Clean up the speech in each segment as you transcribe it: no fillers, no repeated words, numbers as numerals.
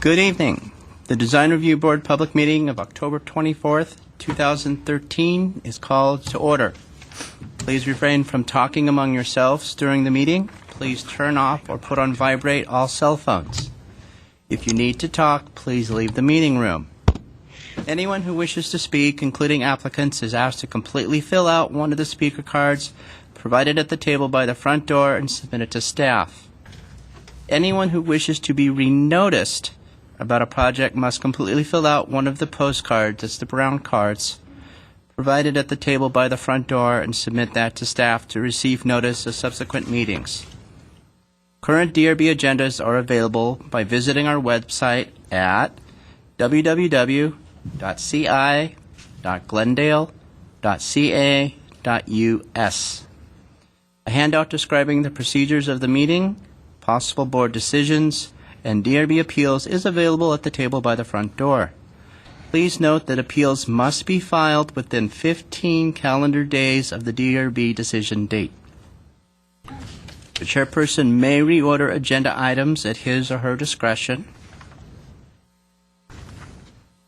Good evening. The Design Review Board public meeting of October 24th, 2013 is called to order. Please refrain from talking among yourselves during the meeting. Please turn off or put on vibrate all cell phones. If you need to talk, please leave the meeting room. Anyone who wishes to speak, including applicants, is asked to completely fill out one of the speaker cards provided at the table by the front door and submit it to staff. Anyone who wishes to be re-noticed about a project must completely fill out one of the postcards, that's the brown cards, provided at the table by the front door and submit that to staff to receive notice of subsequent meetings. Current DRB agendas are available by visiting our website at www.ci.glendale.ca.us. A handout describing the procedures of the meeting, possible board decisions, and DRB appeals is available at the table by the front door. Please note that appeals must be filed within 15 calendar days of the DRB decision date. The chairperson may reorder agenda items at his or her discretion.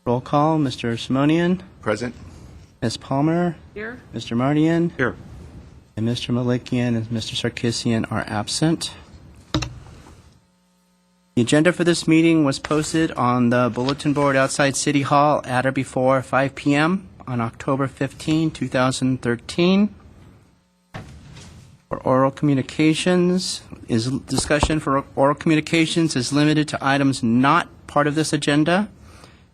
Roll call, Mr. Simonian. Present. Ms. Palmer. Here. Mr. Mardian. Here. And Mr. Malikian and Mr. Sarkisian are absent. The agenda for this meeting was posted on the bulletin board outside City Hall at or before 5 p.m. on October 15, 2013. For oral communications, discussion for oral communications is limited to items not part of this agenda.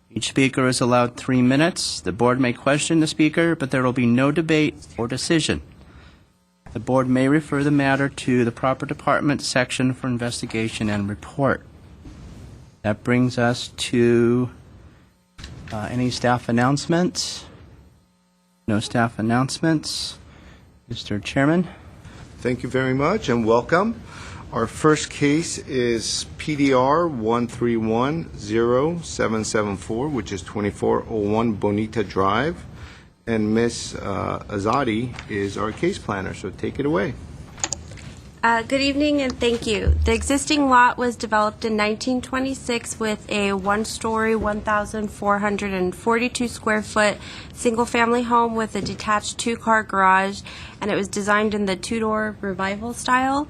Each speaker is allowed 3 minutes. The board may question the speaker, but there will be no debate or decision. The board may refer the matter to the proper department section for investigation and report. That brings us to any staff announcements. No staff announcements. Mr. Chairman. Thank you very much and welcome. Our first case is PDR 1310774, which is 2401 Bonita Drive. And Ms. Azadi is our case planner, so take it away. Good evening and thank you. The existing lot was developed in 1926 with a one-story, 1,442 square foot single-family home with a detached two-car garage, and it was designed in the two-door revival style,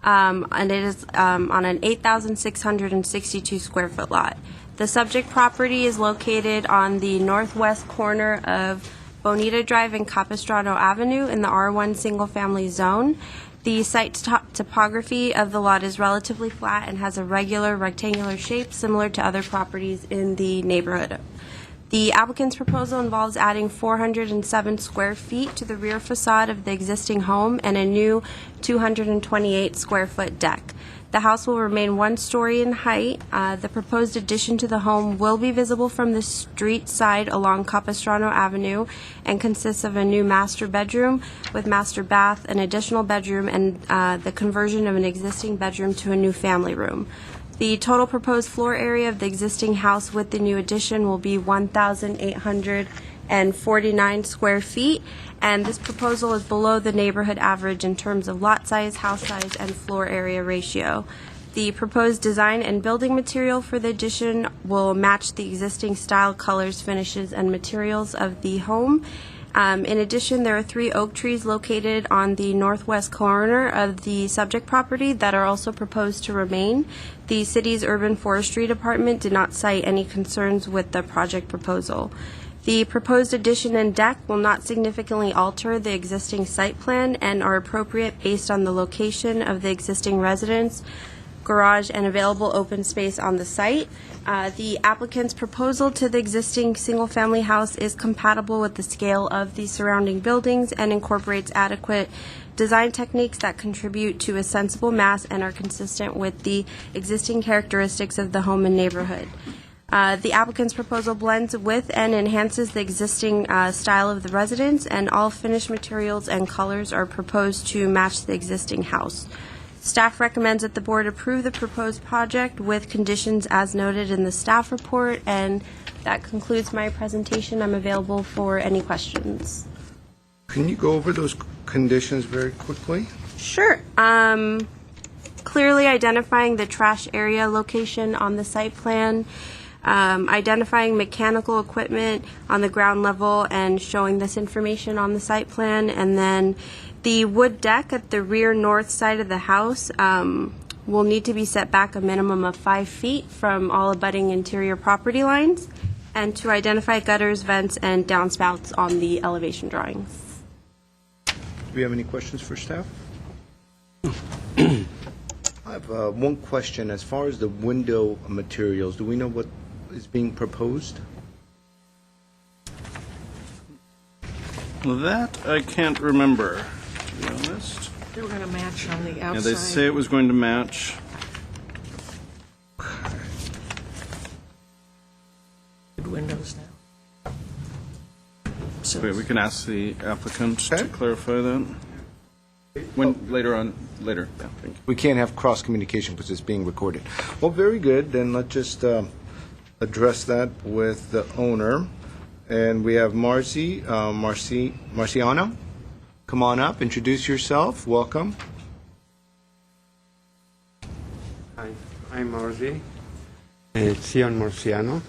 and it is on an 8,662 square foot lot. The subject property is located on the northwest corner of Bonita Drive and Capistrano Avenue in the R1 single-family zone. The site topography of the lot is relatively flat and has a regular rectangular shape similar to other properties in the neighborhood. The applicant's proposal involves adding 407 square feet to the rear facade of the existing home and a new 228 square foot deck. The house will remain one story in height. The proposed addition to the home will be visible from the street side along Capistrano Avenue and consists of a new master bedroom with master bath, an additional bedroom, and the conversion of an existing bedroom to a new family room. The total proposed floor area of the existing house with the new addition will be 1,849 square feet, and this proposal is below the neighborhood average in terms of lot size, house size, and floor area ratio. The proposed design and building material for the addition will match the existing style, colors, finishes, and materials of the home. In addition, there are 3 oak trees located on the northwest corner of the subject property that are also proposed to remain. The city's urban forestry department did not cite any concerns with the project proposal. The proposed addition and deck will not significantly alter the existing site plan and are appropriate based on the location of the existing residence, garage, and available open space on the site. The applicant's proposal to the existing single-family house is compatible with the scale of the surrounding buildings and incorporates adequate design techniques that contribute to a sensible mass and are consistent with the existing characteristics of the home and neighborhood. The applicant's proposal blends with and enhances the existing style of the residence, and all finished materials and colors are proposed to match the existing house. Staff recommends that the board approve the proposed project with conditions as noted in the staff report, and that concludes my presentation. I'm available for any questions. Can you go over those conditions very quickly? Sure. clearly identifying the trash area location on the site plan, identifying mechanical equipment on the ground level and showing this information on the site plan, and then the wood deck at the rear north side of the house will need to be set back a minimum of 5 feet from all abutting interior property lines, and to identify gutters, vents, and downspouts on the elevation drawings. Do we have any questions for staff? I have one question. As far as the window materials, do we know what is being proposed? That I can't remember, to be honest. They were going to match on the outside. Yeah, they say it was going to match. Good windows now. So Wait, we can ask the applicant to Okay. clarify that. Later, yeah, thank you. We can't have cross-communication because it's being recorded. Well, very good. Then let's just address that with the owner. And we have Marciano. Come on up, introduce yourself. Welcome. Hi, I'm Marzi. Sion Marciano.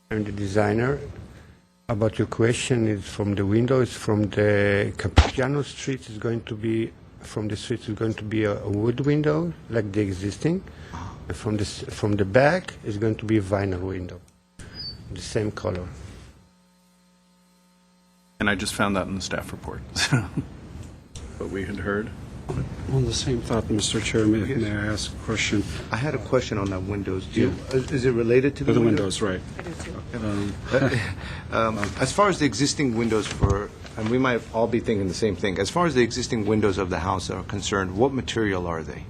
I'm the designer. About your question, is from the windows from the Capigliano Street is going to be from the street is going to be a wood window like the existing, and from the back is going to be a vinyl window, the same color. And I just found that in the staff report. What we had heard. On the same thought, Mr. Chair, may I ask a question? I had a question on that windows. Is it related to For the the windows? windows, right. As far as the existing windows and we might all be thinking the same thing, as far as the existing windows of the house are concerned, what material are they?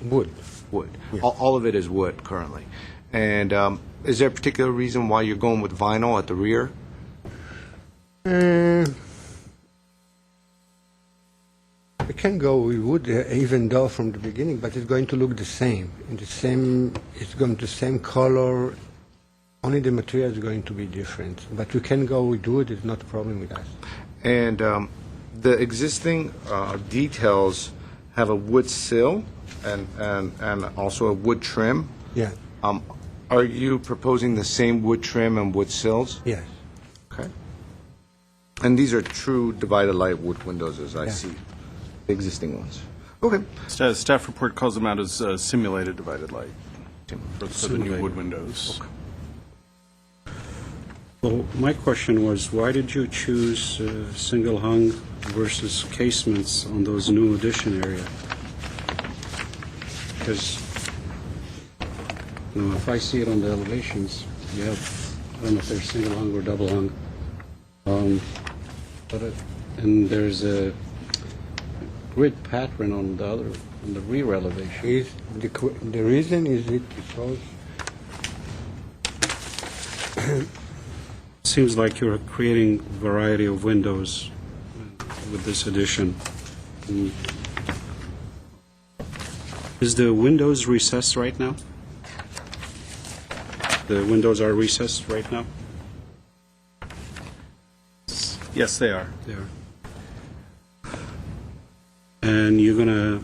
Wood. Wood. Yeah. All of it is wood currently. And is there a particular reason why you're going with vinyl at the rear? We can go with wood even though from the beginning, but it's going to look the same. It's going to the same color. Only the material is going to be different. But we can go with wood. It's not a problem with us. And the existing details have a wood sill and also a wood trim. Yeah. Are you proposing the same wood trim and wood sills? Yes. Okay. And these are true divided light wood windows as I Yeah. see the existing ones. Okay. Staff report calls them out as simulated divided light for the new wood windows. Well, my question was, why did you choose single hung versus casements on those new addition area? Because, if I see it on the elevations, you have, I don't know if they're single hung or double hung. And there's a grid pattern on the rear elevation. The reason is because Seems like you're creating variety of windows with this addition. Is the windows recessed right now? The windows are recessed right now? Yes, they are. They are. And you're going to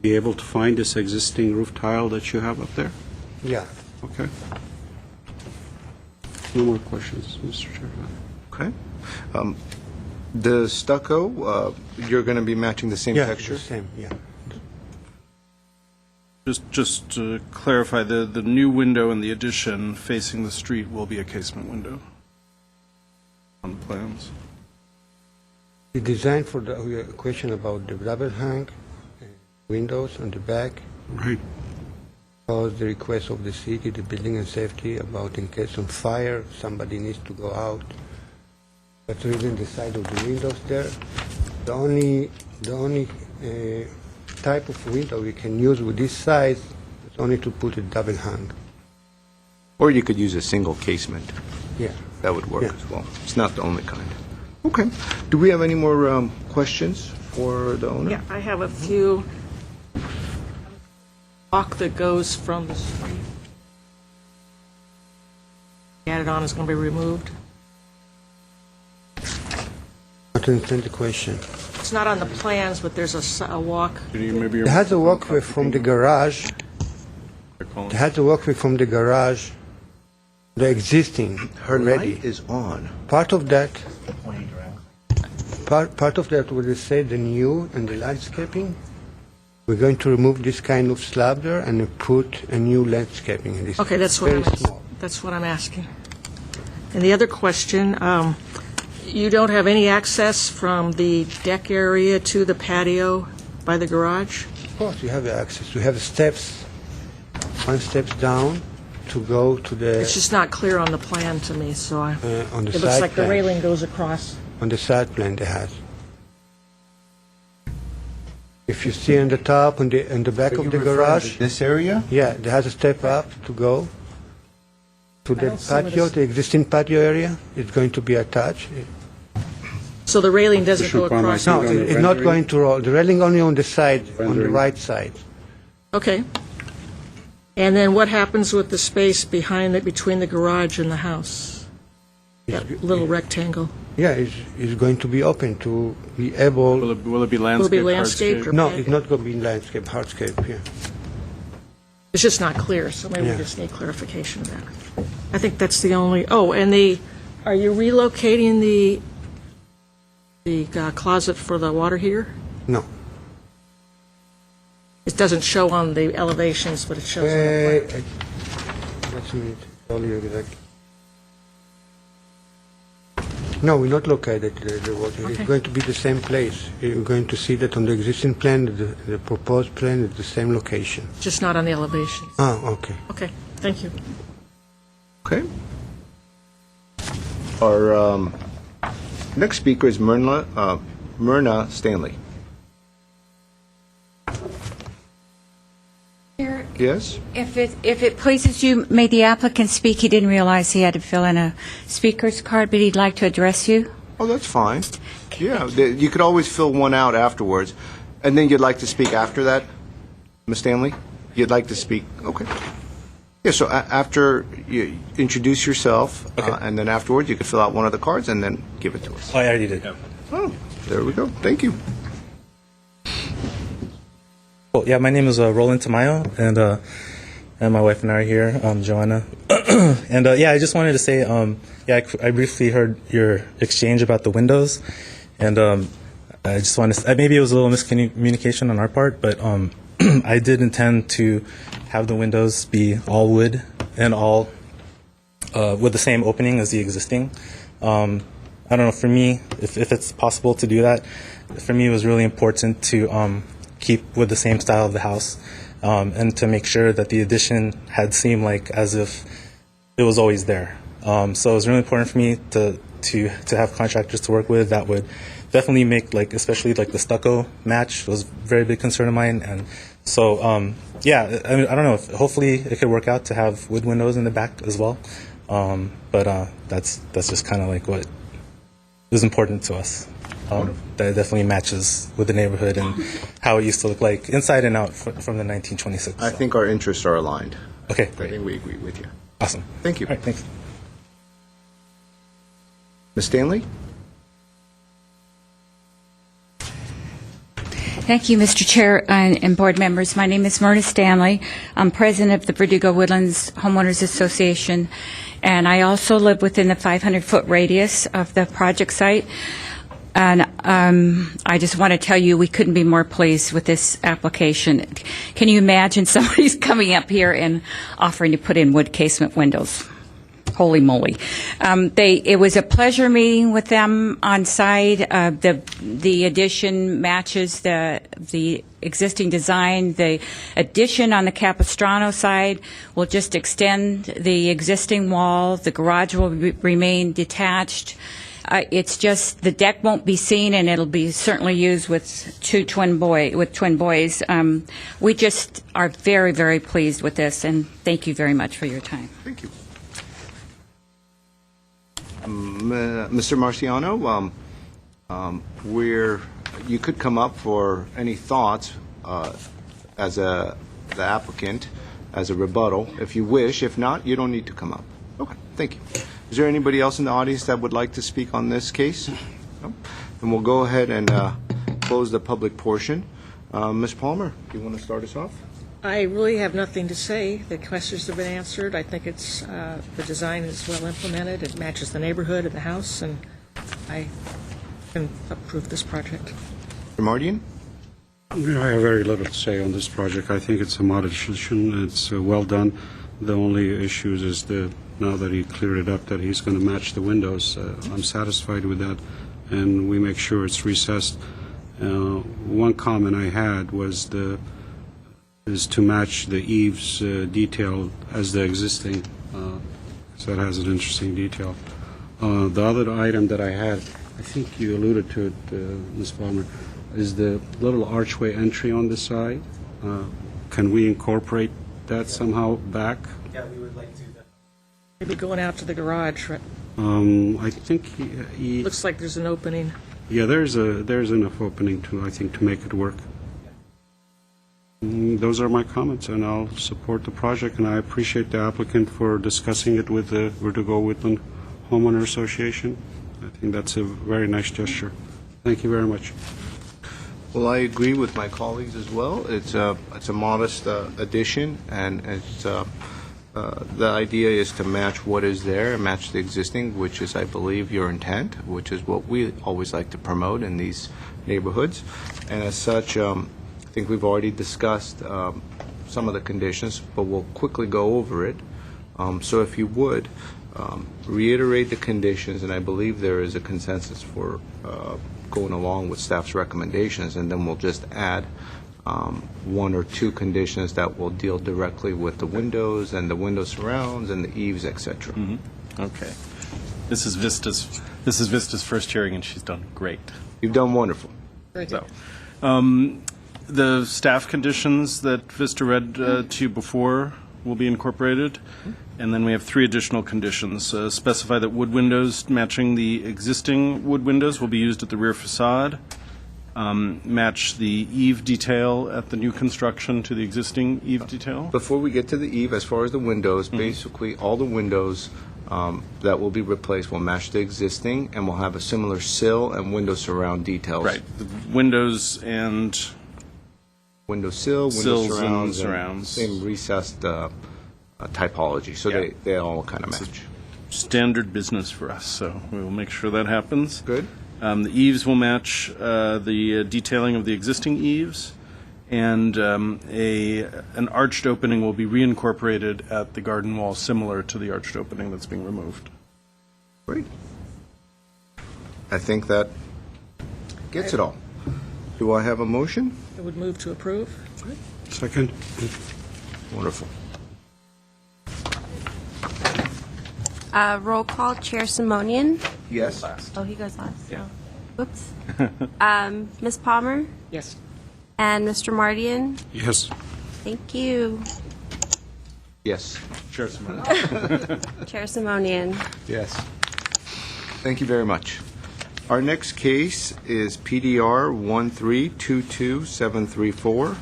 be able to find this existing roof tile that you have up there? yeah. Okay. No more questions, Mr. Chair. Okay. The stucco, you're going to be matching the same Yeah, texture? the same, yeah. Just to clarify, the new window in the addition facing the street will be a casement window on the plans. The design for the question about the double hung windows on the back Right. was the request of the city, the building and safety, about in case of fire, somebody needs to go out. That's the reason the side of the windows there. The only type of window we can use with this size is only to put a double hung. Or you could use a single casement. Yeah. That would work Yeah. as well. It's not the only kind. Okay. Do we have any more questions for the owner? yeah, I have a few. Walk that goes from the street. Added on is going to be removed. What to understand the question. It's not on the plans, but there's a walk. Can you maybe It has a walkway from the garage. It has a walkway from the garage, the existing, Her already. light is on. Part of that, part of that, what they say, the new and the landscaping, we're going to remove this kind of slab there and put a new landscaping in this. Okay, that's what very I'm small. That's what I'm asking. And the other question, you don't have any access from the deck area to the patio by the garage? Of course, you have access. You have steps, one steps down to go to the, It's just not clear on the plan to me, so on the it side looks like the plan. railing goes across. On the side plan they have. If you see on the top, on the back of the garage, This area? yeah, there has a step up to go to the don't see what patio, it's- the existing patio area. It's going to be attached. So the railing doesn't go Mr. Palmer, across? I No, on the it's not rendering? going to roll. The railing only on the side, on the Rendering. right side. Okay. And then what happens with the space between the garage and the house? That little rectangle? Yeah, it's going to be open to be able. Will it be Will landscape? it be landscaped or? No, it's not going to be landscape, hardscape. Yeah. It's just not clear, so maybe we Yeah. just need clarification of that. I think that's the only, and are you relocating the closet for the water heater? No. It doesn't show on the elevations, but it shows on the plan. Let me tell you exactly. No, we're not located the water. Okay. It's going to be the same place. You're going to see that on the existing plan, the proposed plan is the same location. Just not on the elevations. Oh, okay. Okay, thank you. Okay. Our next speaker is Myrna Stanley. Yes? If it pleases you, may the applicant speak. He didn't realize he had to fill in a speaker's card, but he'd like to address you. Oh, that's fine. Yeah, you could always fill one out afterwards. And then you'd like to speak after that, Ms. Stanley? You'd like to speak, okay. Yeah, so after you introduce yourself, and then afterwards, you could fill out one of the cards and then give it to us. Oh, I already did. Oh, there we go. Thank you. Well, yeah, my name is Roland Tamayo, and my wife and I are here, Joanna. And yeah, I just wanted to say, I briefly heard your exchange about the windows, and I just want to. Maybe it was a little miscommunication on our part, but I did intend to have the windows be all wood and all with the same opening as the existing. I don't know. For me, if it's possible to do that, for me it was really important to keep with the same style of the house, and to make sure that the addition had seemed like as if it was always there. So it was really important for me to have contractors to work with that would definitely make, like, especially like the stucco match was a very big concern of mine. And so yeah, I mean, I don't know if hopefully it could work out to have wood windows in the back as well. But that's just kind of like what is important to us. That definitely matches with the neighborhood and how it used to look like inside and out from the 1926. I think our interests are aligned. Okay, I great. think we agree with you. Awesome. Thank you. All right, thanks. Ms. Stanley? Thank you, Mr. Chair and board members. My name is Myrna Stanley. I'm president of the Verdugo Woodlands Homeowners Association, and I also live within the 500-foot radius of the project site. And I just want to tell you, we couldn't be more pleased with this application. Can you imagine somebody's coming up here and offering to put in wood casement windows? Holy moly. It was a pleasure meeting with them on site. The addition matches the existing design. The addition on the Capistrano side will just extend the existing wall. The garage will remain detached. It's just the deck won't be seen, and it'll be certainly used with twin boys. We just are very, very pleased with this, and thank you very much for your time. Thank you. Mr. Marciano, you could come up for any thoughts as the applicant, as a rebuttal, if you wish. If not, you don't need to come up. Okay, thank you. Is there anybody else in the audience that would like to speak on this case? No? and we'll go ahead and close the public portion. Ms. Palmer, do you want to start us off? I really have nothing to say. The questions have been answered. I think it's, the design is well implemented. It matches the neighborhood and the house, and I can approve this project. Mr. Mardian? Yeah, I have very little to say on this project. I think it's a modification. It's well done. The only issues is now that he cleared it up, that he's going to match the windows. I'm satisfied with that, and we make sure it's recessed. One comment I had was is to match the eaves detail as the existing, so that has an interesting detail. The other item that I had, I think you alluded to it, Ms. Palmer, is the little archway entry on the side. Can we incorporate that somehow back? Yeah, we would like to. Maybe going out to the garage, right? I think he Looks like there's an opening. yeah, there's enough opening I think to make it work. Those are my comments, and I'll support the project, and I appreciate the applicant for discussing it with the Verdugo Woodland Homeowner Association. I think that's a very nice gesture. Thank you very much. Well, I agree with my colleagues as well. It's a modest addition, and it's the idea is to match what is there and match the existing, which is, I believe, your intent, which is what we always like to promote in these neighborhoods. And as such, I think we've already discussed some of the conditions, but we'll quickly go over it. So if you would, reiterate the conditions, and I believe there is a consensus for going along with staff's recommendations, and then we'll just add one or two conditions that will deal directly with the windows and the window surrounds and the eaves, etc. Okay. This is Vista's first hearing, and she's done great. You've done wonderful. So, the staff conditions that Vista read to you before will be incorporated, and then we have three additional conditions. Specify that wood windows matching the existing wood windows will be used at the rear facade. Match the eave detail at the new construction to the existing eave detail. Before we get to the eave, as far as the windows, basically all the windows that will be replaced will match the existing, and will have a similar sill and window surround details. Right. The windows and Window sill, window sills surrounds, and and surrounds. same recessed typology, so Yeah. they all kind of match. Standard business for us, so we will make sure that happens. Good. The eaves will match the detailing of the existing eaves, and an arched opening will be reincorporated at the garden wall, similar to the arched opening that's being removed. Great. I think that gets it all. Do I have a motion? I would move to approve. Second? Wonderful. Roll call, Chair Simonian. Yes. Oh, he goes last. Yeah. Whoops. Ms. Palmer Yes. and Mr. Mardian. Yes. Thank you. Yes. Chair Simone. Chair Simonian. Yes. Thank you very much. Our next case is PDR 1322734,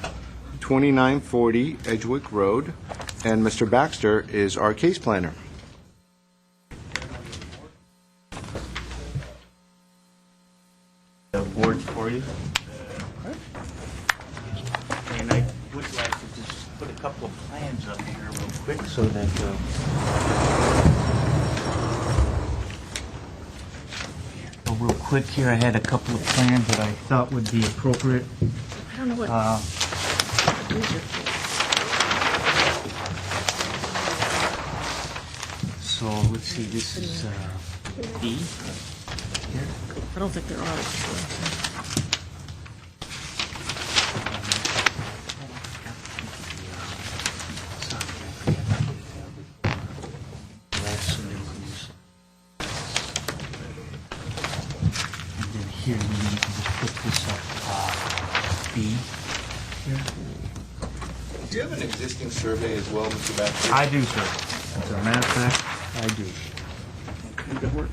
2940 Edgewick Road, and Mr. Baxter is our case planner. The board for you. And I would like to just put a couple of plans up here real quick so that real quick here, I had a couple of plans that I thought would be appropriate. I don't know what. These are for. So let's see, this is B. Here. I don't think there are. And then here, maybe you can just put this up, B. Here. Do you have an existing survey as well, Mr. Baxter? I do, sir. As a matter of fact, I do. Good work.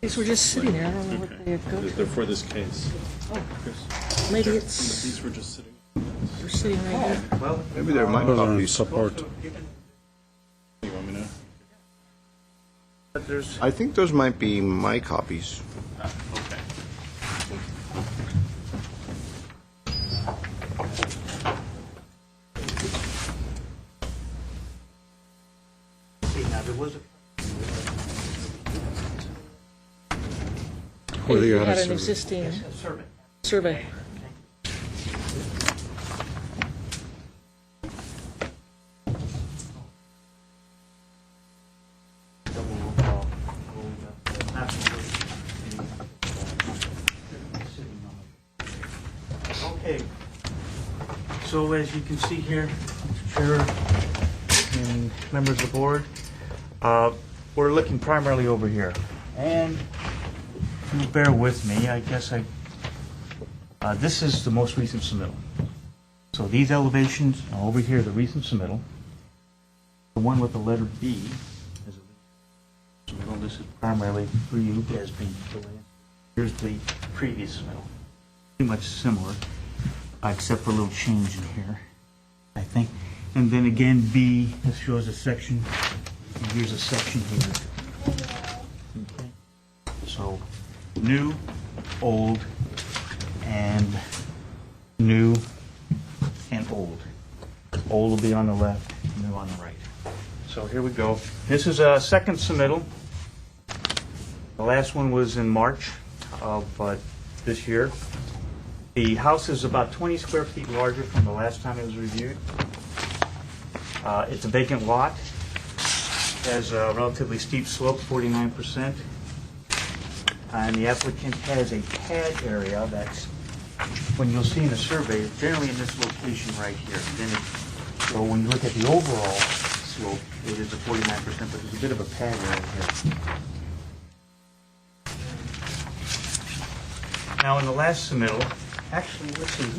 These were just sitting there. I don't know what they go They're to. for this case. Maybe it's, These were just sitting. they're are sitting right here. Well, Maybe they're my Those are in copies. support. you want me to? But there's, I think those might be my copies. okay. See, now, there was a Whether you You had had a an survey. existing survey. survey. Okay. So as you can see here, Mr. Chair and members of the board, we're looking primarily over here. And if you'll bear with me, I guess this is the most recent submittal. So these elevations are over here, the recent submittal. The one with the letter B is a submittal. This is primarily for you as being the land. Here's the previous submittal. Pretty much similar, except for a little change in here, I think. And then again, B, this shows a section, and here's a section here. Okay. So, new, old, and new, and old. Old will be on the left, new on the right. So here we go. This is a second submittal. The last one was in March of this year. The house is about 20 square feet larger from the last time it was reviewed. It's a vacant lot, has a relatively steep slope, 49%. And the applicant has a pad area that's, when you'll see in the survey, it's generally in this location right here. So when you look at the overall slope, it is a 49%, but there's a bit of a pad area here. Now, in the last submittal, actually, let's see,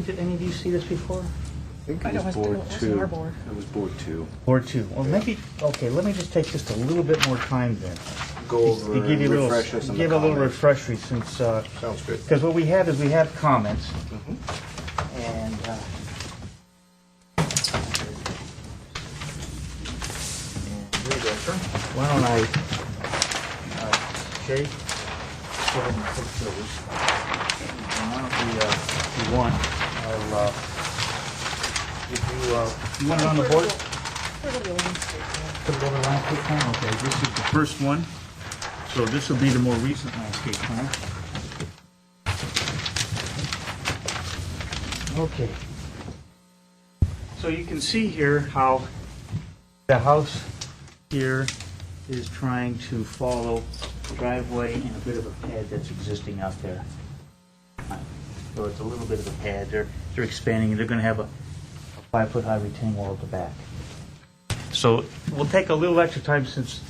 did any of you see this before? I think I know, it was it board wasn't two. our board. It was board two. Or two? Well, maybe, okay, let me just take just a little bit more time then. Go over To give you a and little, refresh us on the give a little comments. refresher since, Sounds good. because what we have is we have comments. And, here we go, sir. Why don't I, Jay, go ahead and take those. And why don't we, if you want, I'll, if you want it on the board? Put it over the landscape plan? Okay, this is the first one. So this will be the more recent landscape plan. Okay. So you can see here how the house here is trying to follow the driveway and a bit of a pad that's existing out there. So it's a little bit of a pad. They're expanding, and they're going to have a 5-foot high retaining wall at the back. So we'll take a little extra time since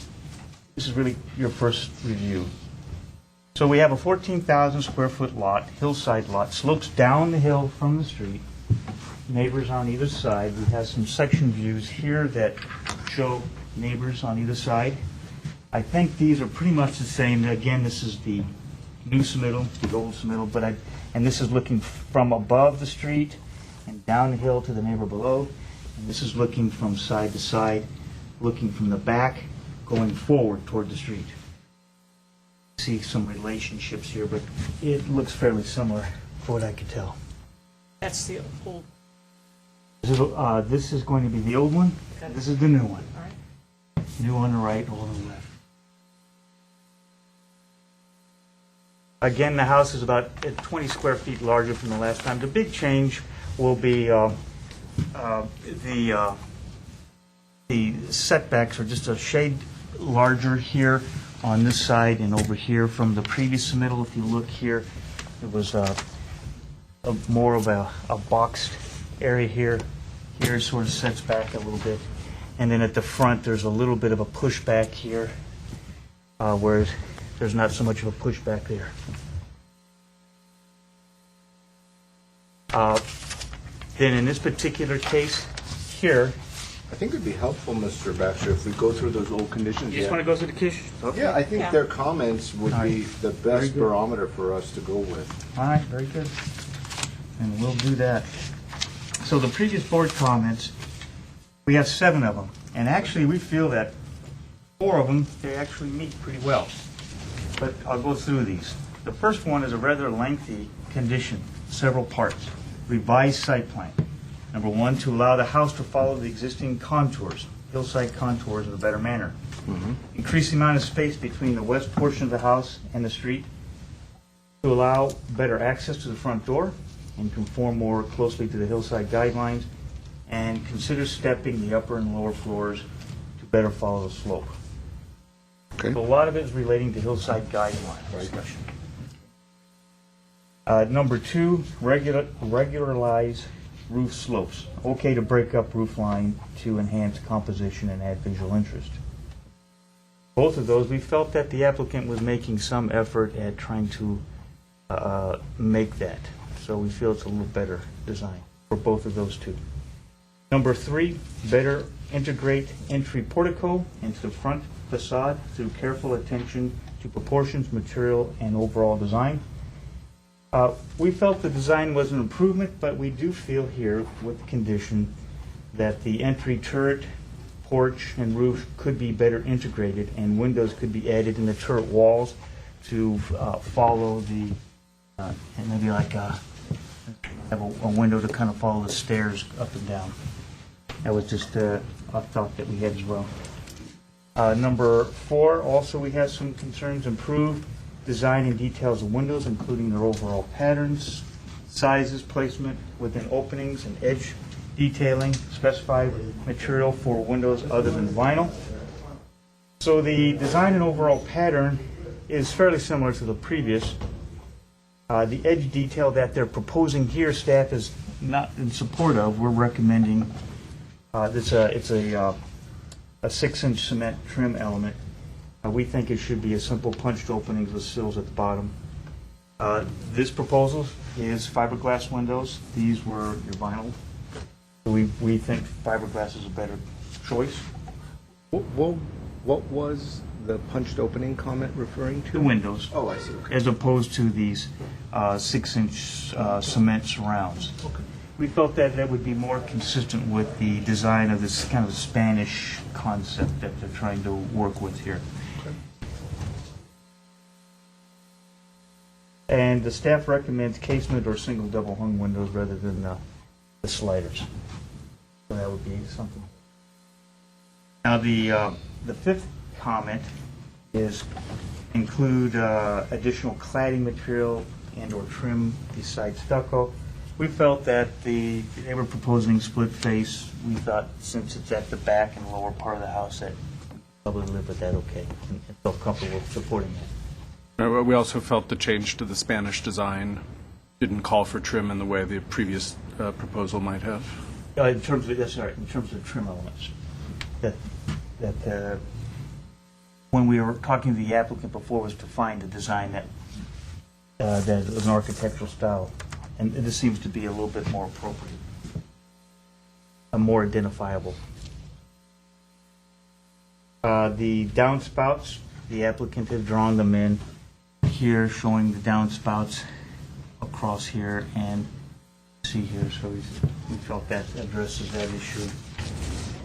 this is really your first review. So we have a 14,000 square foot lot, hillside lot, slopes down the hill from the street. Neighbors on either side. We have some section views here that show neighbors on either side. I think these are pretty much the same. Again, this is the new submittal, the old submittal, and this is looking from above the street and down the hill to the neighbor below. And this is looking from side to side, looking from the back, going forward toward the street. See some relationships here, but it looks fairly similar, for what I could tell. That's the old, This is going to be the old one, and this is the new one. all right. New on the right, old on the left. Again, the house is about 20 square feet larger from the last time. The big change will be the setbacks are just a shade larger here on this side and over here from the previous submittal. If you look here, it was more of a boxed area here. Here it sort of sets back a little bit. And then at the front, there's a little bit of a pushback here, whereas there's not so much of a pushback there. Then in this particular case here, I think it'd be helpful, Mr. Baxter, if we go through those old conditions. you just want to go through the case? Yeah, I think Yeah. their comments would All be right. the Very best good. barometer for us to go with. All right, very good. and we'll do that. So the previous board comments, we have 7 of them, and actually we feel that 4 of them, they actually meet pretty well. But I'll go through these. The first one is a rather lengthy condition, several parts. Revised site plan. Number 1, to allow the house to follow the existing contours, hillside contours in a better manner. Increase the amount of space between the west portion of the house and the street to allow better access to the front door and conform more closely to the hillside guidelines, and consider stepping the upper and lower floors to better follow the slope. Okay. So a lot of it is relating to hillside guideline discussion. Number 2, regularize roof slopes. Okay to break up roof line to enhance composition and add visual interest. Both of those, we felt that the applicant was making some effort at trying to make that. So we feel it's a little better design for both of those two. Number 3, better integrate entry portico into the front facade through careful attention to proportions, material, and overall design. We felt the design was an improvement, but we do feel here with the condition that the entry turret, porch, and roof could be better integrated, and windows could be added in the turret walls to follow the, and maybe like have a window to kind of follow the stairs up and down. That was just a thought that we had as well. Number 4, also we have some concerns. Improved design and details of windows, including their overall patterns, sizes, placement within openings, and edge detailing. Specified material for windows other than vinyl. So the design and overall pattern is fairly similar to the previous. The edge detail that they're proposing here, staff is not in support of. We're recommending it's a 6-inch cement trim element. We think it should be a simple punched openings with sills at the bottom. This proposal is fiberglass windows. These were your vinyl. So we think fiberglass is a better choice. What was the punched opening comment referring to? The windows. Oh, I see. Okay. As opposed to these 6-inch cement surrounds. Okay. We felt that that would be more consistent with the design of this kind of Spanish concept that they're trying to work with here. And the staff recommends casement or single double hung windows rather than the sliders. So that would be something. Now the 5th comment is include additional cladding material and or trim besides stucco. We felt that they were proposing split face. We thought since it's at the back and lower part of the house that we'd probably live with that okay and felt comfortable supporting that. We also felt the change to the Spanish design didn't call for trim in the way the previous proposal might have. In terms of in terms of trim elements, that when we were talking to the applicant before was to find a design that was an architectural style, and this seems to be a little bit more appropriate, more identifiable. The downspouts, the applicant has drawn them in here, showing the downspouts across here and see here, so we felt that addresses that issue.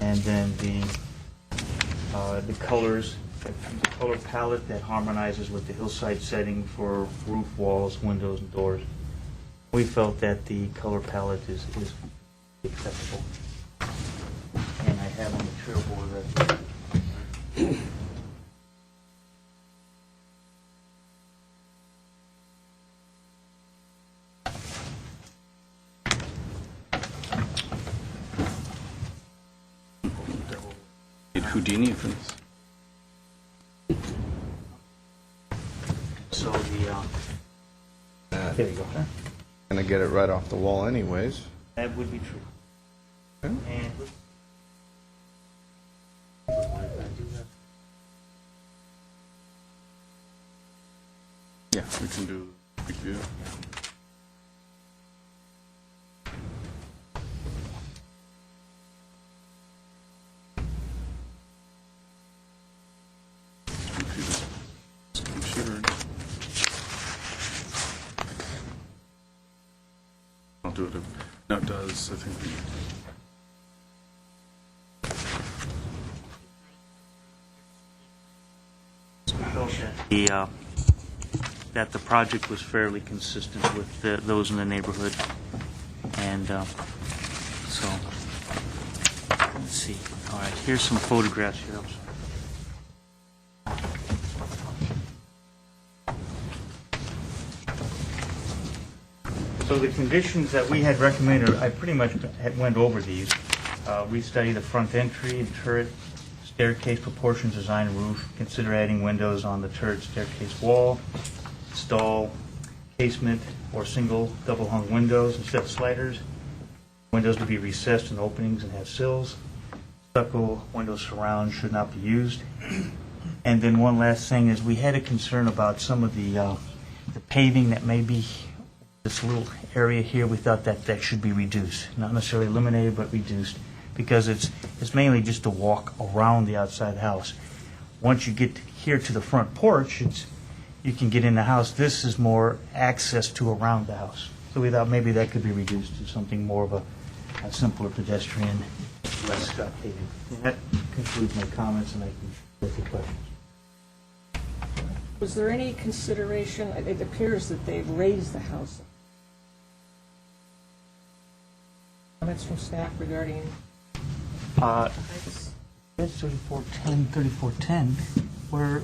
And then the colors, the color palette that harmonizes with the hillside setting for roof, walls, windows, and doors. We felt that the color palette is acceptable. And I have on the material board that Houdini for this. so there you go. Huh? Gonna get it right off the wall anyways. That would be true. Okay. And Yeah, we can do big view. Computer. Oh, do it. No, it does, I think. That the project was fairly consistent with those in the neighborhood. And so, let's see. All right, here's some photographs here. So the conditions that we had recommended, I pretty much had went over these. Restudy the front entry and turret, staircase proportions, design, roof. Consider adding windows on the turret staircase wall. Install casement or single double hung windows instead of sliders. Windows to be recessed in openings and have sills. Stucco window surround should not be used. And then one last thing is we had a concern about some of the paving that may be this little area here. We thought that that should be reduced, not necessarily eliminated, but reduced, because it's mainly just to walk around the outside of the house. Once you get here to the front porch, you can get in the house. This is more access to around the house. So we thought maybe that could be reduced to something more of a simpler pedestrian, less paving. And that concludes my comments, and I can go through questions. Was there any consideration, it appears that they've raised the house. Comments from staff regarding heights? It's 3410, 3410, where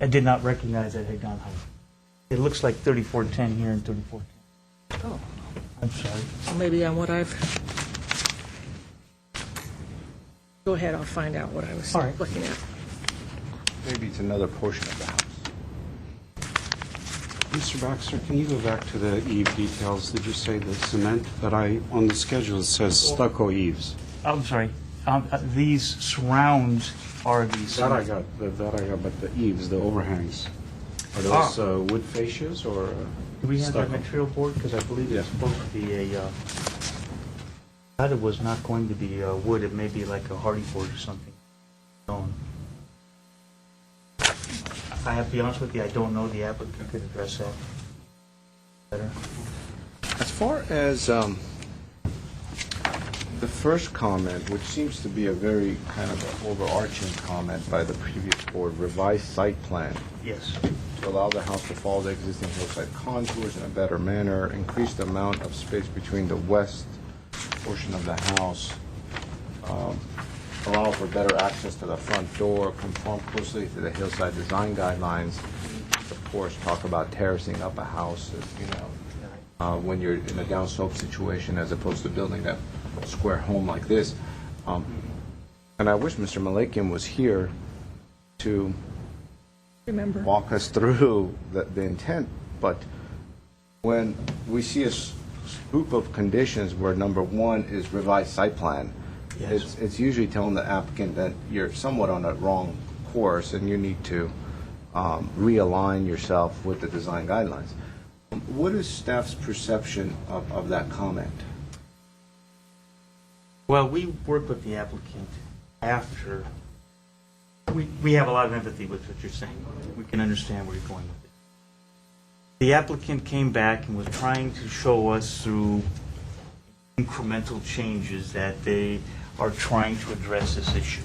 I did not recognize that it had gone higher. It looks like 3410 here and 3410. Oh, I'm sorry. well, maybe on what I've... Go ahead, I'll find out what I was All right. looking at. Maybe it's another portion of the house. Mr. Baxter, can you go back to the eave details? Did you say the cement that on the schedule it says stucco eaves? I'm sorry. These surrounds are these. That I got, but the eaves, the overhangs, are those wood fascias or Do we have that stucco? material board? Because I believe it's supposed to be a, thought it was not going to be wood. It may be like a hardy board or something. I have to be honest with you, I don't know. The applicant could address that better. As far as the first comment, which seems to be a very kind of an overarching comment by the previous board, revised site plan Yes. to allow the house to follow the existing hillside contours in a better manner, increase the amount of space between the west portion of the house, allow for better access to the front door, conform closely to the hillside design guidelines. Of course, talk about terracing up a house, when you're in a downslope situation as opposed to building that square home like this. And I wish Mr. Malakian was here to Remember? walk us through the intent, but when we see a group of conditions where number one is revised site plan, Yes. it's usually telling the applicant that you're somewhat on a wrong course and you need to realign yourself with the design guidelines. What is staff's perception of that comment? Well, we worked with the applicant after. We have a lot of empathy with what you're saying. We can understand where you're going with it. The applicant came back and was trying to show us through incremental changes that they are trying to address this issue.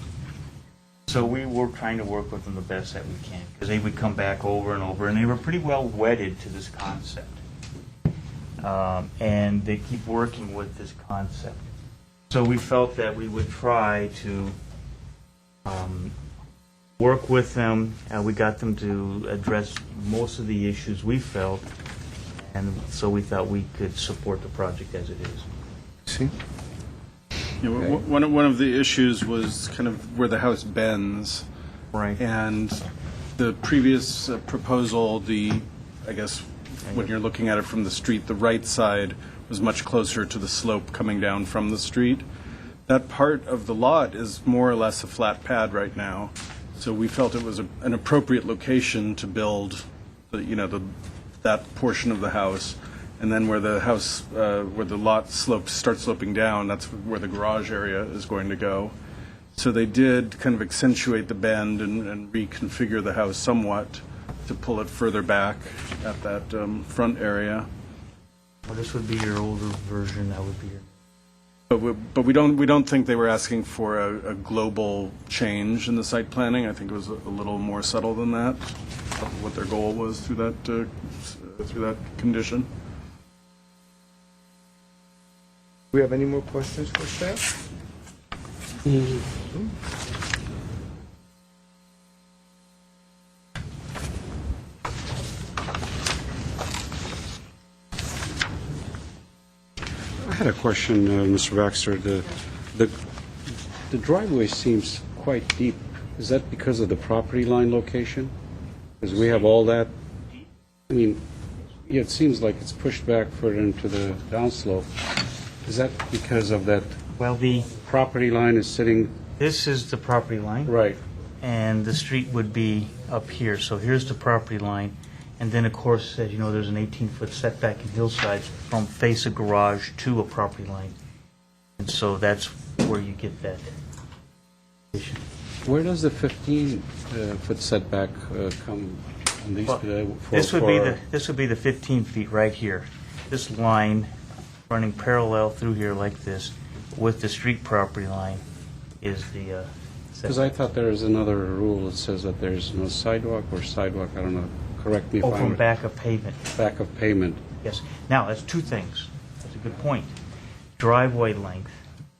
So we were trying to work with them the best that we can, because they would come back over and over, and they were pretty well wedded to this concept. And they keep working with this concept. So we felt that we would try to work with them. We got them to address most of the issues we felt, and so we thought we could support the project as it is. See? Yeah, one of the issues was kind of where the house bends. Right. And the previous proposal, I guess, when you're looking at it from the street, the right side was much closer to the slope coming down from the street. That part of the lot is more or less a flat pad right now, so we felt it was an appropriate location to build, that portion of the house. And then where the house, where the lot starts sloping down, that's where the garage area is going to go. So they did kind of accentuate the bend and reconfigure the house somewhat to pull it further back at that front area. Well, this would be your older version, that would be your... But we don't think they were asking for a global change in the site planning. I think it was a little more subtle than that, what their goal was through that condition. Do we have any more questions for staff? I had a question, Mr. Baxter. The driveway seems quite deep. Is that because of the property line location? Because we have all that, I mean, yeah, it seems like it's pushed back further into the downslope. Is that because of that Well, the, property line is sitting, this is the property line. right? And the street would be up here. So here's the property line. And then, of course, as you know, there's an 18-foot setback in hillsides from face of garage to a property line. And so that's where you get that issue. Where does the 15-foot setback come on these? Well, for- This would be the 15 feet right here. This line running parallel through here like this with the street property line is the Because I setback. thought there is another rule that says that there's no sidewalk or sidewalk, I don't know, correct me if Oh, I'm... from back of pavement. Back of pavement. Yes. Now, that's two things. That's a good point. Driveway length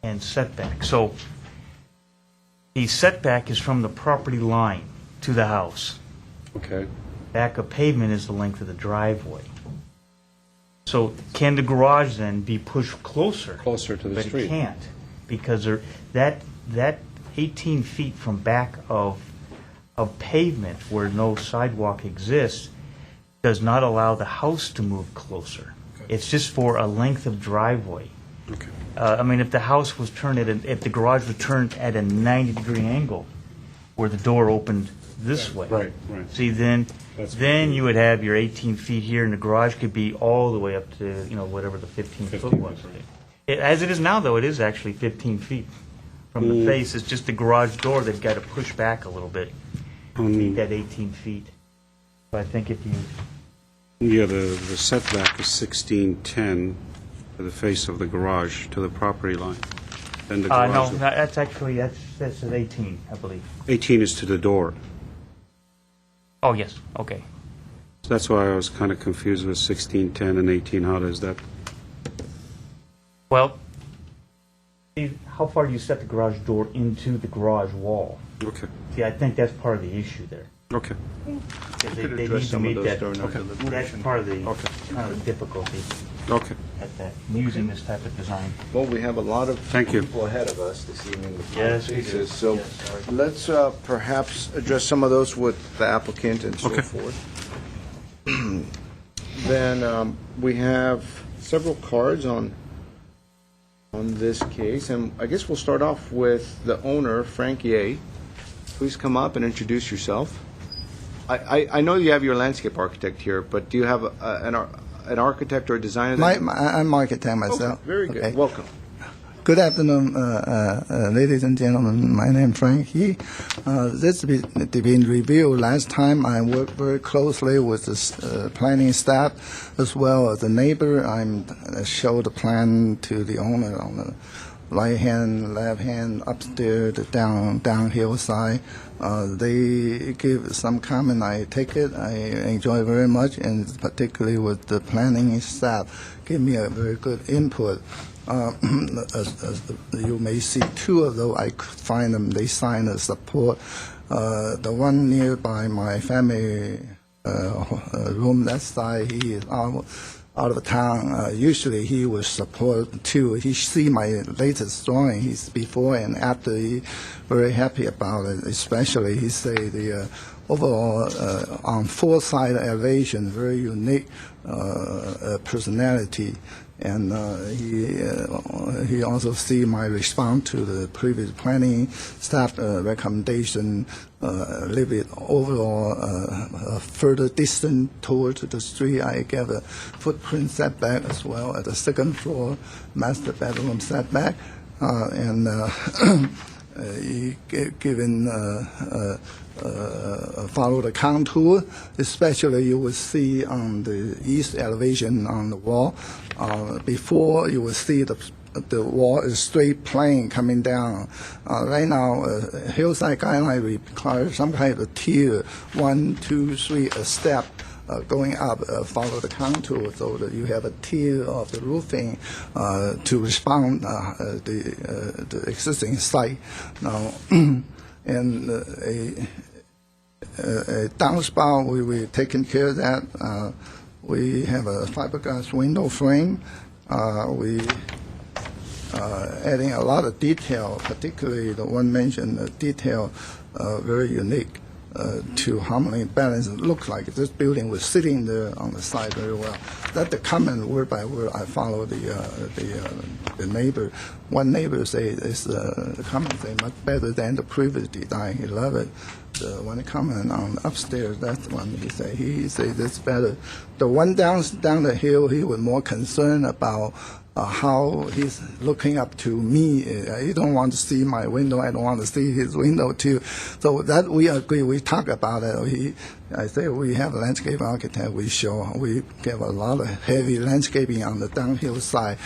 and setback. So the setback is from the property line to the house. Okay. Back of pavement is the length of the driveway. So can the garage then be pushed closer? Closer to the But street. it can't, because that 18 feet from back of pavement where no sidewalk exists does not allow the house to move closer. It's just for a length of driveway. Okay. I mean, if the house was turned if the garage was turned at a 90-degree angle where the door opened this way. Right, right. See, then That's you would have your 18 feet here, and the garage could be all the way up to, whatever the 15 foot 15 was. foot, right. As it is now, though, it is actually 15 feet from the face. It's just the garage door they've got to push back a little bit to meet that 18 feet. So I think if you, Yeah, the setback is 1610 to the face of the garage, to the property line. Then the no, garage, that's actually, that's an 18, I believe. 18 is to the door. Oh, yes, okay. So that's why I was kind of confused with 1610 and 18. How does that? Well, see, how far do you set the garage door into the garage wall? Okay, See, I think that's part of the issue there. okay. They could need address to some of meet those that. during our That's deliberation. part of the, Okay. kind of the difficulty Okay. at that, using this type of design. Well, we have a lot of Thank you. people ahead of us this evening with Yes, we do. cases, so Yes, sorry. let's perhaps address some of those with the applicant and so Okay. forth. Then we have several cards on this case, and I guess we'll start off with the owner, Frank Ye. Please come up and introduce yourself. I know you have your landscape architect here, but do you have an architect or a designer? that- I'm architect myself. Okay, very good. Okay. Welcome. Good afternoon, ladies and gentlemen. My name is Frank He. This has been reviewed last time. I worked very closely with the planning staff as well as the neighbor. I showed the plan to the owner on the right hand, left hand, upstairs, the downhill side. They give some comment. I take it. I enjoy very much, and particularly with the planning staff, give me a very good input. As you may see, two of those I could find them. They sign a support. The one nearby my family room, that side, he is out of town. Usually he will support too. He see my latest drawing. He's before and after. He very happy about it. Especially he say the overall on four side elevation, very unique personality. And he also see my response to the previous planning staff recommendation, a little bit overall further distance towards the street. I give a footprint setback as well as the second floor master bedroom setback. And given follow the contour, especially you will see on the east elevation on the wall. Before you will see the wall is straight plane coming down. Right now, hillside guideline requires some kind of tier, 1, 2, 3, a step. Going up, follow the contour so that you have a tier of the roofing to respond the existing site. Now, and a downspout, we taking care of that. We have a fiberglass window frame. We adding a lot of detail, particularly the one mentioned detail, very unique. To harmony balance look like this building was sitting there on the side very well. That the comment word by word I follow the neighbor. One neighbor say the comment say much better than the previous design. He love it. The one comment on upstairs, that's the one he say that's better. The one down the hill, he was more concerned about how he's looking up to me. He don't want to see my window. I don't want to see his window too. So that we agree. We talk about it. I say we have a landscape architect. We give a lot of heavy landscaping on the downhill side.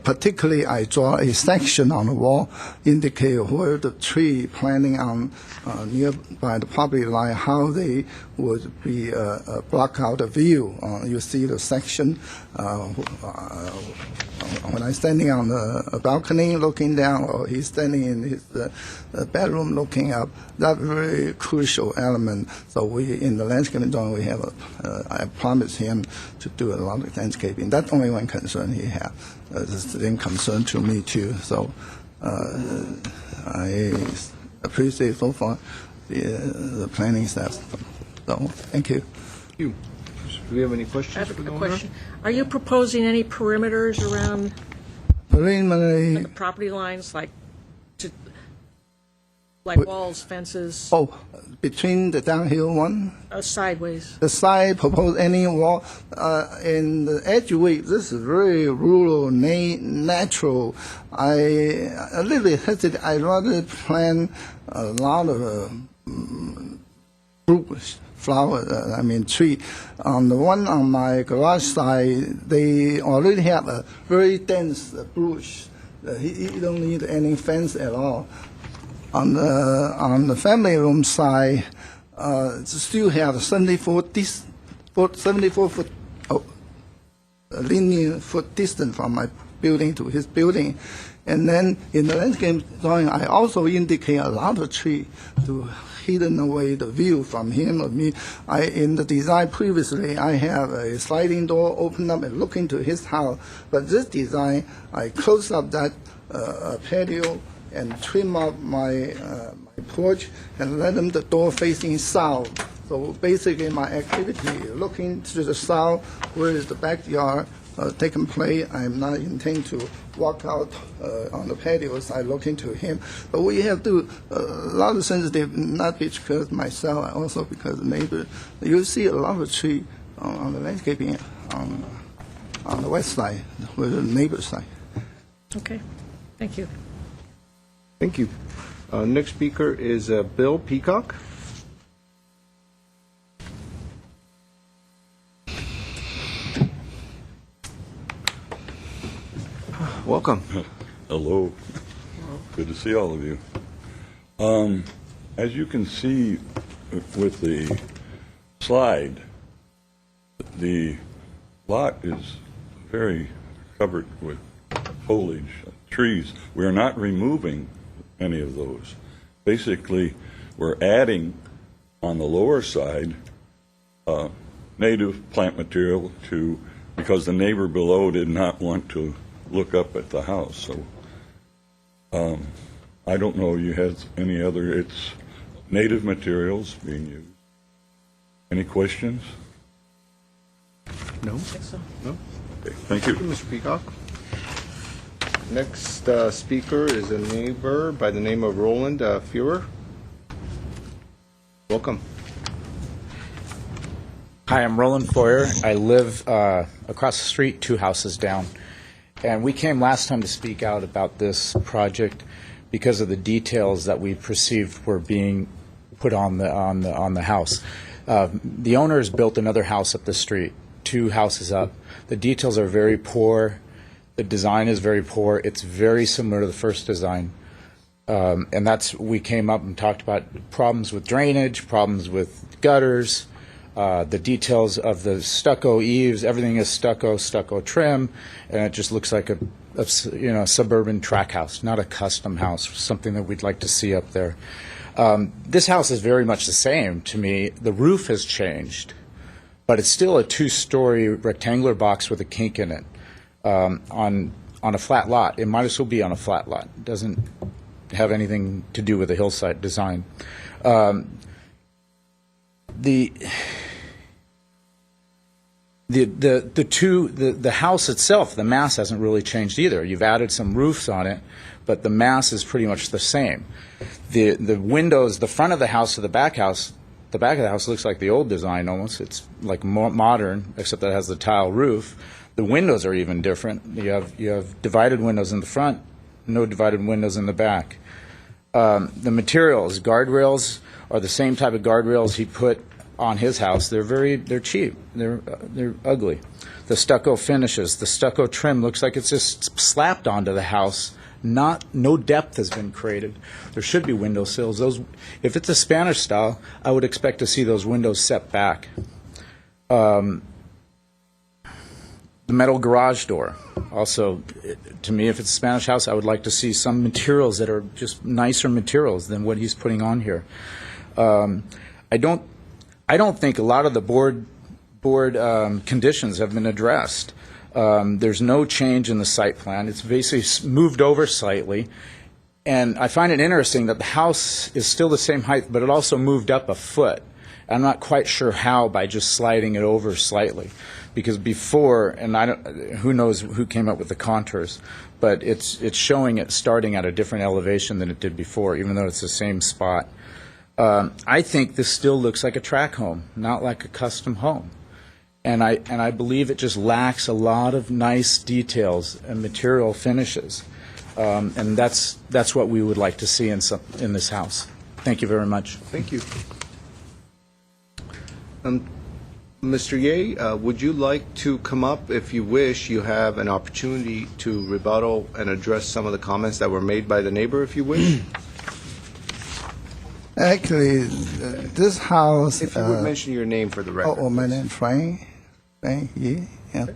Particularly, I draw a section on the wall, indicate where the tree planting on nearby the property line, how they would be block out the view. You see the section. When I'm standing on the balcony looking down, or he's standing in his bedroom looking up, that's a very crucial element. So we, in the landscaping drawing, we have I promised him to do a lot of landscaping. That's only one concern he has. The same concern to me too. So I appreciate so far the planning staff. So thank you. Thank you. Do we have any questions? I have a question. Are you proposing any perimeters around Preliminary. the property lines, like walls, fences, Oh, between the downhill one, sideways? the side propose any wall in the edgeway. This is very rural, natural. A little bit hesitant. I rather plant a lot of fruit, flower. Tree. On the one on my garage side, they already have a very dense bush. You don't need any fence at all. On the family room side, still have 74 foot linear foot distance from my building to his building. And then in the landscape drawing, I also indicate a lot of tree to hidden away the view from him or me. In the design previously, I have a sliding door open up and look into his house. But this design, I close up that patio and trim up my porch and let them the door facing south. So basically, my activity looking to the south, where is the backyard taking place. I'm not intend to walk out on the patio side looking to him. But we have to a lot of sensitive, not because myself, also because the neighbor. You see a lot of tree on the landscaping on the west side, where the neighbor side. Okay, thank you. Thank you. Next speaker is Bill Peacock. Welcome. Hello. Good to see all of you. As you can see with the slide, the lot is very covered with foliage, trees. We are not removing any of those. Basically, we're adding on the lower side native plant material because the neighbor below did not want to look up at the house. So I don't know you have any other, it's native materials being used. Any questions? No. I think so. No. Okay, thank you. Mr. Peacock. Next speaker is a neighbor by the name of Roland Fuhrer. Welcome. Hi, I'm Roland Foyer. I live across the street, 2 houses down. And we came last time to speak out about this project. because of the details that we perceived were being put on the house. The owner has built another house up the street, 2 houses up. The details are very poor. The design is very poor. It's very similar to the first design. And we came up and talked about problems with drainage, problems with gutters, the details of the stucco eaves. Everything is stucco trim, and it just looks like a suburban track house, not a custom house, something that we'd like to see up there. This house is very much the same to me. The roof has changed, but it's still a 2-story rectangular box with a kink in it on a flat lot. It might as well be on a flat lot. It doesn't have anything to do with the hillside design. The house itself, the mass hasn't really changed either. You've added some roofs on it, but the mass is pretty much the same. The windows, the front of the house to the back of the house looks like the old design almost. It's like more modern, except that it has the tile roof. The windows are even different. You have divided windows in the front, no divided windows in the back. The materials, guardrails are the same type of guardrails he put on his house. They're cheap. They're ugly. The stucco finishes, the stucco trim looks like it's just slapped onto the house. No depth has been created. There should be window sills. If it's a Spanish style, I would expect to see those windows set back. The metal garage door. Also, to me, if it's a Spanish house, I would like to see some materials that are just nicer materials than what he's putting on here. I don't think a lot of the board conditions have been addressed. There's no change in the site plan. It's basically moved over slightly. And I find it interesting that the house is still the same height, but it also moved up a foot. I'm not quite sure how by just sliding it over slightly. Because before, and who knows who came up with the contours, but it's showing it starting at a different elevation than it did before, even though it's the same spot. I think this still looks like a track home, not like a custom home. And I believe it just lacks a lot of nice details and material finishes. And that's what we would like to see in this house. Thank you very much. Thank you. Mr. Ye, would you like to come up? If you wish, you have an opportunity to rebuttal and address some of the comments that were made by the neighbor, if you wish. Actually, this house... If you would mention your name for the record. My name is Frank Ye. Yeah.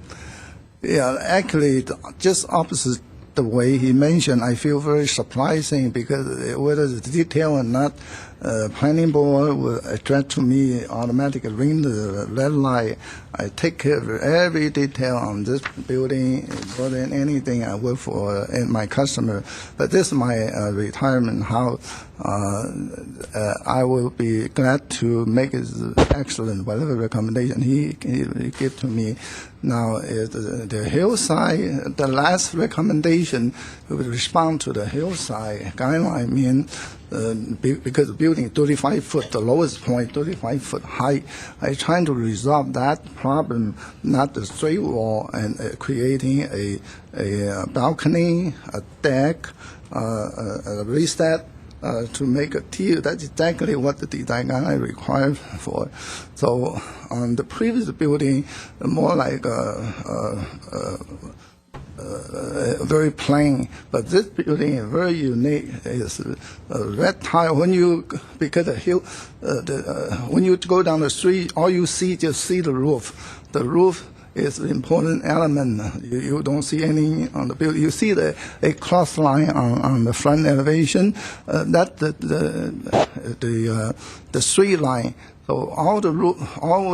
Yeah, actually, just opposite the way he mentioned, I feel very surprising because whether the detail or not, planning board will attract to me automatically ring the red light. I take care of every detail on this building, more than anything I work for and my customer. But this is my retirement house. I will be glad to make it excellent, whatever recommendation he give to me. Now, the hillside, the last recommendation will respond to the hillside guideline, because the building 35 foot, the lowest point, 35 foot high. I'm trying to resolve that problem, not the straight wall, and creating a balcony, a deck, a reset, to make a tier. That's exactly what the design guideline requires for. So on the previous building, more like very plain, but this building is very unique. It's red tile. Because the hill, when you go down the street, all you just see the roof. The roof is an important element. You don't see any on the building. You see a cross line on the front elevation. That the street line. So all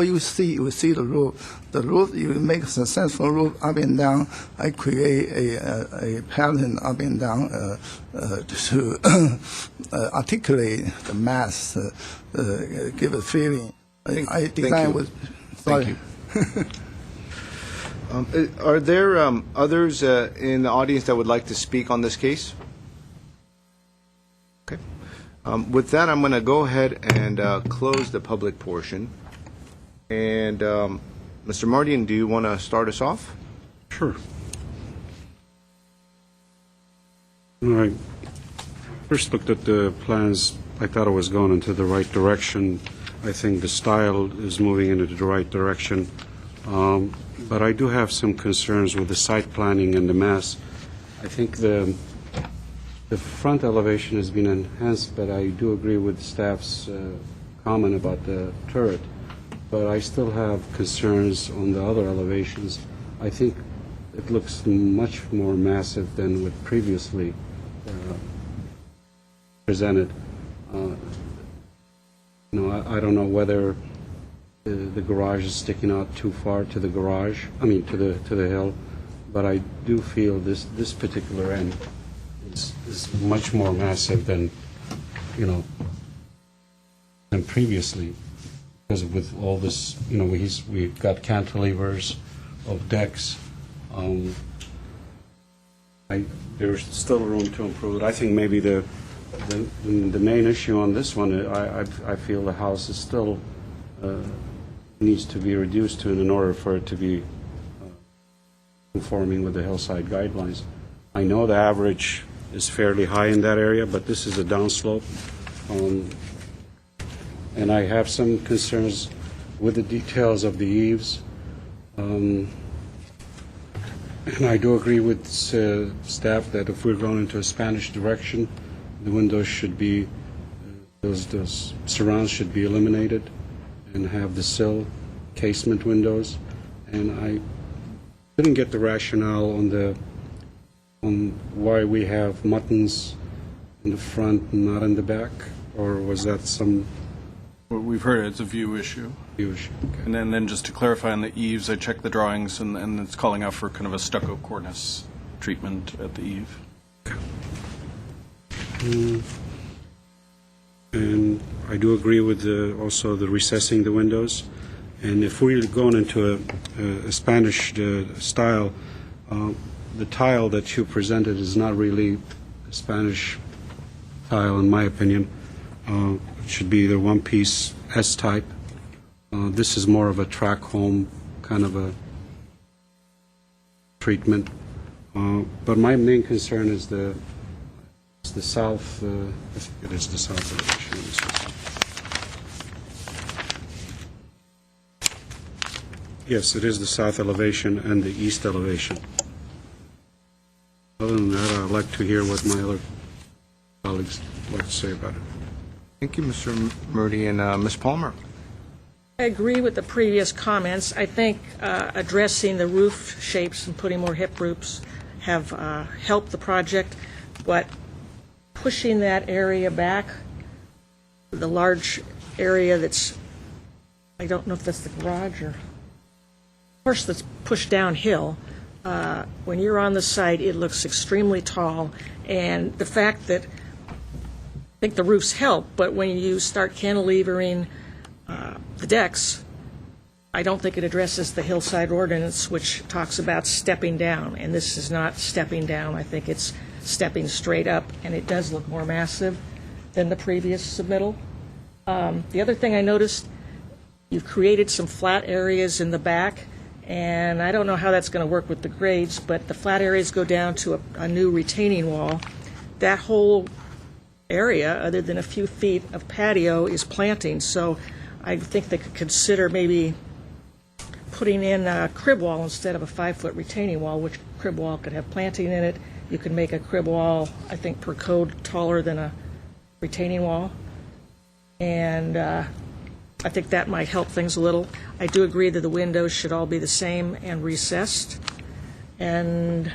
you see the roof. The roof, you make a successful roof up and down. I create a pattern up and down to articulate the mass, give a feeling. I design with. Sorry. Thank you. Are there others in the audience that would like to speak on this case? Okay. With that, I'm going to go ahead and close the public portion. And Mr. Mardian, do you want to start us off? Sure. All right. first looked at the plans, I thought it was going into the right direction. I think the style is moving into the right direction. But I do have some concerns with the site planning and the mass. I think the front elevation has been enhanced, but I do agree with staff's comment about the turret. But I still have concerns on the other elevations. I think it looks much more massive than what previously presented. I don't know whether the garage is sticking out too far to the garage, to the hill, but I do feel this particular end is much more massive than previously, because with all this, we've got cantilevers of decks. There's still room to improve. I think maybe the main issue on this one, I feel the house is still needs to be reduced to in order for it to be conforming with the hillside guidelines. I know the average is fairly high in that area, but this is a downslope. And I have some concerns with the details of the eaves. And I do agree with staff that if we're going into a Spanish direction, the windows should be, those surrounds should be eliminated and have the sill casement windows. And I didn't get the rationale on why we have muttons in the front and not in the back, or was that some Well, we've heard it's a view issue. view issue? Okay. And then just to clarify on the eaves, I checked the drawings, and it's calling out for kind of a stucco cornice treatment at the eave. And I do agree with also the recessing the windows. And if we're going into a Spanish style, the tile that you presented is not really a Spanish tile, in my opinion. It should be either one-piece S-type. This is more of a track home kind of a treatment. But my main concern is the south, I think it is the south elevation. Yes, it is the south elevation and the east elevation. Other than that, I'd like to hear what my other colleagues like to say about it. Thank you, Mr. Murdy. And Ms. Palmer? I agree with the previous comments. I think addressing the roof shapes and putting more hip roofs have helped the project, but pushing that area back, the large area that's, I don't know if that's the garage or, of course, that's pushed downhill. When you're on the site, it looks extremely tall, and the fact that I think the roofs help, but when you start cantilevering the decks, I don't think it addresses the hillside ordinance, which talks about stepping down, and this is not stepping down. I think it's stepping straight up, and it does look more massive than the previous submittal. The other thing I noticed, you've created some flat areas in the back, and I don't know how that's going to work with the grades, but the flat areas go down to a new retaining wall. That whole area, other than a few feet of patio, is planting, so I think they could consider maybe putting in a crib wall instead of a 5-foot retaining wall, which crib wall could have planting in it. You can make a crib wall, I think, per code taller than a retaining wall. And I think that might help things a little. I do agree that the windows should all be the same and recessed. And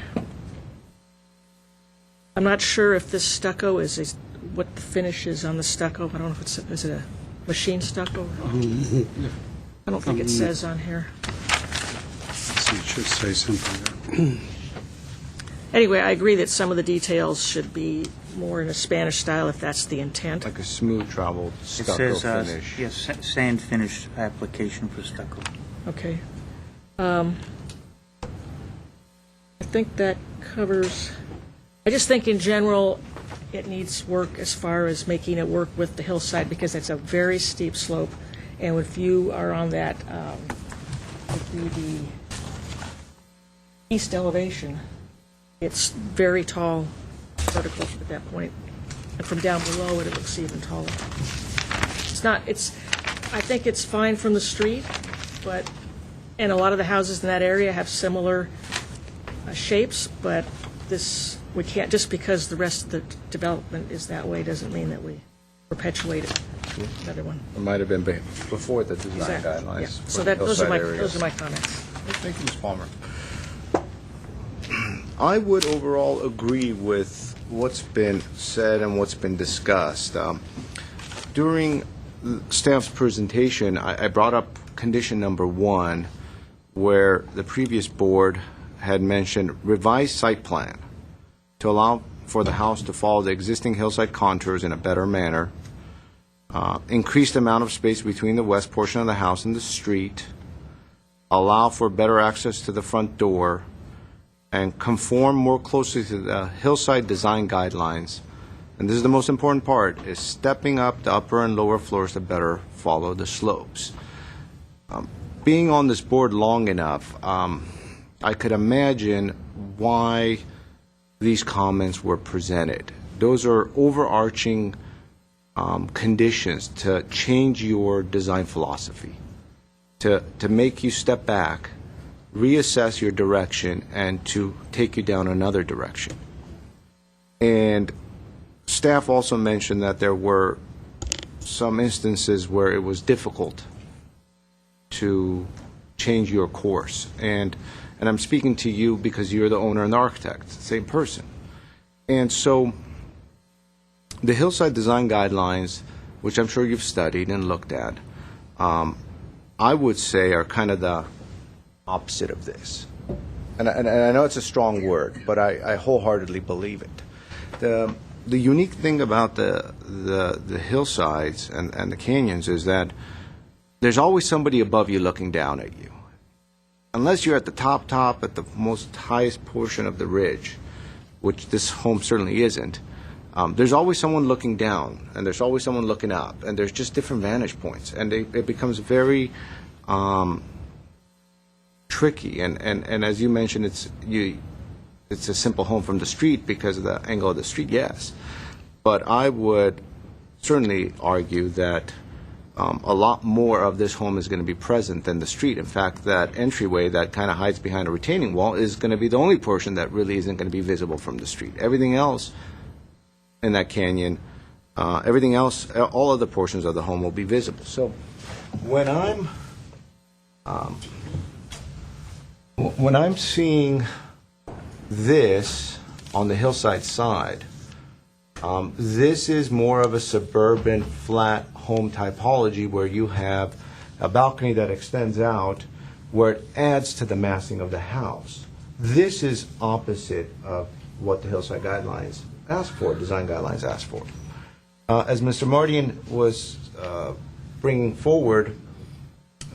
I'm not sure if this stucco is what the finish is on the stucco. I don't know if it's, is it a machine stucco? I don't think it says on here. It should say something there. Anyway, I agree that some of the details should be more in a Spanish style if that's the intent. Like a smooth travel It stucco says, finish. yes, sand finish application for stucco. Okay. I think that covers, I just think in general, it needs work as far as making it work with the hillside, because it's a very steep slope, and if you are on that, would be the east elevation, it's very tall vertical at that point. And from down below it, it looks even taller. I think it's fine from the street, and a lot of the houses in that area have similar shapes, but we can't, just because the rest of the development is that way, doesn't mean that we perpetuate it. Another one. It might have been before the design Exactly. guidelines. Yeah. for So the those are hillside my areas. comments. Thank you, Ms. Palmer. I would overall agree with what's been said and what's been discussed. During staff's presentation, I brought up condition number 1, where the previous board had mentioned revised site plan to allow for the house to follow the existing hillside contours in a better manner, increased amount of space between the west portion of the house and the street, allow for better access to the front door, and conform more closely to the hillside design guidelines. And this is the most important part, is stepping up the upper and lower floors to better follow the slopes. Being on this board long enough, I could imagine why these comments were presented. Those are overarching conditions to change your design philosophy, to make you step back, reassess your direction, and to take you down another direction. And staff also mentioned that there were some instances where it was difficult to change your course. And I'm speaking to you because you're the owner and the architect, same person. And so the hillside design guidelines, which I'm sure you've studied and looked at, I would say are kind of the opposite of this. And I know it's a strong word, but I wholeheartedly believe it. The unique thing about the hillsides and the canyons is that there's always somebody above you looking down at you. Unless you're at the top, at the most highest portion of the ridge, which this home certainly isn't, there's always someone looking down, and there's always someone looking up, and there's just different vantage points, and it becomes very tricky. And as you mentioned, it's a simple home from the street because of the angle of the street, yes. But I would certainly argue that a lot more of this home is going to be present than the street. In fact, that entryway that kind of hides behind a retaining wall is going to be the only portion that really isn't going to be visible from the street. Everything else in that canyon, everything else, all other portions of the home will be visible. So when I'm seeing this on the hillside side, this is more of a suburban flat home typology where you have a balcony that extends out where it adds to the massing of the house. This is opposite of what the hillside guidelines ask for, design guidelines ask for. As Mr. Mardian was bringing forward,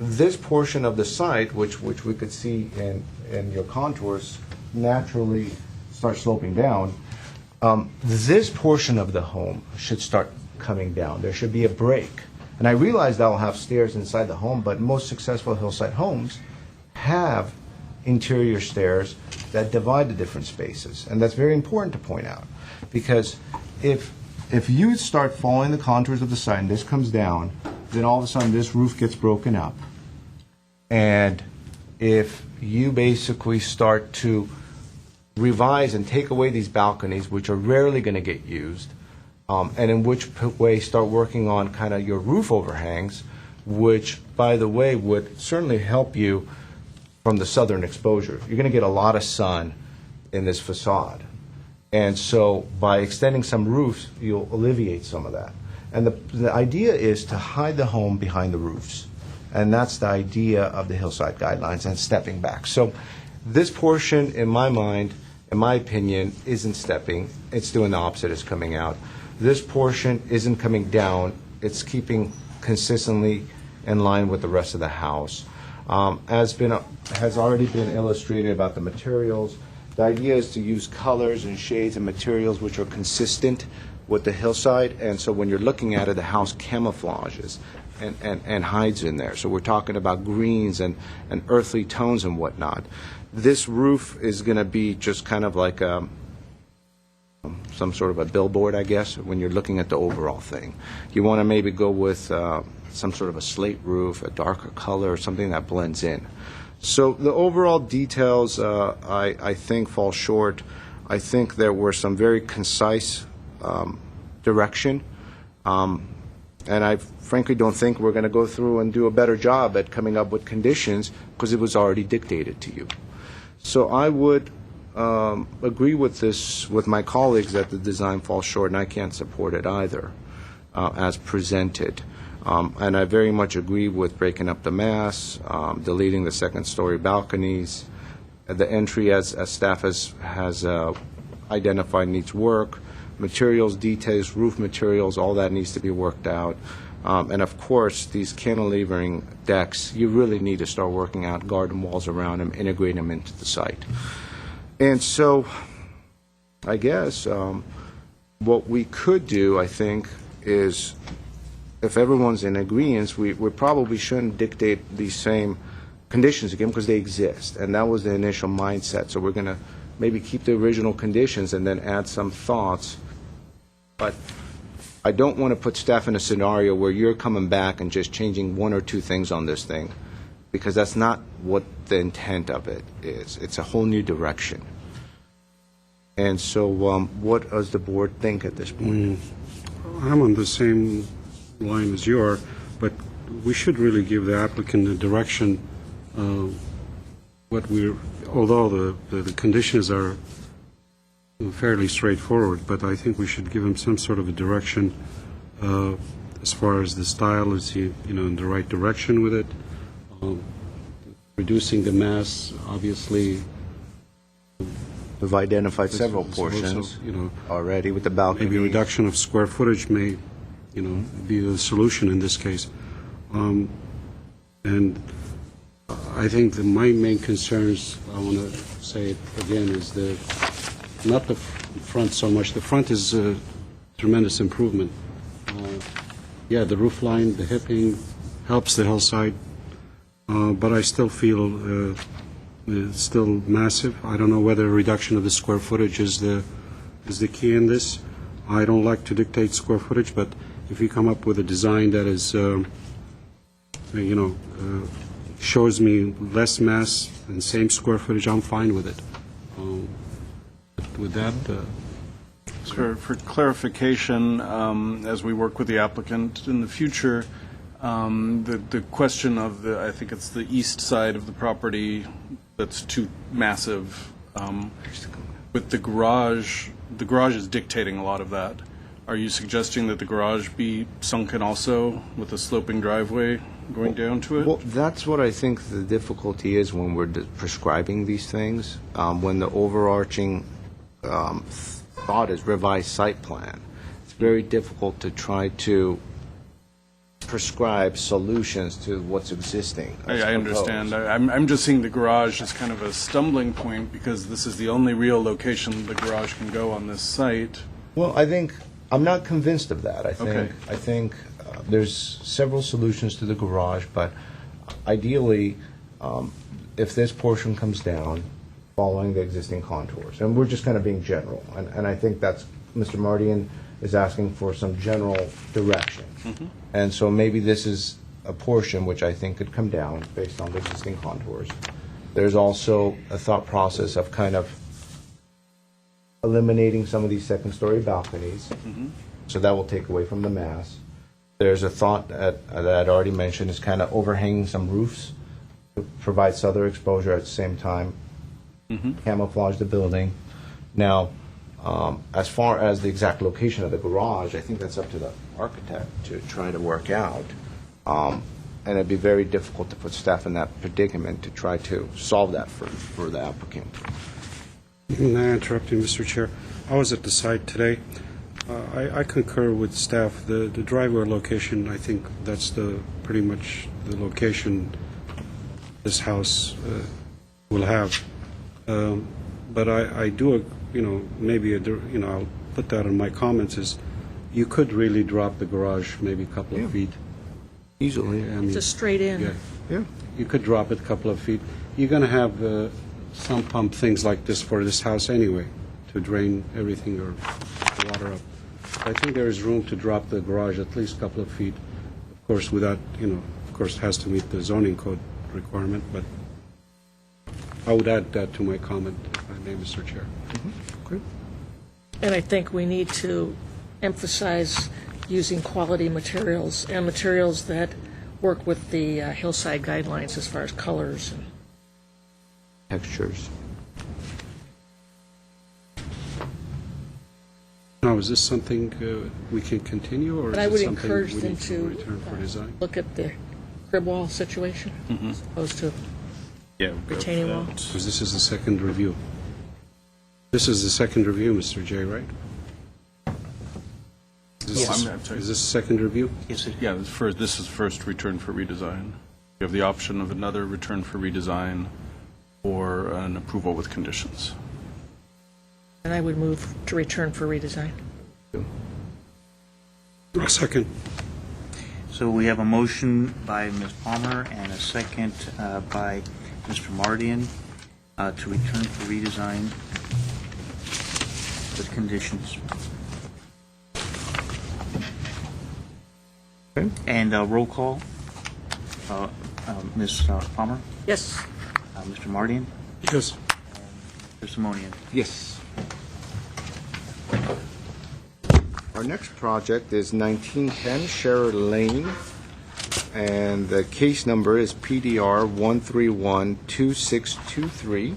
this portion of the site, which we could see in your contours, naturally start sloping down. This portion of the home should start coming down. There should be a break. And I realize that will have stairs inside the home, but most successful hillside homes have interior stairs that divide the different spaces. And that's very important to point out, because if you start following the contours of the site and this comes down, then all of a sudden this roof gets broken up. And if you basically start to revise and take away these balconies, which are rarely going to get used, and in which way start working on kind of your roof overhangs, which, by the way, would certainly help you from the southern exposure. You're going to get a lot of sun in this facade. And so by extending some roofs, you'll alleviate some of that. And the idea is to hide the home behind the roofs. And that's the idea of the hillside guidelines and stepping back. So this portion, in my mind, in my opinion, isn't stepping. It's doing the opposite. It's coming out. This portion isn't coming down. It's keeping consistently in line with the rest of the house. Has already been illustrated about the materials. The idea is to use colors and shades and materials which are consistent with the hillside, and so when you're looking at it, the house camouflages and hides in there. So we're talking about greens and earthly tones and whatnot. This roof is going to be just kind of like some sort of a billboard, I guess, when you're looking at the overall thing. You want to maybe go with some sort of a slate roof, a darker color, something that blends in. So the overall details, I think, fall short. I think there were some very concise direction, and I frankly don't think we're going to go through and do a better job at coming up with conditions because it was already dictated to you. So I would agree with this with my colleagues that the design falls short, and I can't support it either as presented. And I very much agree with breaking up the mass, deleting the second-story balconies. The entry, as staff has identified, needs work. Materials, details, roof materials, all that needs to be worked out. And of course, these cantilevering decks, you really need to start working out garden walls around them, integrate them into the site. And so, I guess, what we could do, I think, is, if everyone's in agreement, we probably shouldn't dictate these same conditions again because they exist. And that was the initial mindset. So we're going to maybe keep the original conditions and then add some thoughts. But I don't want to put staff in a scenario where you're coming back and just changing one or two things on this thing, because that's not what the intent of it is. It's a whole new direction. And so what does the board think at this point? I'm on the same line as you are, but we should really give the applicant a direction. Although the conditions are fairly straightforward, but I think we should give him some sort of a direction as far as the style. Is he, in the right direction with it? Reducing the mass, obviously. We've identified several portions also, already with the balcony. Maybe a reduction of square footage may, be the solution in this case. And I think my main concerns, I want to say it again, is not the front so much. The front is a tremendous improvement. The roof line, the hipping helps the hillside, but I still feel it's still massive. I don't know whether a reduction of the square footage is the key in this. I don't like to dictate square footage, but if you come up with a design that is, shows me less mass and same square footage, I'm fine with it. With that, For clarification, as we work with the applicant in the future, the question of I think it's the east side of the property that's too massive. With the garage is dictating a lot of that. Are you suggesting that the garage be sunken also with a sloping driveway going down to it? Well, that's what I think the difficulty is when we're prescribing these things. When the overarching thought is revised site plan, it's very difficult to try to prescribe solutions to what's existing. I understand. I'm just seeing the garage as kind of a stumbling point because this is the only real location the garage can go on this site. Well, I'm not convinced of that. I think there's several solutions to the garage, but ideally, if this portion comes down, following the existing contours, and we're just kind of being general, and I think that's Mr. Mardian is asking for some general direction. Mm-hmm. And so maybe this is a portion which I think could come down based on the existing contours. There's also a thought process of kind of eliminating some of these second-story balconies, mm-hmm. so that will take away from the mass. There's a thought that I'd already mentioned is kind of overhanging some roofs to provide southern exposure at the same time, mm-hmm. camouflage the building. Now, as far as the exact location of the garage, I think that's up to the architect to try to work out. And it'd be very difficult to put staff in that predicament to try to solve that for the applicant. May I interrupt you, Mr. Chair? I was at the site today. I concur with staff. The driveway location, I think that's pretty much the location this house will have. But I do, maybe, I'll put that in my comments, is you could really drop the garage maybe a couple of feet. Easily. Just straight in. Yeah. You could drop it a couple of feet. You're going to have some pump things like this for this house anyway, to drain everything or the water up. I think there is room to drop the garage at least a couple of feet. Of course, without, of course, it has to meet the zoning code requirement, but I would add that to my comment, if I may, Mr. Chair. And I think we need to emphasize using quality materials and materials that work with the hillside guidelines as far as colors. Textures. Now, is this something we can continue, or is But I it would something encourage we them need to to return for design? look at the crib wall situation as opposed to Yeah. retaining wall. Because this is the second review. This is the second review, Mr. J, right? I'm sorry. Is this the second review? Yeah, this is first return for redesign. You have the option of another return for redesign or an approval with conditions. And I would move to return for redesign. A second. So we have a motion by Ms. Palmer and a second by Mr. Mardian to return for redesign with conditions. Okay. And roll call. Ms. Palmer, Yes. Mr. Mardian, Yes. Mr. Simonian. Yes. Our next project is 1910 Scherer Lane, and the case number is PDR 1312623.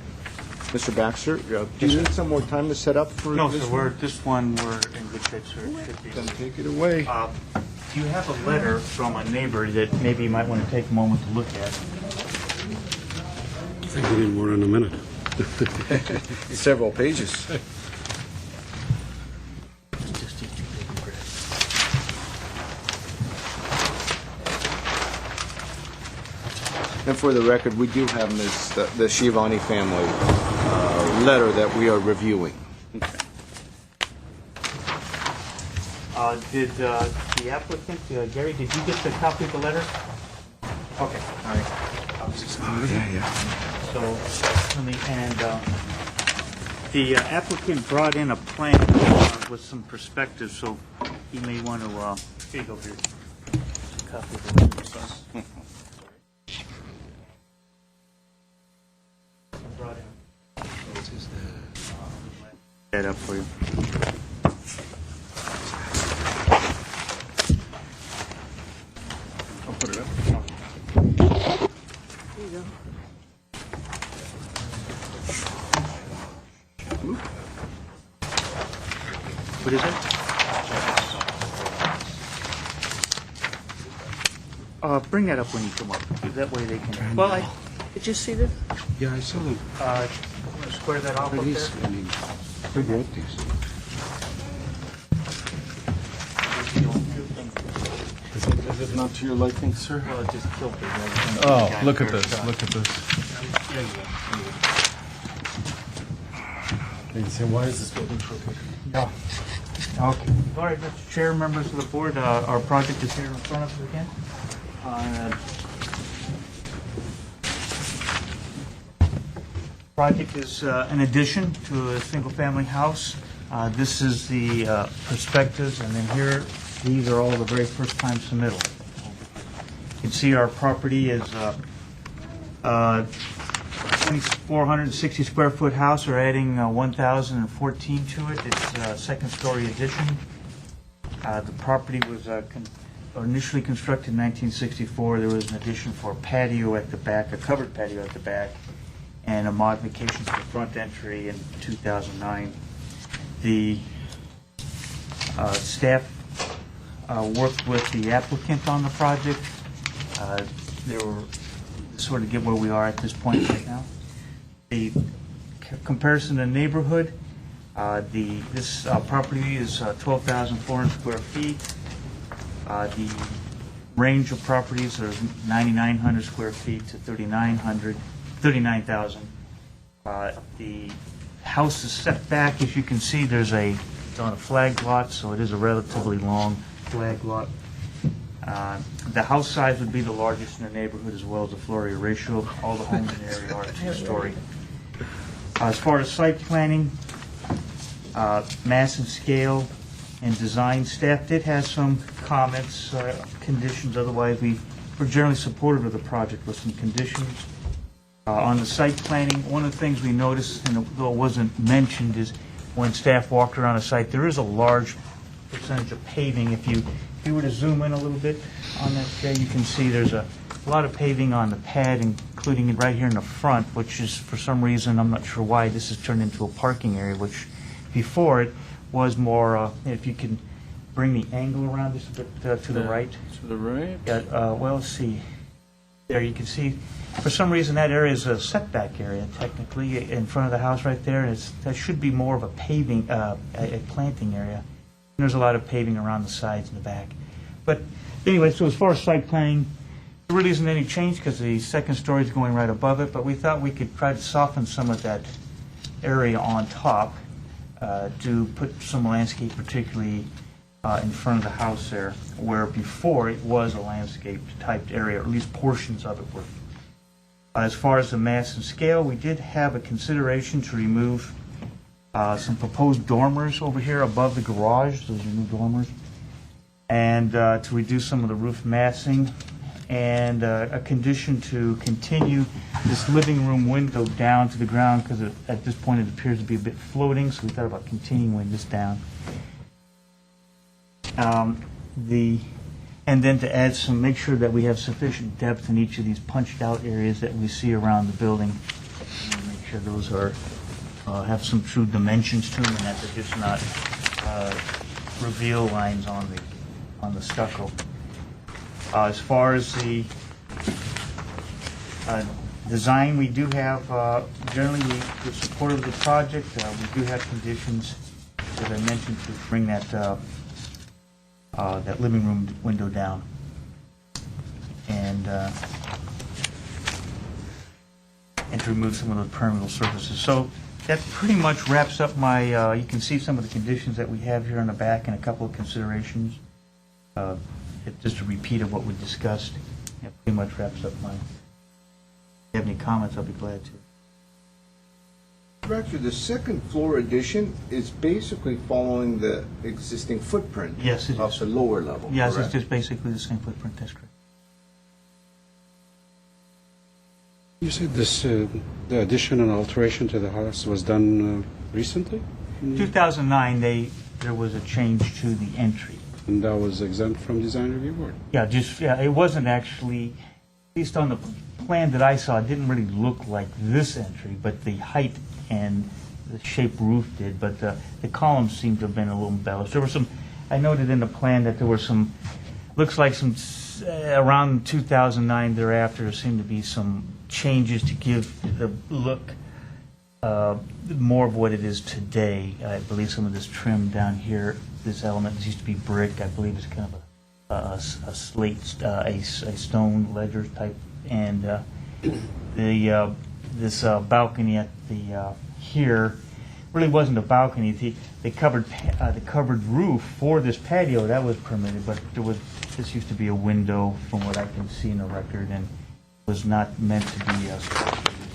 Mr. Baxter, do you need some more time to set up for No, this sir, one? this one, we're in good shape, sir. It should be. Then take it away. Do you have a letter from a neighbor that maybe you might want to take a moment to look at? I think we need more in a minute. Several pages. Just take two big breaths. And for the record, we do have the Shivani family letter that we are reviewing. Did the applicant, Gary, did you get the copy of the letter? Okay, all right. Yeah. So, the applicant brought in a plan with some perspective, so he may want to, here you go, here. Copy of the letter. Brought in. That up for you. I'll put it up. What is it? Bring that up when you come up. That way they can. Well, Did you see this? Yeah, I saw them. Square that off up there. I mean, who wrote these? Is it not to your liking, sir? Well, it just tilted. Oh, look at this, look at this. There you go. You can say, why is this building crooked? Yeah. Okay. All right, Mr. Chair, members of the board, our project is here in front of us again. Project is an addition to a single-family house. This is the perspectives, and then here, these are all the very first-time submittal. You can see our property is 2,460 square foot house. We're adding 1,014 to it. It's a second-story addition. The property was initially constructed in 1964. There was an addition for a patio at the back, a covered patio at the back, and a modification to the front entry in 2009. The staff worked with the applicant on the project. They were sort of get where we are at this point right now. The comparison to neighborhood, this property is 12,400 square feet. The range of properties are 9,900 square feet to 39,000. The house is set back, as you can see, it's on a flagged lot, so it is a relatively long flagged lot. The house size would be the largest in the neighborhood, as well as the floor area ratio. All the homes in the area are two-story. As far as site planning, Mass and scale and design, staff did have some comments, conditions, otherwise we're generally supportive of the project with some conditions. On the site planning, one of the things we noticed, and though it wasn't mentioned, is when staff walked around the site, there is a large percentage of paving. If you were to zoom in a little bit on that there, you can see there's a lot of paving on the pad, including it right here in the front, which is, for some reason, I'm not sure why, this has turned into a parking area, which before it was more, if you can bring the angle around just a bit to the right. To the right? Yeah, well, let's see. There, you can see, for some reason, that area is a setback area, technically, in front of the house right there. That should be more of a paving, a planting area. And there's a lot of paving around the sides and the back. But anyway, so as far as site planning, there really isn't any change because the second story is going right above it, but we thought we could try to soften some of that area on top to put some landscape, particularly in front of the house there, where before it was a landscape-type area, or at least portions of it were. As far as the mass and scale, we did have a consideration to remove some proposed dormers over here above the garage, those are new dormers, and to reduce some of the roof massing, and a condition to continue this living room window down to the ground, because at this point it appears to be a bit floating, so we thought about continuing this down. And then to add some, make sure that we have sufficient depth in each of these punched out areas that we see around the building. And make sure those are, have some true dimensions to them and that they're just not reveal lines on the stucco. As far as the design, we do have, generally we're supportive of the project. We do have conditions that I mentioned to bring that that living room window down. And to remove some of the permeable surfaces. So that pretty much wraps up my, you can see some of the conditions that we have here on the back and a couple of considerations. Just a repeat of what we discussed. That pretty much wraps up mine. If you have any comments, I'll be glad to. Actually, the second floor addition is basically following the existing footprint. Yes, it of is. the lower level. Yes, it's correct? just basically the same footprint, that's correct. You said this, the addition and alteration to the house was done recently? 2009, there was a change to the entry. And that was exempt from design review board? Yeah, it wasn't actually, at least on the plan that I saw, it didn't really look like this entry, but the height and the shaped roof did, but the columns seemed to have been a little embellished. There were some, I noted in the plan that there were some, looks like some, around 2009 thereafter, there seemed to be some changes to give the look more of what it is today. I believe some of this trim down here, this element, this used to be brick, I believe it's kind of a slate, a stone ledger type, and this balcony at the here really wasn't a balcony. The covered roof for this patio, that was permitted, but this used to be a window from what I can see in the record, and was not meant to be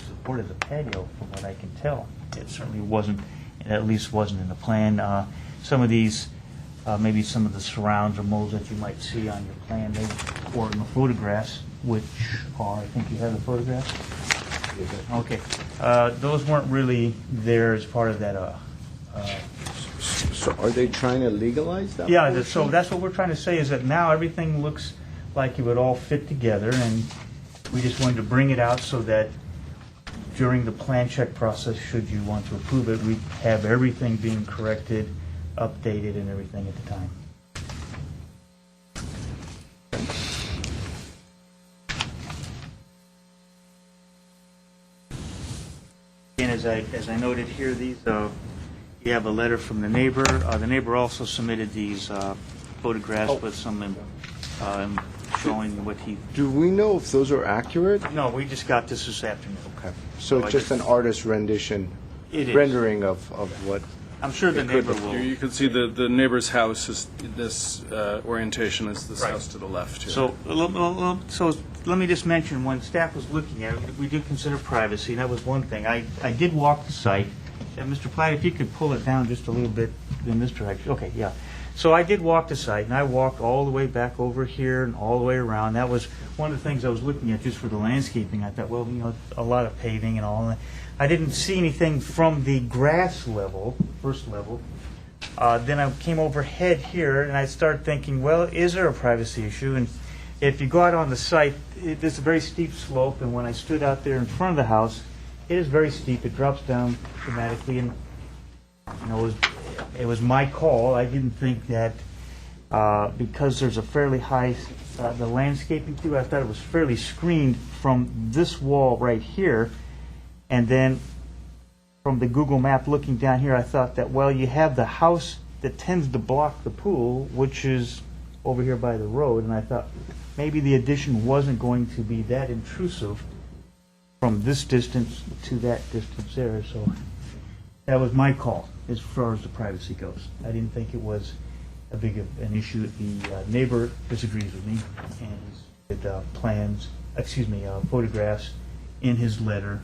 supported as a patio from what I can tell. It certainly wasn't, at least wasn't in the plan. Some of these, maybe some of the surrounds or molds that you might see on your plan, or in the photographs, which are, I think you have the photographs? Okay. Those weren't really there as part of that. So are they trying to legalize that? Yeah, portion? so that's what we're trying to say, is that now everything looks like it would all fit together, and we just wanted to bring it out so that during the plan check process, should you want to approve it, we have everything being corrected, updated, and everything at the time. And as I noted here, these you have a letter from the neighbor. The neighbor also submitted these photographs with some showing what he. Do we know if those are accurate? No, we just got this afternoon. Okay. So it's just an artist rendition, It is. rendering of what. I'm sure the It could neighbor look- will. You can see the neighbor's house is this orientation is this Right. house to the left here. So let me just mention, when staff was looking at it, we did consider privacy, and that was one thing. I did walk the site. Mr. Platt, if you could pull it down just a little bit in this direction. Okay, yeah. So I did walk the site, and I walked all the way back over here and all the way around. That was one of the things I was looking at just for the landscaping. I thought, well, you know, a lot of paving and all that. I didn't see anything from the grass level, first level. Then I came overhead here, and I started thinking, well, is there a privacy issue? And if you go out on the site, it's a very steep slope, and when I stood out there in front of the house, it is very steep. It drops down dramatically, and you know, it was my call. I didn't think that because there's a fairly high the landscaping too. I thought it was fairly screened from this wall right here, and then from the Google map looking down here, I thought that, well, you have the house that tends to block the pool, which is over here by the road, and I thought maybe the addition wasn't going to be that intrusive from this distance to that distance there. So that was my call as far as the privacy goes. I didn't think it was a big an issue. The neighbor disagrees with me, and he's did photographs in his letter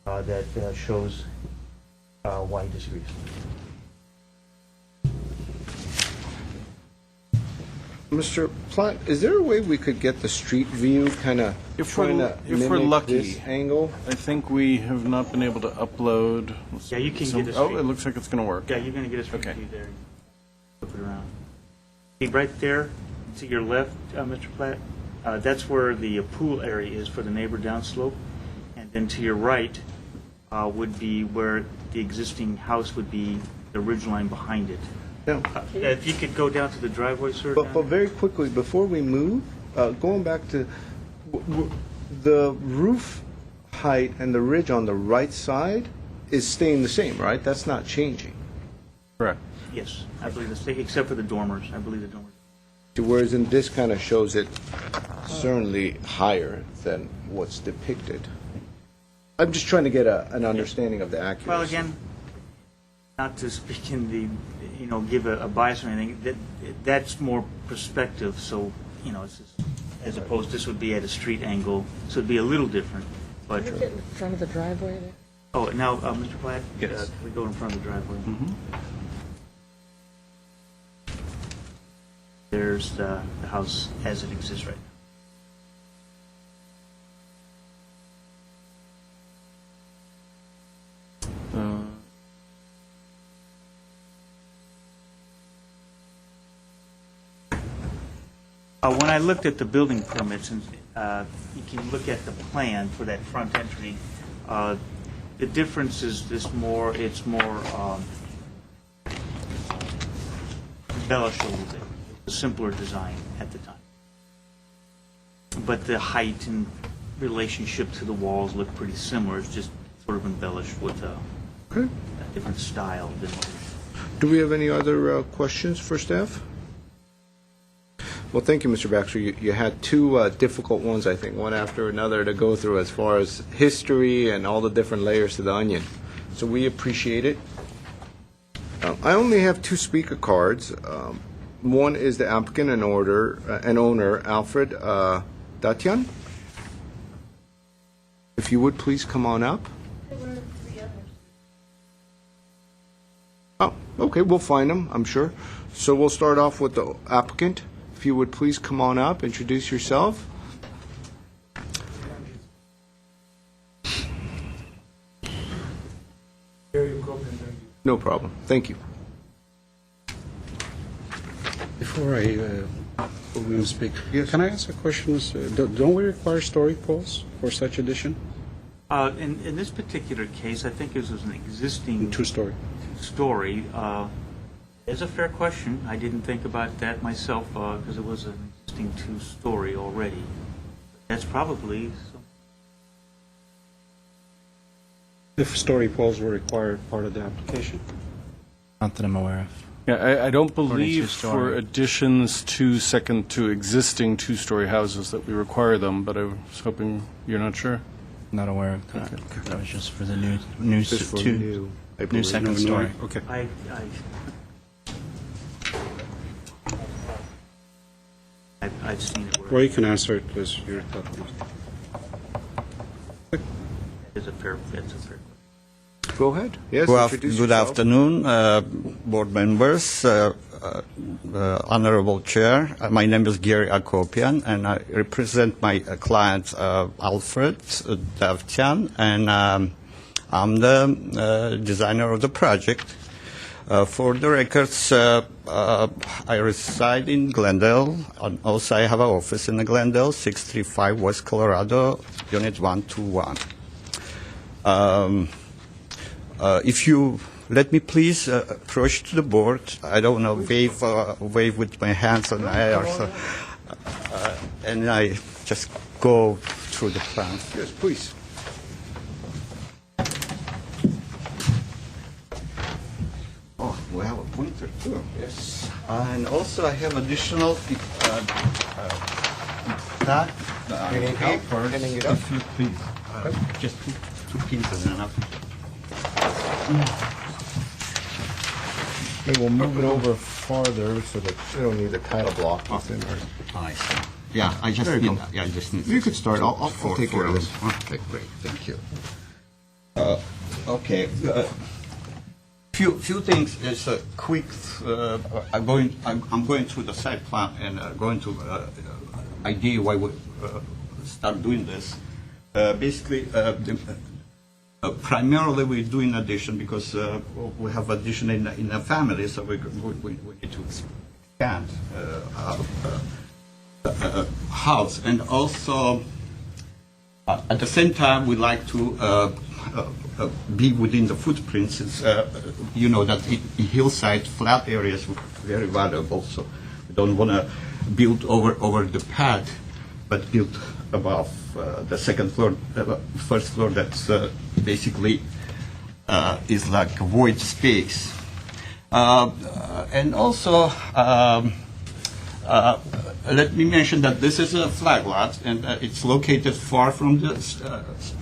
that shows why he disagrees. Mr. Platt, is there a way we could get the street view kind of If we're mimic lucky. this angle? I think we have not been able to upload. Yeah, you can get a Oh, street- it looks like it's going to work. Yeah, you're going to get a street Okay. view there. Flip it around. See, right there to your left, Mr. Platt, that's where the pool area is for the neighbor downslope. And then to your right would be where the existing house would be, the ridge line behind it. Yeah. If you could go down to the driveway, sir. But very quickly, before we move, going back to the roof height and the ridge on the right side is staying the same, right? That's not changing. Correct. Yes, I believe that's, except for the dormers. I believe the dormers. Whereas in this kind of shows it certainly higher than what's depicted. I'm just trying to get an understanding of the accuracy. Well, again, not to speak in the, give a bias or anything, that's more perspective, so, it's just, as opposed, this would be at a street angle, so it'd be a little different, but... Can we get in front of the driveway there? Oh, now, Mr. Platt? Yes. We go in front of the driveway. There's the house as it exists right now. When I looked at the building permits, and you can look at the plan for that front entry, the difference is it's more embellished a little bit, a simpler design at the time. But the height and relationship to the walls look pretty similar. It's just sort of embellished with a different style than. Do we have any other questions for staff? Well, thank you, Mr. Baxter. You had two difficult ones, I think, one after another to go through as far as history and all the different layers to the onion. So we appreciate it. I only have two speaker cards. One is the applicant and owner, Alfred Datyan. If you would please come on up. Oh, okay, we'll find them, I'm sure. So we'll start off with the applicant. If you would please come on up, introduce yourself. No problem. Thank you. Before we speak, Yes. can I ask a question? Don't we require story poles for such addition? In this particular case, I think this was an existing Two-story. story. It's a fair question. I didn't think about that myself because it was an existing two-story already. That's probably If story poles were required part of the application. Not that I'm aware of. Yeah, I don't According to believe story. for additions to existing two-story houses that we require them, but I was hoping you're not sure. Not aware of that. That was just for the new Just for two new, I new believe. second story. Okay. I've seen it. Well, you can answer it as you're talking. That's a fair question. Go ahead. Yes, introduce Good yourself. afternoon, board members, honorable chair. My name is Gary Akopian, and I represent my client Alfred Davtian, and I'm the designer of the project. For the records, I reside in Glendale, and also I have an office in Glendale, 635 West Colorado, Unit 121. If you let me please approach to the board. I don't know, wave with my hands on the air, so, and I just go through the plan. Yes, please. Oh, we have a pointer too. Yes. And also I have additional that papers. Handing it up. If you please, just two pieces enough. Okay, we'll move it over farther so that you don't need the title block within there. I see. Yeah, I just There you need. go. Yeah, I just need. You could start. I'll take care of this. Okay, great. Thank you. Okay. Few things is a quick. I'm going through the site plan and going to idea why we start doing this. Basically, primarily we're doing addition because we have addition in a family, so we need to expand house, and also at the same time we like to be within the footprints. It's, you know that in hillside flat areas are very valuable, so we don't want to build over the pad, but build above the second floor, first floor. That's basically is like a void space, and also. Let me mention that this is a flag lot, and it's located far from the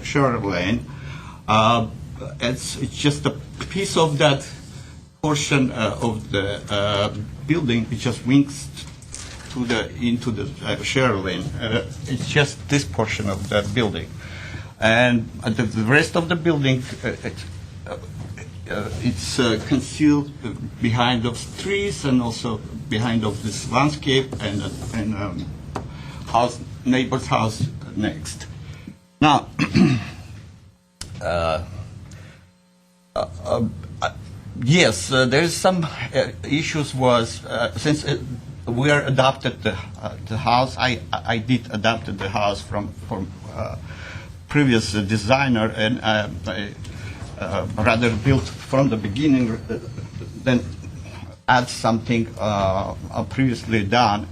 shoreline. It's just a piece of that portion of the building which just winks into the shoreline. It's just this portion of that building, and the rest of the building. It's concealed behind those trees and also behind of this landscape and neighbor's house next. Now, yes, there's some issues was since we are adopted the house. I did adopted the house from previous designer, and rather built from the beginning than add something previously done.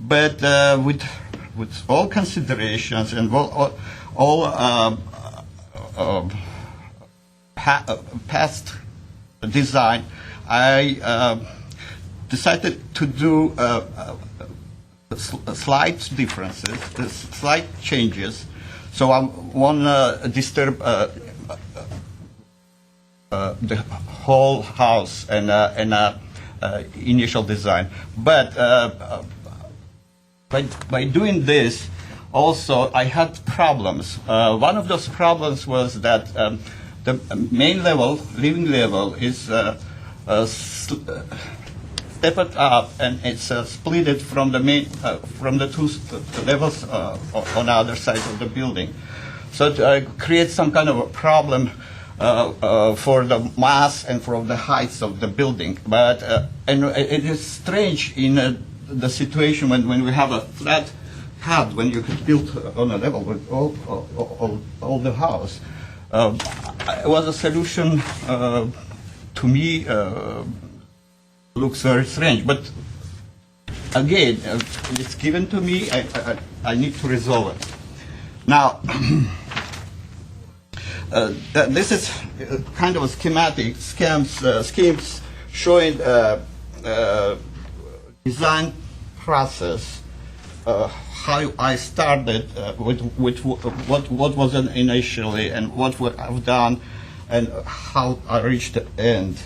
But with all considerations and all past design, I decided to do slight differences, slight changes. So I want to disturb the whole house and initial design, but by doing this, also I had problems. One of those problems was that the main level, living level, is stepped up, and it's split from the main from the two levels on the other side of the building. So it creates some kind of a problem. For the mass and for the heights of the building, but and it is strange in the situation when we have a flat pad, when you could build on a level with all the house. It was a solution to me looks very strange, but again, it's given to me. I need to resolve it now. This is kind of a schematic schemes showing design process, how I started with what was initially and what I've done, and how I reached the end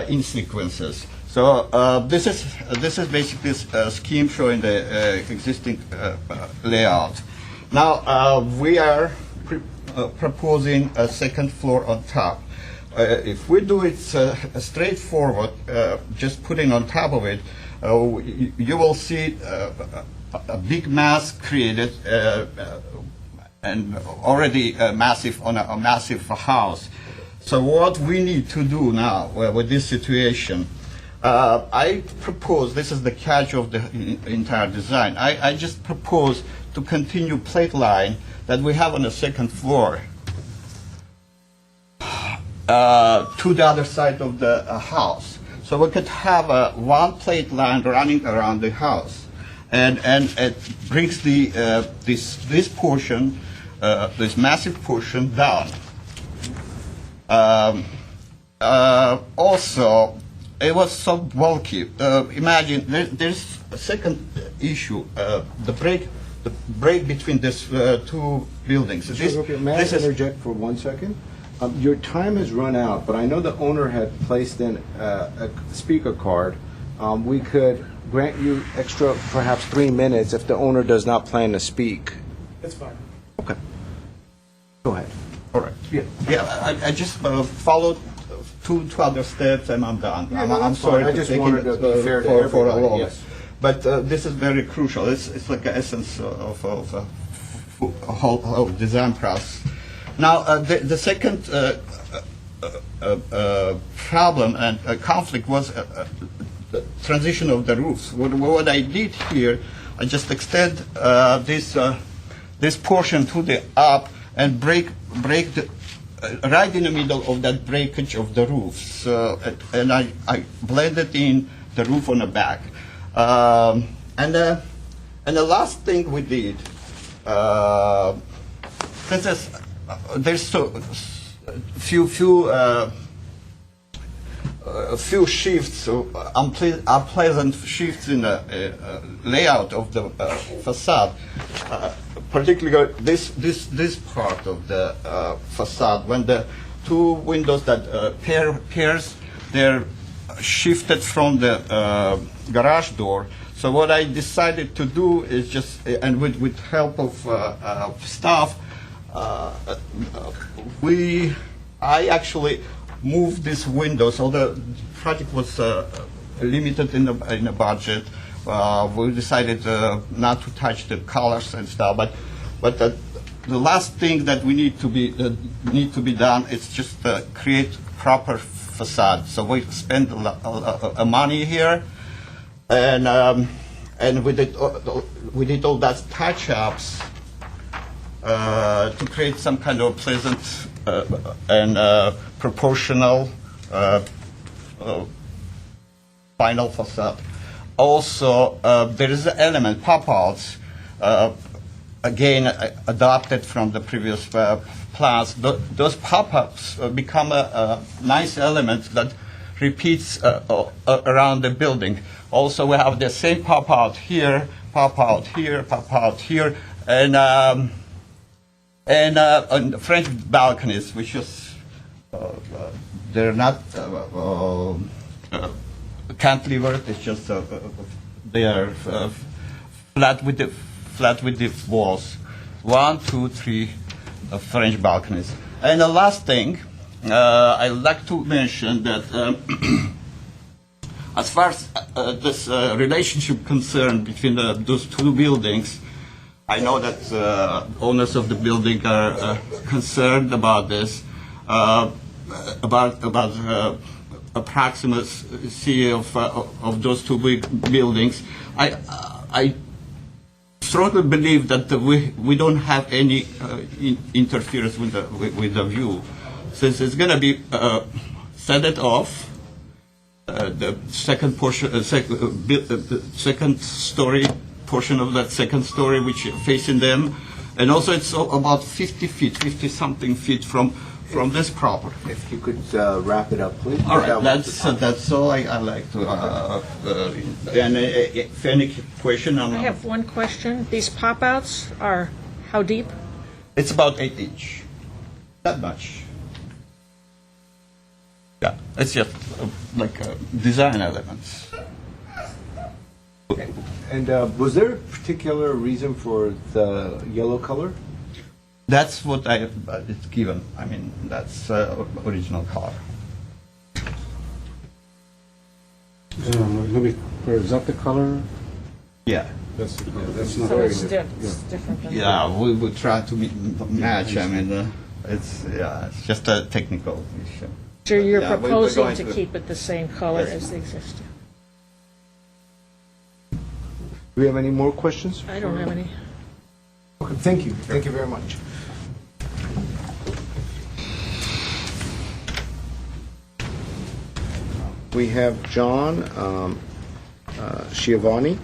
in sequences. So this is basically a scheme showing the existing layout. Now we are proposing a second floor on top. If we do it straightforward, just putting on top of it, you will see a big mass created and already massive on a massive house. So what we need to do now with this situation, I propose, this is the catch of the entire design, I just propose to continue plate line that we have on the second floor to the other side of the house. So we could have one plate line running around the house. And it brings the this portion, this massive portion down. Also, it was so bulky. Imagine there's a second issue: the break between these two buildings. May I interject for 1 second? Your time has run out, but I know the owner had placed in a speaker card. We could grant you extra, perhaps 3 minutes, if the owner does not plan to speak. That's fine. Okay. Go ahead. All right. Yeah. I just followed two other steps, and I'm done. I'm sorry. I just wanted to be fair to everybody. long. Yes. But this is very crucial. It's like the essence of a whole design process. Now, the second problem and conflict was the transition of the roofs. What I did here, I just extend this portion to the up and break the right in the middle of that breakage of the roofs, and I blended in the roof on the back. And the last thing we did, there's so few shifts, unpleasant shifts in the layout of the facade. Particularly this part of the facade, when the two windows that pairs, they're shifted from the garage door. So what I decided to do is just, and with help of staff, I actually moved this window. So the project was limited in the budget. We decided not to touch the colors and stuff, but the last thing that we need to be done is just create proper facade. So we spent a lot money here, and we did all that touch-ups to create some kind of pleasant and proportional final facade. Also, there is an element, pop-outs, again adopted from the previous plans. Those pop-ups become a nice element that repeats around the building. Also, we have the same pop-out here, pop-out here, pop-out here, and French balconies, which is they're not cantilevered. It's just they are flat with the walls. 1, 2, 3 French balconies. And the last thing I'd like to mention that as far as this relationship concerned between those two buildings, I know that owners of the building are concerned about this, about approximacy of those two big buildings. I strongly believe that we don't have any interference with the view, since it's going to be set it off. The second portion, the second story portion of that second story, which facing them, and also it's about 50-something feet from this property. If you could wrap it up, please. All right, that's all I like to. And if any question, I have one question. These pop-outs are how deep? It's about 8 inch. That much. Yeah, it's just like design elements. And was there a particular reason for the yellow color? That's what it's given. I mean, that's original color. Is that the color? Yeah. That's not So very it's good. different than... Yeah, we would try to match. I mean, it's just a technical issue. So you're Yeah, we're proposing going to to- keep it the same color Yes. as the existing? Do we have any more questions? I don't have any. Okay, thank you. Thank you very much. We have John Schiavone.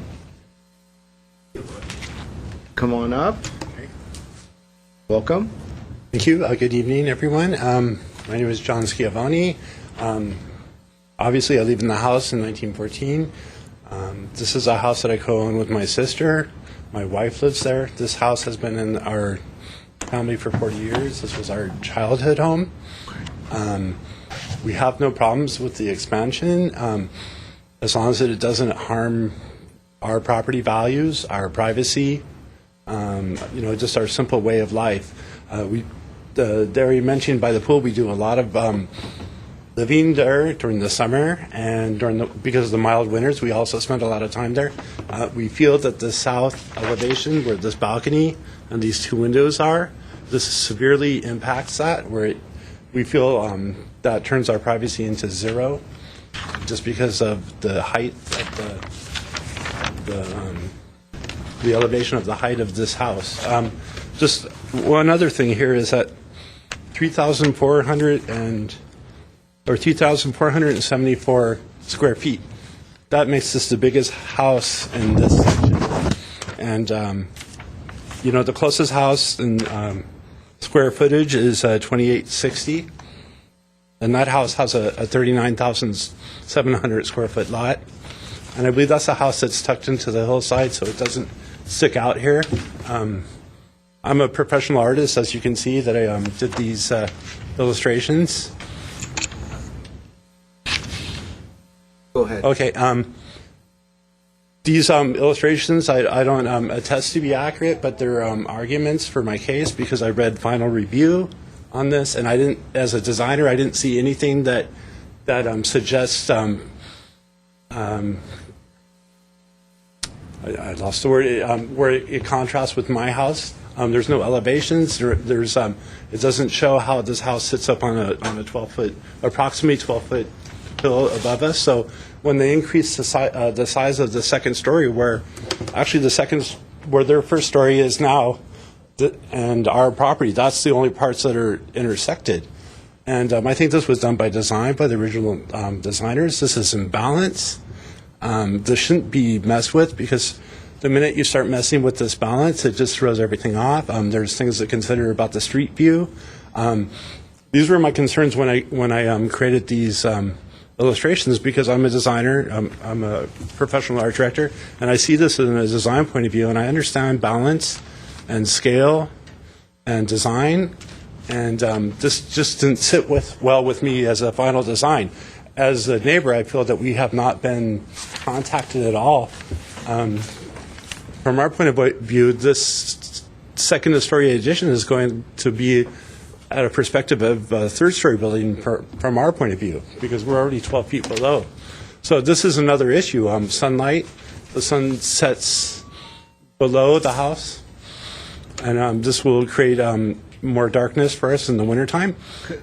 Come on up. Welcome. Thank you. Good evening, everyone. My name is John Schiavone. Obviously, I lived in the house in 1914. This is a house that I co-own with my sister. My wife lives there. This house has been in our family for 40 years. This was our childhood home. We have no problems with the expansion as long as it doesn't harm our property values, our privacy, just our simple way of life. The area mentioned by the pool, we do a lot of living there during the summer, and because of the mild winters, we also spend a lot of time there. We feel that the south elevation, where this balcony and these two windows are, this severely impacts that, where we feel that turns our privacy into zero, just because of the height of the elevation of the height of this house. Just one other thing here is that 3,474 square feet. That makes this the biggest house in this section. And the closest house in square footage is 2860, and that house has a 39,700 square foot lot. And I believe that's a house that's tucked into the hillside, so it doesn't stick out here. I'm a professional artist, as you can see, that I did these illustrations. Go ahead. Okay. These illustrations, I don't attest to be accurate, but they're arguments for my case because I read final review on this, and I didn't, as a designer, I didn't see anything that suggests. I lost the word. Where it contrasts with my house. There's no elevations. There's it doesn't show how this house sits up on a 12-foot, approximately 12-foot hill above us. So when they increase the size of the second story, where their first story is now, and our property, that's the only parts that are intersected. And I think this was done by design by the original designers. This is imbalance. This shouldn't be messed with because the minute you start messing with this balance, it just throws everything off. There's things to consider about the street view. These were my concerns when I created these illustrations because I'm a designer. I'm a professional art director, and I see this in a design point of view, and I understand balance and scale and design, and this just didn't sit well with me as a final design. As a neighbor, I feel that we have not been contacted at all. From our point of view, this second-story addition is going to be at a perspective of a third-story building from our point of view, because we're already 12 feet below. So this is another issue. Sunlight, the sun sets below the house, and this will create more darkness for us in the wintertime.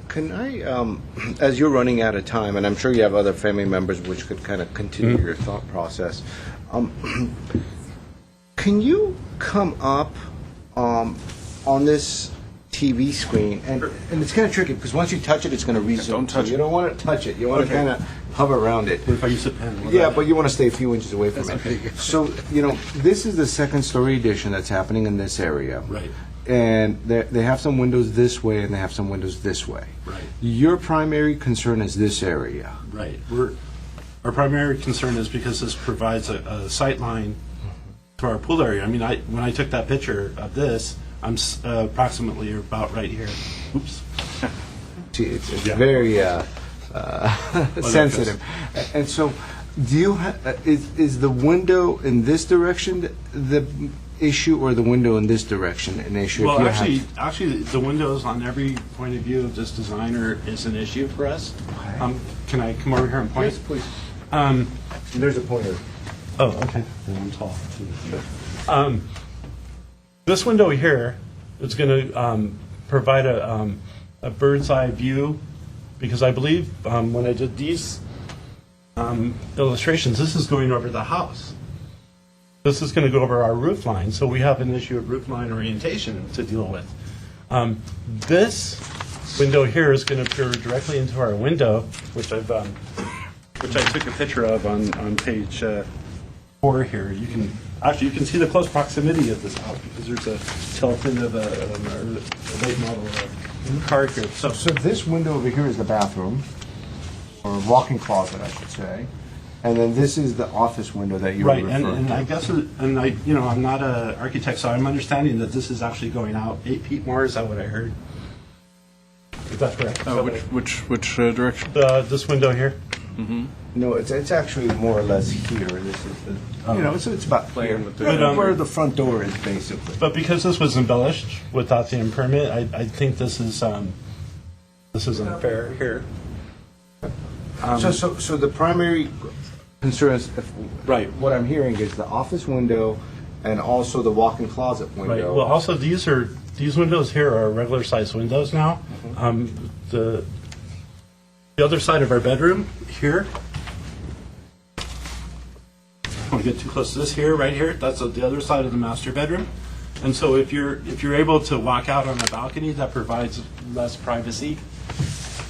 Can I, as you're running out of time, and I'm sure you have other family members which could kind of continue your thought process, can you come up on this TV screen? And it's kind of tricky because once you touch it, it's going to rezoom. Don't touch You it. don't want to touch it. You want to kind of hover around it. If I use a pen. Yeah, but you want to stay a few inches away from it. So, this is the second-story addition that's happening in this area. Right. And they have some windows this way and they have some windows this way. Right. Your primary concern is this area. Right. Our primary concern is because this provides a sight line to our pool area. I mean, when I took that picture of this, I'm approximately about right here. Oops. It's very sensitive. And so, do you is the window in this direction issue or the window in this direction an issue? Well, If you have- actually, the windows on every point of view of this designer is an issue for us. Can I come over here and point? Yes, please. Um, There's a pointer. Oh, okay. Then I'm tall. This window here is going to provide a bird's eye view, because I believe when I did these illustrations, this is going over the house. This is going to go over our roof line, so we have an issue of roof line orientation to deal with. This window here is going to peer directly into our window, which I took a picture of on page 4 here. You can see the close proximity of this house because there's a skeleton of a late model car here. So this window over here is the bathroom, or walk-in closet, I should say. And then this is the office window that you were Right, referring and to. I guess, I'm not an architect, so I'm understanding that this is actually going out 8 feet more. Is that what I heard? Is that correct? Which direction? This window here. No, it's actually more or less here. This is the, it's about here. Where the front door is, basically. But because this was embellished without the permit, I think this is unfair here. So the primary concern is, Right. what I'm hearing is the office window and also the walk-in closet window. Right. Well, also these windows here are regular sized windows now. The other side of our bedroom here. I don't want to get too close to this here, right here. That's the other side of the master bedroom. And so if you're able to walk out on a balcony, that provides less privacy.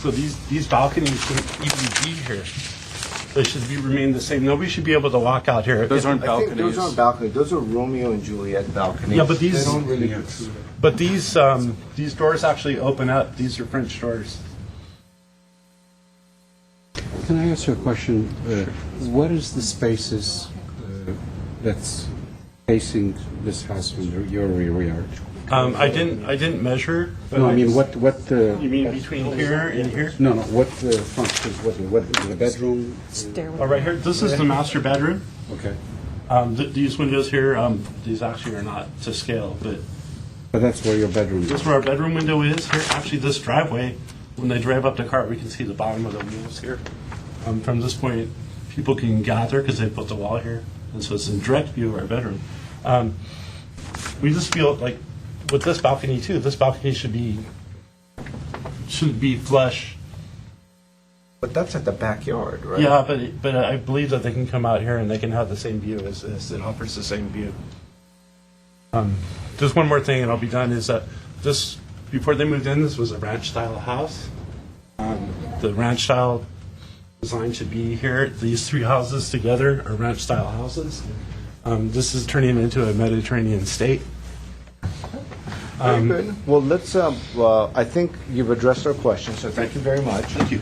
So these balconies shouldn't even be here. They should remain the same. Nobody should be able to walk out here. Those aren't I think balconies. those aren't balconies. Those are Romeo and Juliet balconies. Yeah, but these They don't really. But these doors actually open up. These are French doors. Can I ask you a question? What is the spaces that's facing this house from your rear yard? I didn't measure. But No, I mean, just- what the... You mean between here and here? No, what the front is, what the bedroom? Oh, right here. This is the master bedroom. Okay. These windows here, these actually are not to scale, but But that's where your bedroom is. this is where our bedroom window is. Here, actually, this driveway, when they drive up the car, we can see the bottom of the wheels here. From this point, people can gather because they put the wall here, and so it's in direct view of our bedroom. We just feel like with this balcony too, this balcony should be flush. But that's at the backyard, right? Yeah, but I believe that they can come out here and they can have the same view as this. It offers the same view. Just one more thing, and I'll be done. Is that this before they moved in? This was a ranch-style house. The ranch-style design should be here. These 3 houses together are ranch-style houses. This is turning into a Mediterranean state. Very good. Well, let's. I think you've addressed our questions, so thank you very much. Thank you.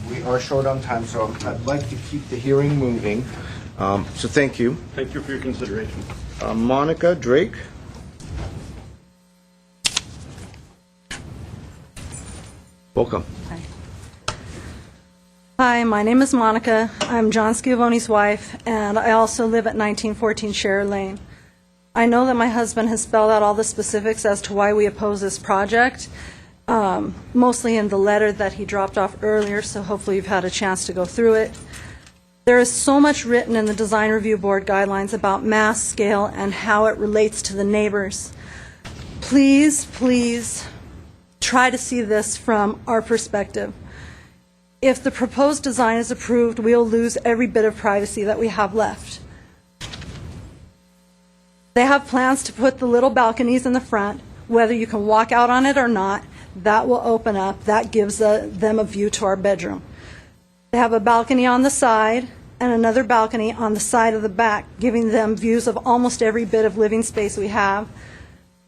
We are short on time, so I'd like to keep the hearing moving. So thank you. Thank you for your consideration. Monica Drake. Welcome. Hi, my name is Monica. I'm John Schiavone's wife, and I also live at 1914 Sharer Lane. I know that my husband has spelled out all the specifics as to why we oppose this project, mostly in the letter that he dropped off earlier, so hopefully you've had a chance to go through it. There is so much written in the Design Review Board guidelines about mass scale and how it relates to the neighbors. Please, please try to see this from our perspective. If the proposed design is approved, we'll lose every bit of privacy that we have left. They have plans to put the little balconies in the front. Whether you can walk out on it or not, that will open up. That gives them a view to our bedroom. They have a balcony on the side and another balcony on the side of the back, giving them views of almost every bit of living space we have.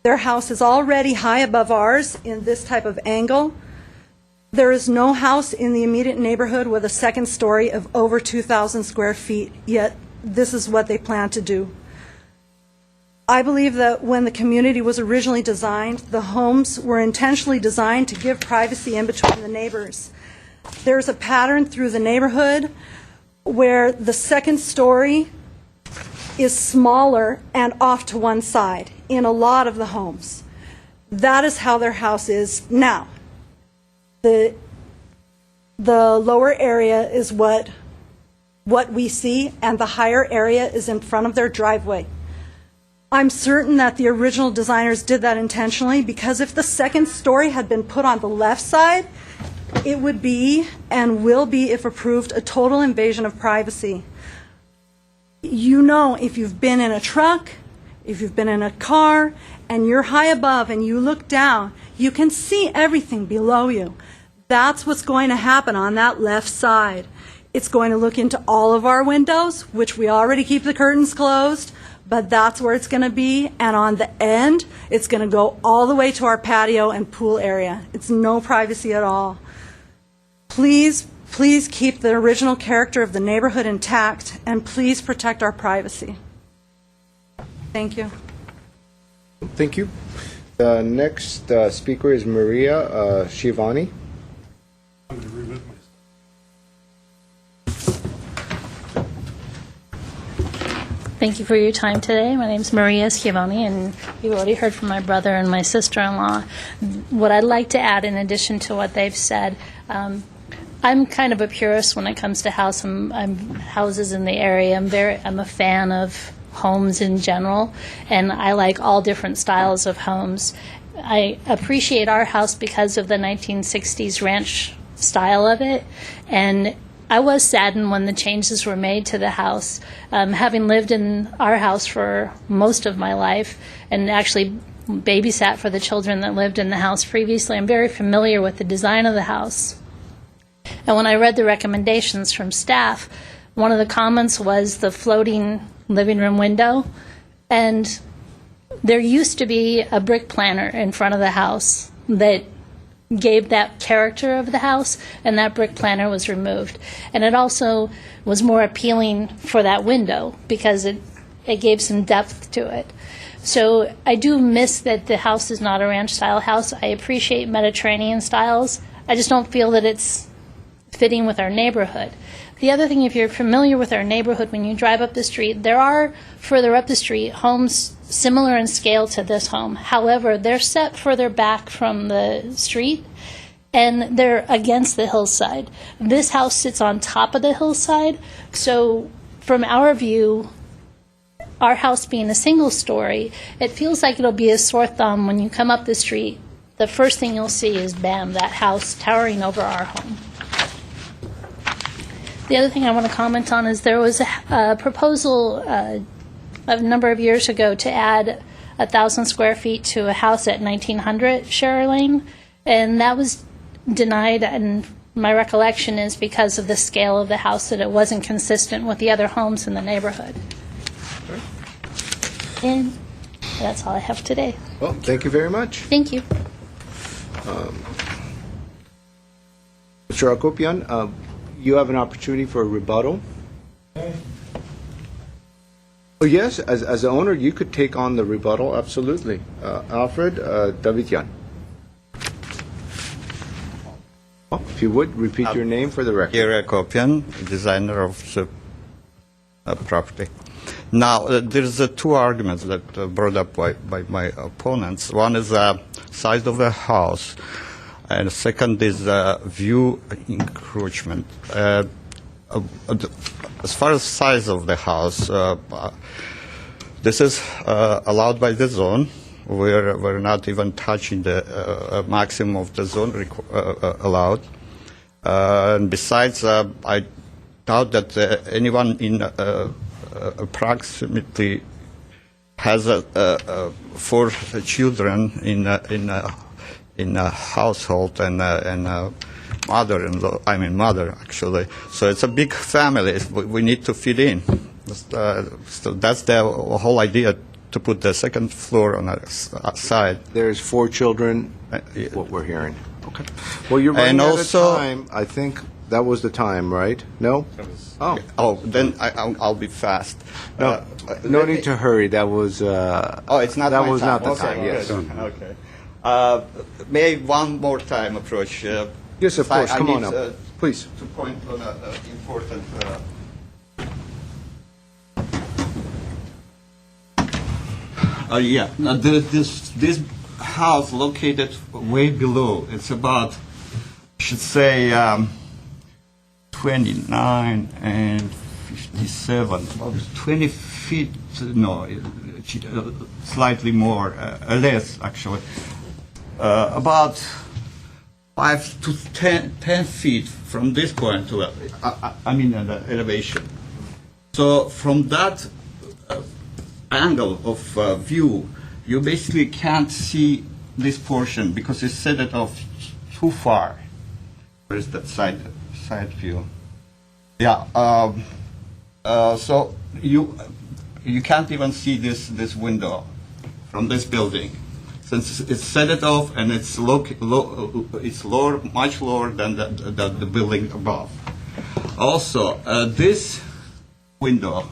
Their house is already high above ours in this type of angle. There is no house in the immediate neighborhood with a second story of over 2,000 square feet, yet this is what they plan to do. I believe that when the community was originally designed, the homes were intentionally designed to give privacy in between the neighbors. There's a pattern through the neighborhood where the second story is smaller and off to one side in a lot of the homes. That is how their house is now. The lower area is what we see, and the higher area is in front of their driveway. I'm certain that the original designers did that intentionally, because if the second story had been put on the left side, it would be, and will be if approved, a total invasion of privacy. You know, if you've been in a truck, if you've been in a car, and you're high above and you look down, you can see everything below you. That's what's going to happen on that left side. It's going to look into all of our windows, which we already keep the curtains closed, but that's where it's going to be. And on the end, it's going to go all the way to our patio and pool area. It's no privacy at all. Please, please keep the original character of the neighborhood intact, and please protect our privacy. Thank you. Thank you. The next speaker is Maria Shivani. Thank you for your time today. My name is Maria Schiavone, and you already heard from my brother and my sister-in-law. What I'd like to add, in addition to what they've said, I'm kind of a purist when it comes to houses in the area. I'm a fan of homes in general, and I like all different styles of homes. I appreciate our house because of the 1960s ranch style of it, and I was saddened when the changes were made to the house. Having lived in our house for most of my life and actually babysat for the children that lived in the house previously, I'm very familiar with the design of the house. And when I read the recommendations from staff, one of the comments was the floating living room window. And there used to be a brick planter in front of the house that gave that character of the house, and that brick planter was removed. And it also was more appealing for that window because it gave some depth to it. So I do miss that the house is not a ranch-style house. I appreciate Mediterranean styles. I just don't feel that it's fitting with our neighborhood. The other thing, if you're familiar with our neighborhood, when you drive up the street, there are further up the street homes similar in scale to this home. However, they're set further back from the street, and they're against the hillside. This house sits on top of the hillside, so from our view, our house being a single story, it feels like it'll be a sore thumb when you come up the street. The first thing you'll see is, bam, that house towering over our home. The other thing I want to comment on is there was a proposal a number of years ago to add 1,000 square feet to a house at 1900 Scherer Lane, and that was denied, and my recollection is because of the scale of the house, that it wasn't consistent with the other homes in the neighborhood. And that's all I have today. Well, thank you very much. Thank you. Mr. Akopian, you have an opportunity for a rebuttal. Oh, yes, as the owner, you could take on the rebuttal, absolutely. Alfred Davidyan. If you would, repeat your name for the record. Pierre Akopian, designer of the property. Now, there's two arguments that are brought up by my opponents. One is the size of the house, and the second is view encroachment. As far as size of the house, this is allowed by the zone. We're not even touching the maximum of the zone allowed. And besides, I doubt that anyone in approximately has 4 children in a household and mother actually. So it's a big family. We need to fit in. So that's the whole idea, to put the second floor on a side. There's 4 children, what we're hearing. Okay. Well, you're running And out also- of time. I think that was the time, right? No? Oh, then I'll be fast. No, no need to hurry. That was. It's not that my was time. not the Okay, time. Yes. good. Okay. May I one more time approach? Yes, of course. I Come on need, up, please. To point on an important Yeah. Now, this house located way below. It's about, I should say, 29 and 57, about 20 feet. No, slightly more, less actually. About 5 to 10 feet from this point to, I mean, the elevation. So from that angle of view, you basically can't see this portion because it's set it off too far. Where is that side view? Yeah. So you can't even see this window from this building, since it's set it off and it's it's lower, much lower than the building above. Also, this window.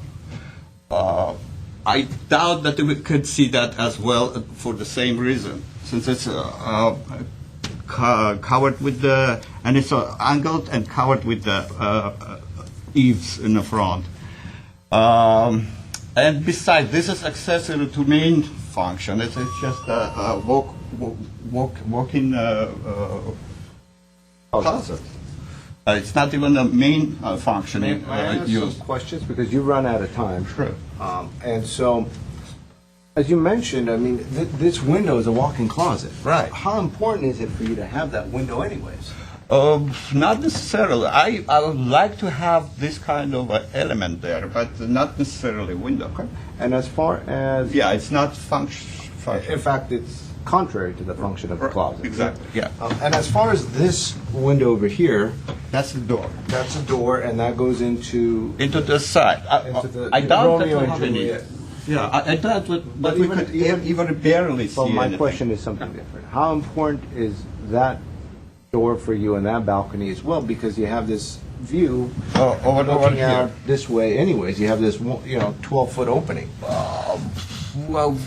I doubt that we could see that as well for the same reason, since it's covered with and it's angled and covered with the eaves in the front. And besides, this is accessory to main function. It's just a walk-in closet. It's not even a main functioning May I ask use. some questions, because you run out of time. Sure. And so, as you mentioned, I mean, this window is a walk-in closet. Right. How important is it for you to have that window anyways? Not necessarily. I would like to have this kind of element there, but not necessarily window. And as far as... Yeah, it's not function. In fact, it's contrary to the function of the closet. Exactly, yeah. And as far as this window over here... That's the door. That's the door, and that goes into... Into the side. I doubt that Romeo we and have any. Juliet. Yeah, I doubt that we could even barely see Well, my anything. question is something different. How important is that door for you and that balcony as well? Because you have this view over looking here. out this way anyways. You have this, 12-foot opening. Well,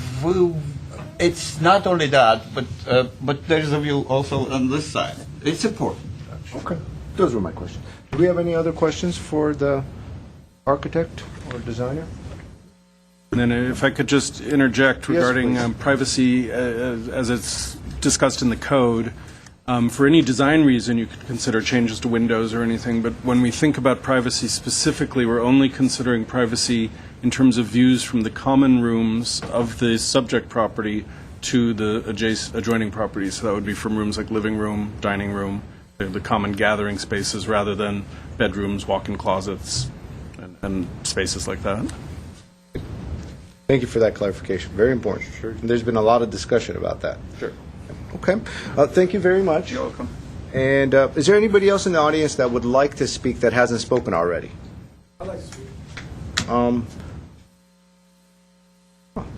it's not only that, but there's a view also on this side. It's important. Okay. Those were my questions. Do we have any other questions for the architect or designer? And then if I could just interject regarding please. privacy, as it's discussed in the code, for any design reason, you could consider changes to windows or anything, but when we think about privacy specifically, we're only considering privacy in terms of views from the common rooms of the subject property to the adjoining properties. So that would be from rooms like living room, dining room, the common gathering spaces, rather than bedrooms, walk-in closets, and spaces like that. Thank you for that clarification. Very important. Sure. And there's been a lot of discussion about that. Sure. Okay. Thank you very much. You're welcome. And is there anybody else in the audience that would like to speak that hasn't spoken already? I'd like to speak.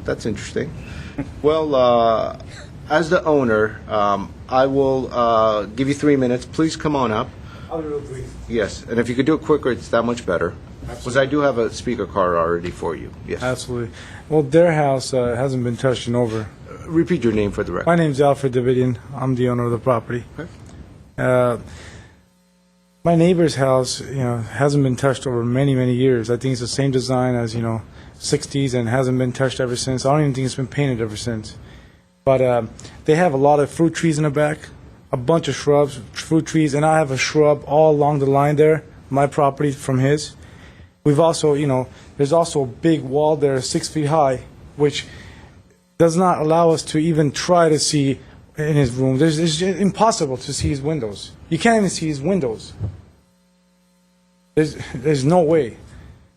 That's interesting. Well, as the owner, I will give you 3 minutes. Please come on up. I'll be real brief. Yes, and if you could do it quicker, it's that much better. Because I do have a speaker card already for you. Yes. Absolutely. Well, their house hasn't been touched in over. Repeat your name for the record. My name's Alfred Davidian. I'm the owner of the property. Okay. My neighbor's house, hasn't been touched over many, many years. I think it's the same design as, 60s and hasn't been touched ever since. I don't even think it's been painted ever since. But they have a lot of fruit trees in the back, a bunch of shrubs, fruit trees, and I have a shrub all along the line there, my property from his. We've also, there's also a big wall there, 6 feet high, which does not allow us to even try to see in his room. It's impossible to see his windows. You can't even see his windows. There's no way.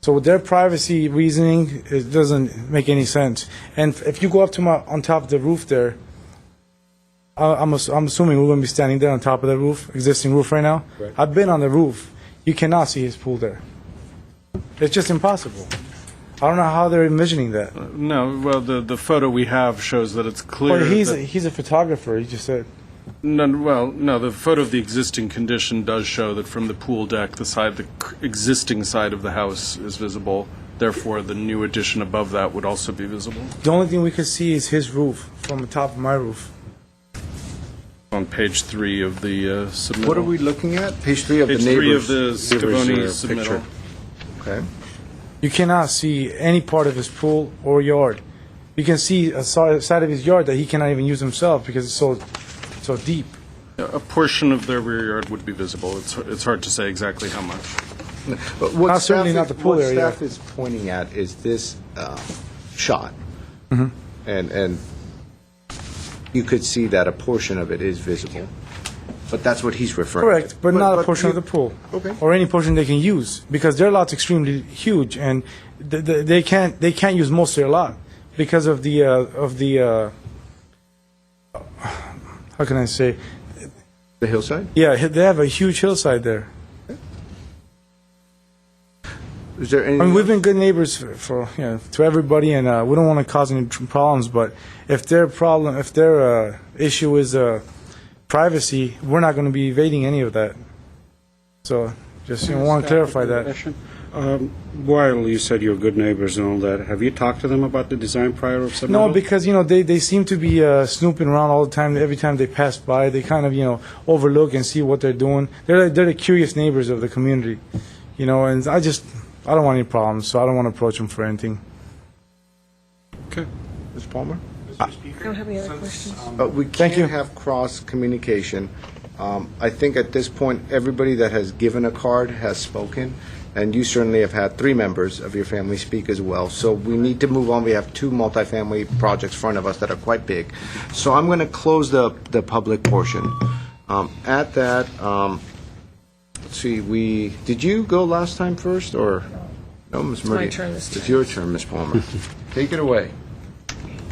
So with their privacy reasoning, it doesn't make any sense. And if you go up to on top of the roof there, I'm assuming we're going to be standing there on top of the roof, existing roof right now. Right. I've been on the roof. You cannot see his pool there. It's just impossible. I don't know how they're envisioning that. No, well, the photo we have shows that it's clear. Well, that- he's a photographer. He just said. No, the photo of the existing condition does show that from the pool deck, the existing side of the house is visible. Therefore, the new addition above that would also be visible. The only thing we could see is his roof from the top of my roof. On page 3 of the submittal. What are we looking at? Page 3 of Page the 3 of neighbor's the Scavone neighbor's, submittal. picture. Okay. You cannot see any part of his pool or yard. You can see a side of his yard that he cannot even use himself because it's so deep. A portion of their rear yard would be visible. It's hard to say exactly how much. But what Certainly not the pool what area. staff is pointing at is this shot. Mhm. And you could see that a portion of it is visible. But that's what he's referring to. Correct, but not a portion of the pool. Okay. Or any portion they can use, because their lot's extremely huge, and they can't use most of their lot because of the how can I say? The hillside? Yeah, they have a huge hillside there. Is there any? I mean, we've been good neighbors for to everybody, and we don't want to cause any problems. But if their issue is privacy, we're not going to be evading any of that. So, just want to clarify that. While you said you're good neighbors and all that, have you talked to them about the design prior of submittal? No, because they seem to be snooping around all the time. Every time they pass by, they kind of overlook and see what they're doing. They're the curious neighbors of the community, and I don't want any problems, so I don't want to approach them for anything. Okay. Ms. Palmer? I don't have any other questions. We can't have cross communication. I think at this point, everybody that has given a card has spoken, and you certainly have had 3 members of your family speak as well. So we need to move on. We have 2 multifamily projects in front of us that are quite big. So I'm going to close the public portion. At that, let's see, did you go last time first, or? No, Ms. Murdy? my turn this time. It's your turn, Ms. Palmer. Take it away.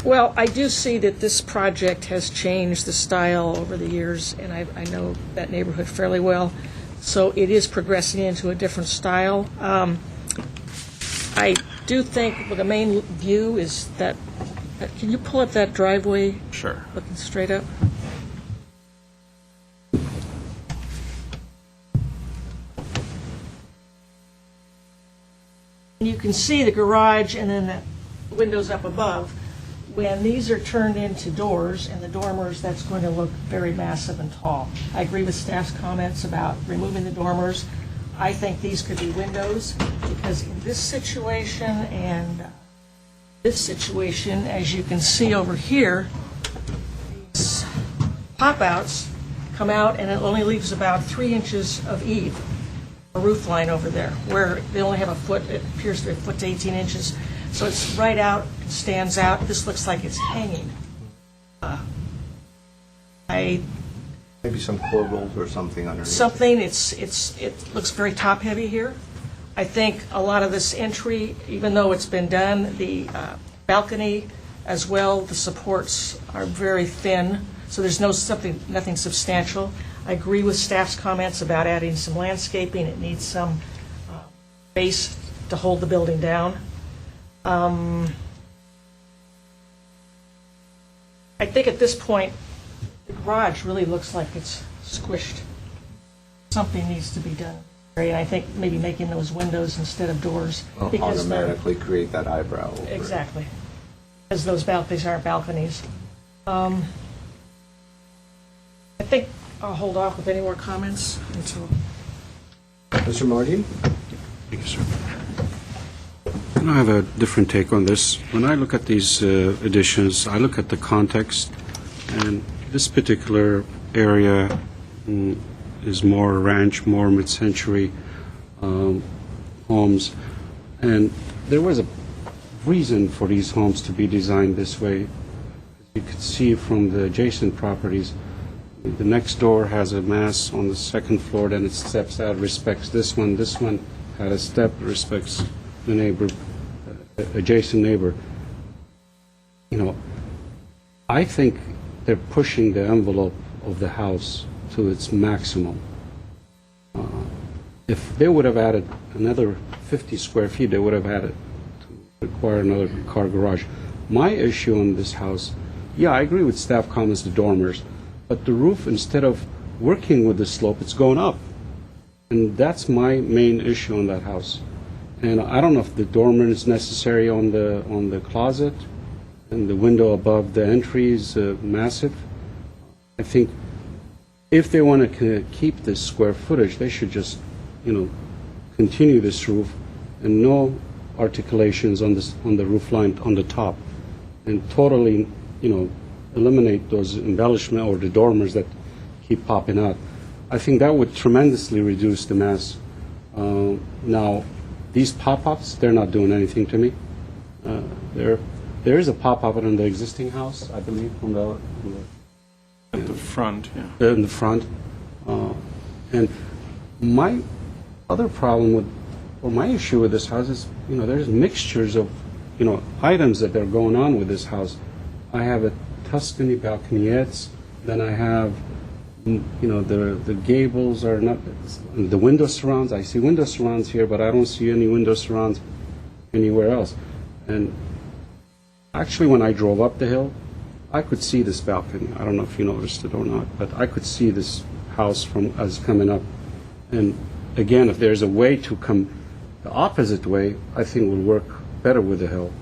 Well, I do see that this project has changed the style over the years, and I know that neighborhood fairly well. So it is progressing into a different style. I do think the main view is that, can you pull up that driveway? Sure. Looking straight up? You can see the garage and then the windows up above. When these are turned into doors and the dormers, that's going to look very massive and tall. I agree with staff's comments about removing the dormers. I think these could be windows, because in this situation and this situation, as you can see over here, these pop-outs come out and it only leaves about 3 inches of eave, a roof line over there, where they only have a foot, it appears to be a foot to 18 inches. So it's right out, stands out. This looks like it's hanging. Maybe some corbels or something underneath. Something, it looks very top-heavy here. I think a lot of this entry, even though it's been done, the balcony as well, the supports are very thin, so there's nothing substantial. I agree with staff's comments about adding some landscaping. It needs some base to hold the building down. I think at this point, the garage really looks like it's squished. Something needs to be done. And I think maybe making those windows instead of doors. because they're- Automatically create that eyebrow over it. Exactly. Because those balconies aren't balconies. I think I'll hold off with any more comments until... Mr. Martin? Thank you, sir. I have a different take on this. When I look at these additions, I look at the context, and this particular area is more ranch, more mid-century homes, and there was a reason for these homes to be designed this way. You could see from the adjacent properties, the next door has a mass on the second floor, then it steps out, respects this one. This one had a step, respects the neighbor, adjacent neighbor. I think they're pushing the envelope of the house to its maximum. If they would have added another 50 square feet, they would have had it to require another car garage. My issue on this house, I agree with staff comments, the dormers, but the roof, instead of working with the slope, it's going up. And that's my main issue on that house. And I don't know if the dormer is necessary on the closet, and the window above the entry is massive. I think if they want to keep this square footage, they should just, continue this roof and no articulations on the roof line on the top. and totally, eliminate those embellishment or the dormers that keep popping out. I think that would tremendously reduce the mass. Now, these pop-ups, they're not doing anything to me. There is a pop-up in the existing house, I believe, At the front, yeah. in the front. And my other problem my issue with this house is, there's mixtures of, items that are going on with this house. I have a Tuscany balconiettes, then I have, the gables are not, the window surrounds, I see window surrounds here, but I don't see any window surrounds anywhere else. And actually, when I drove up the hill, I could see this balcony. I don't know if you noticed it or not, but I could see this house as coming up. And again, if there's a way to come the opposite way, I think will work better with the hill.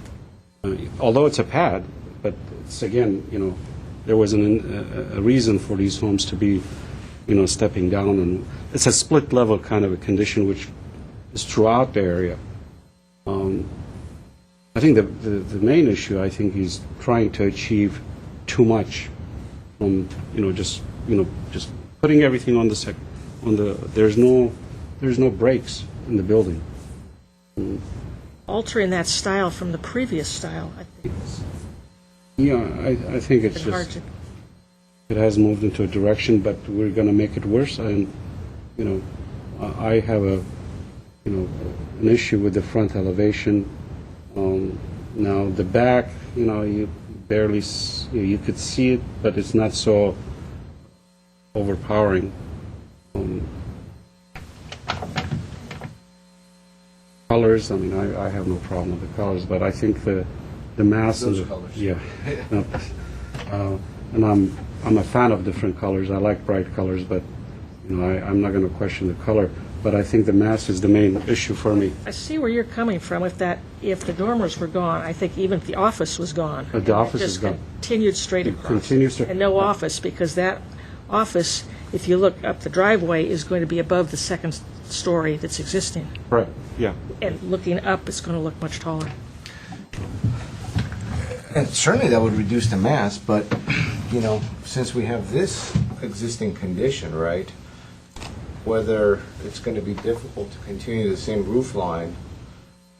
Although it's a pad, but it's again, there was a reason for these homes to be, stepping down, and it's a split level kind of a condition which is throughout the area. I think the main issue, I think, he's trying to achieve too much from, just putting everything on there's no breaks in the building. Altering that style from the previous style, I think. Yeah, I think it's It's hard just, to. it has moved into a direction, but we're going to make it worse. And, I have an issue with the front elevation. Now the back, you barely, you could see it, but it's not so overpowering. Colors, I mean, I have no problem with the colors, but I think the mass Those of colors. yeah, and I'm a fan of different colors. I like bright colors, but I'm not going to question the color. But I think the mass is the main issue for me. I see where you're coming from. If the dormers were gone, I think even if the office was gone. The office is gone. Just continued straight across. Continues to- And no office, because that office, if you look up the driveway, is going to be above the second story that's existing. Right, yeah. And looking up, it's going to look much taller. And certainly that would reduce the mass, but, since we have this existing condition, right, whether it's going to be difficult to continue the same roof line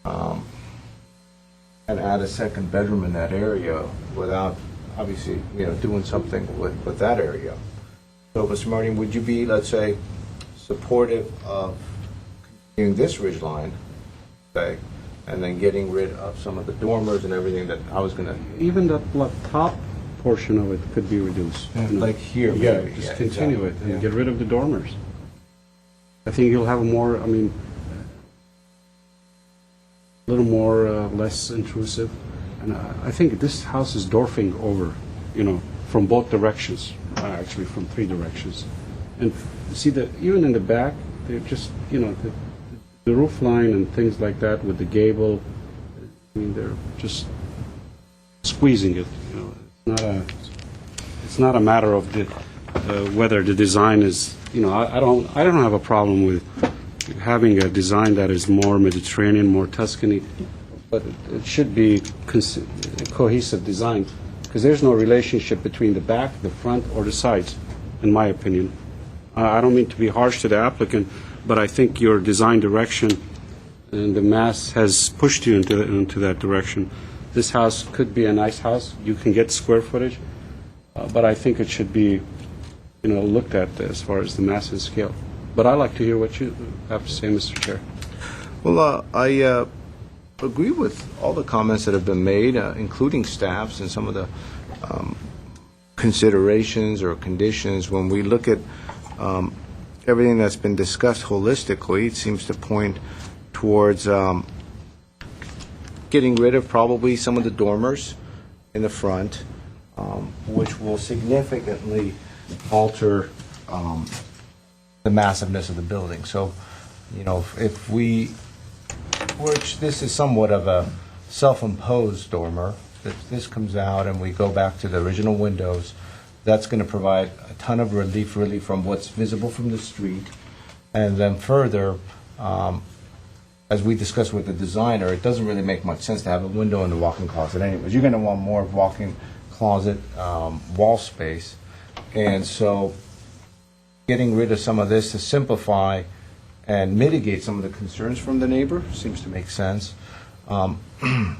and add a second bedroom in that area without, obviously, doing something with that area. So, Mr. Martin, would you be, let's say, supportive of continuing this ridge line, say, and then getting rid of some of the dormers and everything that I was going to... Even the top portion of it could be reduced. Like here, Yeah, maybe. just Yeah, continue exactly. it and get rid of the dormers. I think you'll have a little more, less intrusive. And I think this house is dwarfing over, from both directions, actually from three directions. And see, even in the back, they're just, the roof line and things like that with the gable, they're just squeezing it. It's not a matter of whether the design is. I don't have a problem with having a design that is more Mediterranean, more Tuscany, but it should be a cohesive design, because there's no relationship between the back, the front, or the sides, in my opinion. I don't mean to be harsh to the applicant, but I think your design direction and the mass has pushed you into that direction. This house could be a nice house. You can get square footage, but I think it should be, looked at as far as the mass and scale. But I'd like to hear what you have to say, Mr. Chair. Well, I agree with all the comments that have been made, including staff's and some of the considerations or conditions. When we look at everything that's been discussed holistically, it seems to point towards getting rid of probably some of the dormers in the front, which will significantly alter the massiveness of the building. So, if which this is somewhat of a self-imposed dormer, if this comes out and we go back to the original windows, that's going to provide a ton of relief really from what's visible from the street. And then further, as we discussed with the designer, it doesn't really make much sense to have a window in the walk-in closet anyways. You're going to want more walk-in closet wall space. And so getting rid of some of this to simplify and mitigate some of the concerns from the neighbor seems to make sense. And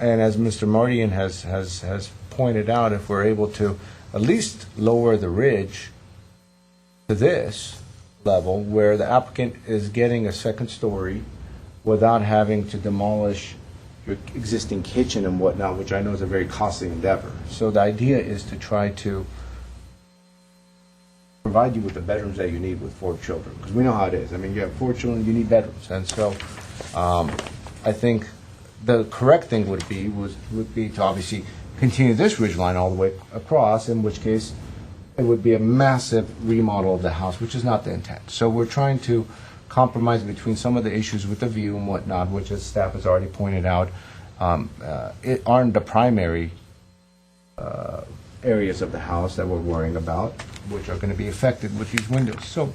as Mr. Mardian has pointed out, if we're able to at least lower the ridge to this level where the applicant is getting a second story without having to demolish your existing kitchen and whatnot, which I know is a very costly endeavor. So the idea is to try to provide you with the bedrooms that you need with 4 children, because we know how it is. I mean, you have 4 children, you need bedrooms. And so I think the correct thing would be to obviously continue this ridgeline all the way across, in which case it would be a massive remodel of the house, which is not the intent. So we're trying to compromise between some of the issues with the view and whatnot, which, as staff has already pointed out, aren't the primary areas of the house that we're worrying about, which are going to be affected with these windows. So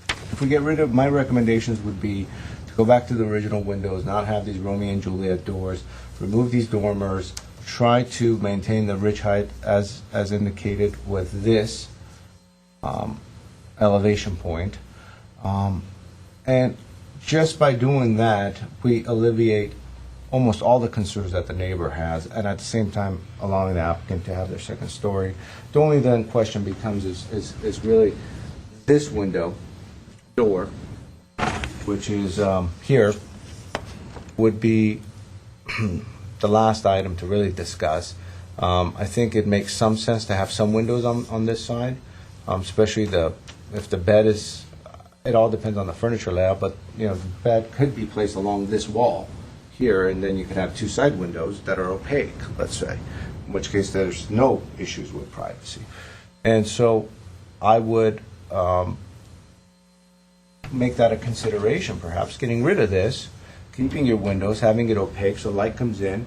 if we get rid of, my recommendations would be to go back to the original windows, not have these Romeo and Juliet doors, remove these dormers, try to maintain the ridge height as indicated with this elevation point. And just by doing that, we alleviate almost all the concerns that the neighbor has, and at the same time allowing the applicant to have their second story. The only then question becomes is really this window door, which is here, would be the last item to really discuss. I think it makes some sense to have some windows on this side, especially if the bed is, it all depends on the furniture layout, but the bed could be placed along this wall here, and then you could have 2 side windows that are opaque, let's say, in which case there's no issues with privacy. And so I would make that a consideration, perhaps, getting rid of this, keeping your windows, having it opaque so light comes in,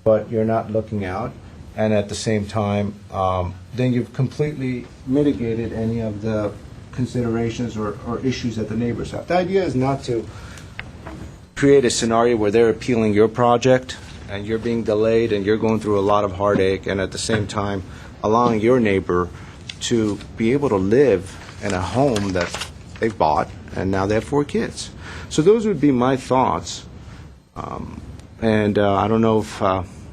but you're not looking out, and at the same time, then you've completely mitigated any of the considerations or issues that the neighbors have. The idea is not to create a scenario where they're appealing your project and you're being delayed and you're going through a lot of heartache, and at the same time allowing your neighbor to be able to live in a home that they've bought and now they have 4 kids. So those would be my thoughts. And I don't know if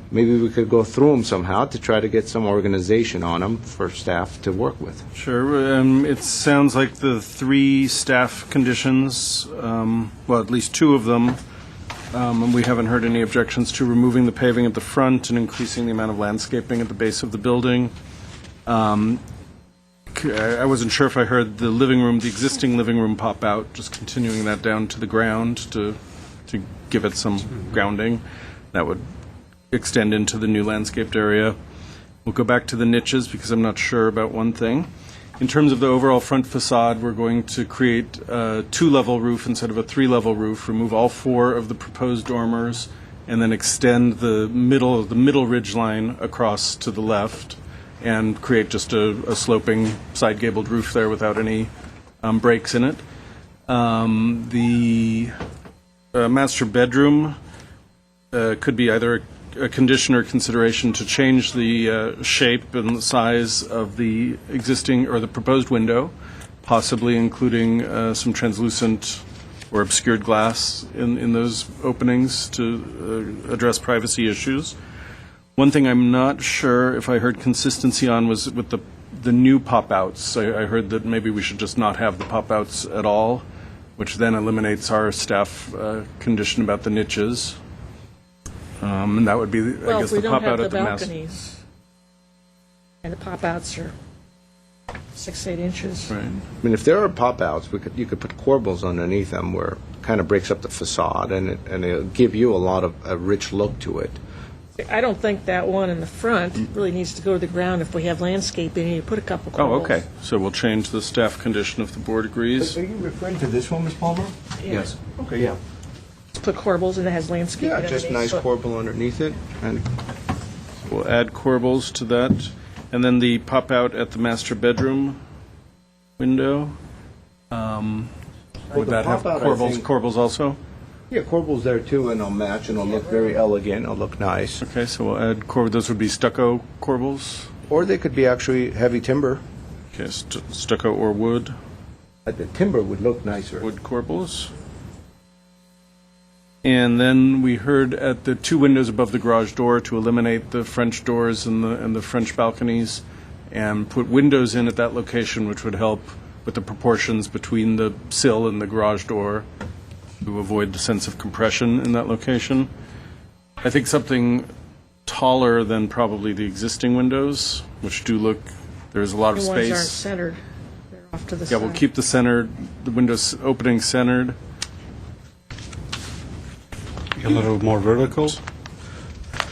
maybe we could go through them somehow to try to get some organization on them for staff to work with. Sure. It sounds like the 3 staff conditions, well, at least 2 of them, and we haven't heard any objections to removing the paving at the front and increasing the amount of landscaping at the base of the building. I wasn't sure if I heard the living room, the existing living room pop out, just continuing that down to the ground to give it some grounding. That would extend into the new landscaped area. We'll go back to the niches because I'm not sure about one thing. In terms of the overall front facade, we're going to create a 2-level roof instead of a 3-level roof, remove all 4 of the proposed dormers, and then extend the middle ridge line across to the left and create just a sloping side gabled roof there without any breaks in it. The master bedroom could be either a condition or consideration to change the shape and the size of the existing or the proposed window, possibly including some translucent or obscured glass in those openings to address privacy issues. One thing I'm not sure if I heard consistency on was with the new pop-outs. I heard that maybe we should just not have the pop-outs at all, which then eliminates our staff condition about the niches. And that would be, I guess, the pop-out at the Well, if we don't have the balconies, and the pop-outs are 6-8 inches. Right. I mean, if there are pop-outs, you could put corbels underneath them where it kind of breaks up the facade, and it'll give you a lot of a rich look to it. I don't think that one in the front really needs to go to the ground if we have landscaping and you put a couple corbels. Oh, okay. So we'll change the staff condition if the board agrees. Are you referring to this one, Ms. Palmer? Yeah. Yes. Okay, yeah. Put corbels and it has landscaping Yeah, underneath. just nice so- corbel underneath it, and We'll add corbels to that. And then the pop-out at the master bedroom window. Would the that have pop-out, I corbels think- also? Yeah, corbels there too, and they'll match, and they'll look very elegant, it'll look nice. Okay, so we'll add those would be stucco corbels? Or they could be actually heavy timber. Okay, stucco or wood? The timber would look nicer. Wood corbels. And then we heard at the two windows above the garage door to eliminate the French doors and the French balconies and put windows in at that location, which would help with the proportions between the sill and the garage door to avoid the sense of compression in that location. I think something taller than probably the existing windows, which do look, there's a lot of The space. ones aren't centered. They're off to the Yeah, side. we'll keep the windows opening centered. A little more vertical.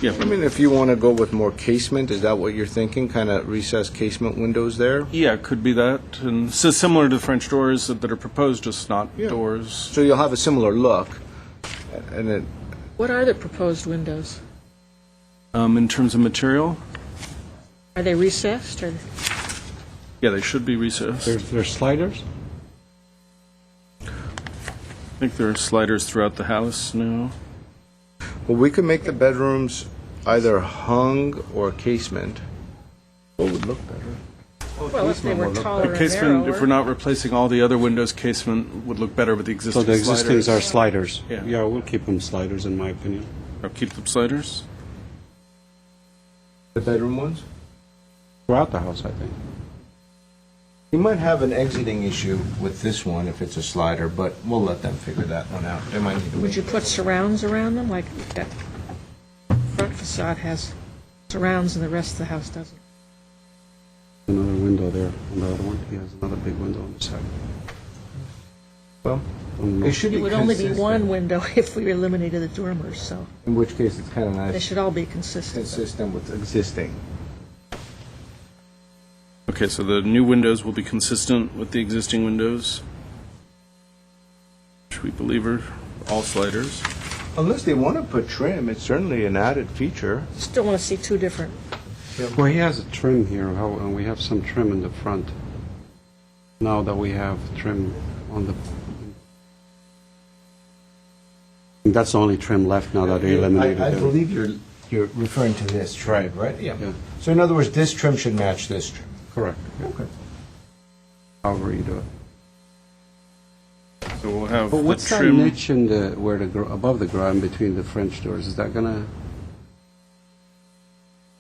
Yeah, I mean, if you want to go with more casement, is that what you're thinking? Kind of recessed casement windows there? yeah, it could be that. And so similar to the French doors that are proposed, just not Yeah. doors. So you'll have a similar look, and then What are the proposed windows? In terms of material, Are they recessed or? yeah, they should be recessed. There's sliders? I think there are sliders throughout the house now. well, we could make the bedrooms either hung or casement. What would look better? Well, if they were taller The and casement, if we're narrower. not replacing all the other windows, casement would look better with the So existing the existings are sliders. sliders? Yeah. we'll keep them sliders, in my opinion. Or keep them sliders? The bedroom ones? Throughout the house, I think. You might have an exiting issue with this one if it's a slider, but we'll let them figure that one out. They might need to Would you put surrounds around them, like that front facade has surrounds and the rest of the house doesn't? Another window there on the other one. He has another big window on the side. Well, On the it should It be would only be consistent. one window if we eliminated the dormers, so In which case, it's kind of they nice, should all be consistent. consistent with existing. Okay, so the new windows will be consistent with the existing windows, which we believe are all sliders. Unless they want to put trim, it's certainly an added feature. Still want to see two different. Well, he has a trim here, and we have some trim in the front. Now that we have trim on the... That's the only trim left now that they eliminated I it. believe you're referring to this trim, right? Yeah. So in other words, this trim should match this trim. Correct. Okay. However you do it. So we'll have But the what's that trim. niche in above the ground between the French doors? Is that gonna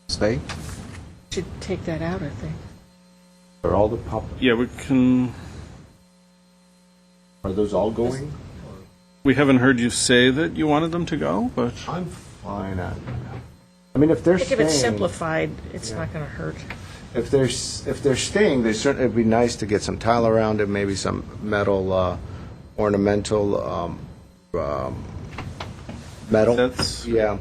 stay? Should take that out, I think. Are all the pop, Yeah, we can. are those all going? We haven't heard you say that you wanted them to go, but I'm fine. I mean, if they're I think if it's staying, simplified, it's not going to hurt. if they're staying, they certainly, it'd be nice to get some tile around it, maybe some metal ornamental metal. that's Yeah,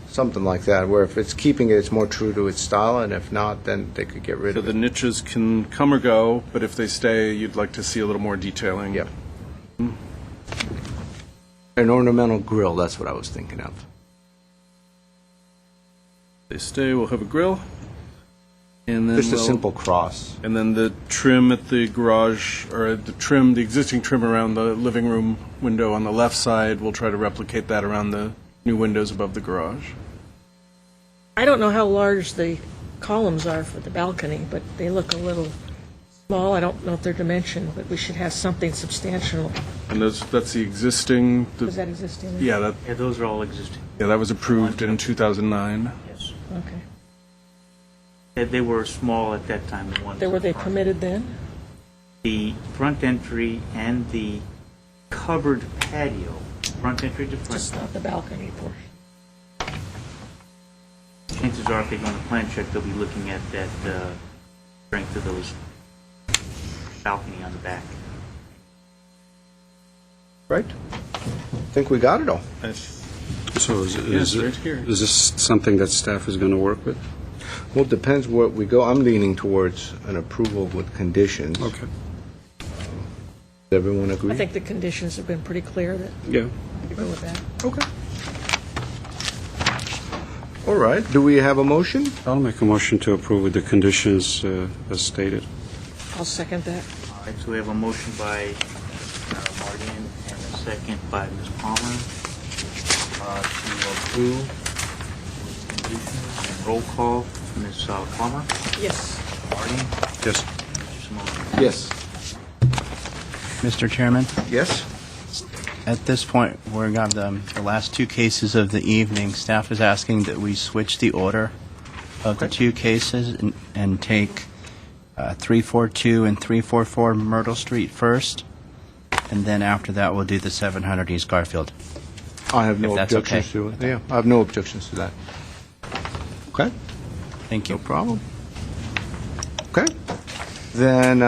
something like that, where if it's keeping it, it's more true to its style, and if not, then they could get rid so of the it. niches can come or go, but if they stay, you'd like to see a little more detailing. Yep. An ornamental grill, that's what I was thinking of. They stay, we'll have a grill. And then Just a we'll- simple cross. And then the trim at the garage, or the existing trim around the living room window on the left side, we'll try to replicate that around the new windows above the garage. I don't know how large the columns are for the balcony, but they look a little small. I don't know if they're dimensioned, but we should have something substantial. And that's the existing. Is that existing? Yeah, Yeah, those are all existing. that was approved in 2009. Yes. Okay. They were small at that time, the ones. Were they permitted then? The front entry and the covered patio, front entry to Just front. not the balcony portion. Chances are, if they go on a plan check, they'll be looking at that strength of those balcony on the back. Right? Think we got it all. So Yes, right here. is this something that staff is going to work with? Well, it depends what we go. I'm leaning towards an approval with conditions. Okay. Does everyone agree? I think the conditions have been pretty clear that Yeah. we go with that. Okay. All right. Do we have a motion? I'll make a motion to approve with the conditions as stated. I'll second that. All right, so we have a motion by Martin and a second by Ms. Palmer, to approve with conditions and roll call. Ms. Palmer? Yes. Marty? Yes. Mr. Simone? Yes. Mr. Chairman, Yes? at this point, we're got the last two cases of the evening. Staff is asking that we switch the order of the two cases and take 342 and 344 Myrtle Street first, and then after that, we'll do the 700 East Garfield. I have no If that's objections okay. to it. Yeah, I have no objections to that. Okay? Thank you. No problem. Okay. Then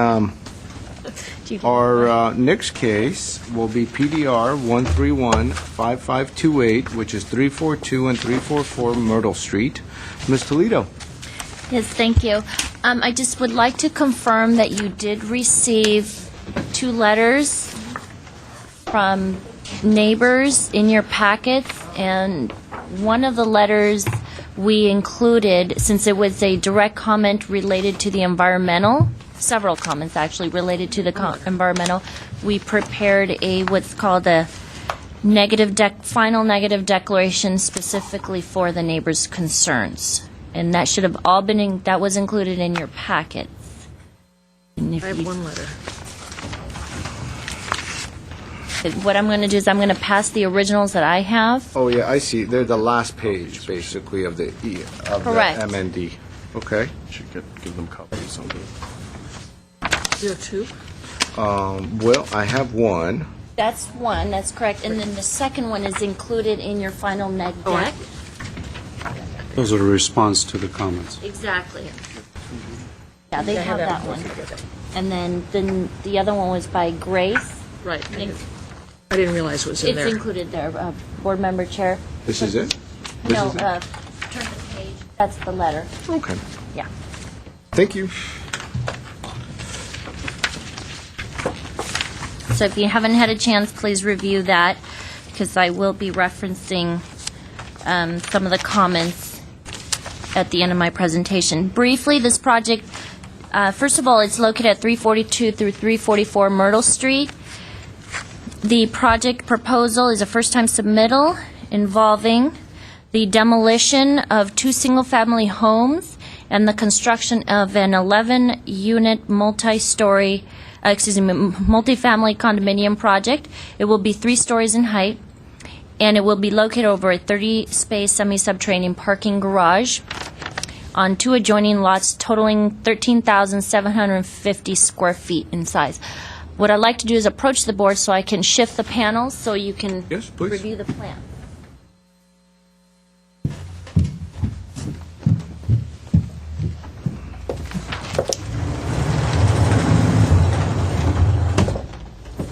our next case will be PDR 1315528, which is 342 and 344 Myrtle Street. Ms. Toledo? Yes, thank you. I just would like to confirm that you did receive 2 letters from neighbors in your packets, and one of the letters we included, since it was a direct comment related to the environmental, several comments actually related to the environmental, we prepared what's called a final negative declaration specifically for the neighbors' concerns. And that should have all been, that was included in your packets. And if I have you- one letter. What I'm going to do is I'm going to pass the originals that I have. Oh, yeah, I see. They're the last page, basically, of the Correct. MND. Okay. Should give them copies on the... There are 2? Well, I have one. That's one, that's correct. And then the second one is included in your final neg deck. Those are a response to the comments. Exactly. Yeah, they I have that one. together. And then the other one was by Grace. Right. I didn't realize it was in there. It's included there, Board Member Chair. This is it? No, is it? turn the page. That's the letter. Okay. Yeah. Thank you. So if you haven't had a chance, please review that, because I will be referencing some of the comments at the end of my presentation. Briefly, this project, first of all, it's located at 342 through 344 Myrtle Street. The project proposal is a first-time submittal involving the demolition of 2 single-family homes and the construction of an 11-unit multifamily condominium project. It will be 3 stories in height, and it will be located over a 30-space semi-subterranean parking garage on 2 adjoining lots totaling 13,750 square feet in size. What I'd like to do is approach the board so I can shift the panels so you can Yes, please. review the plan.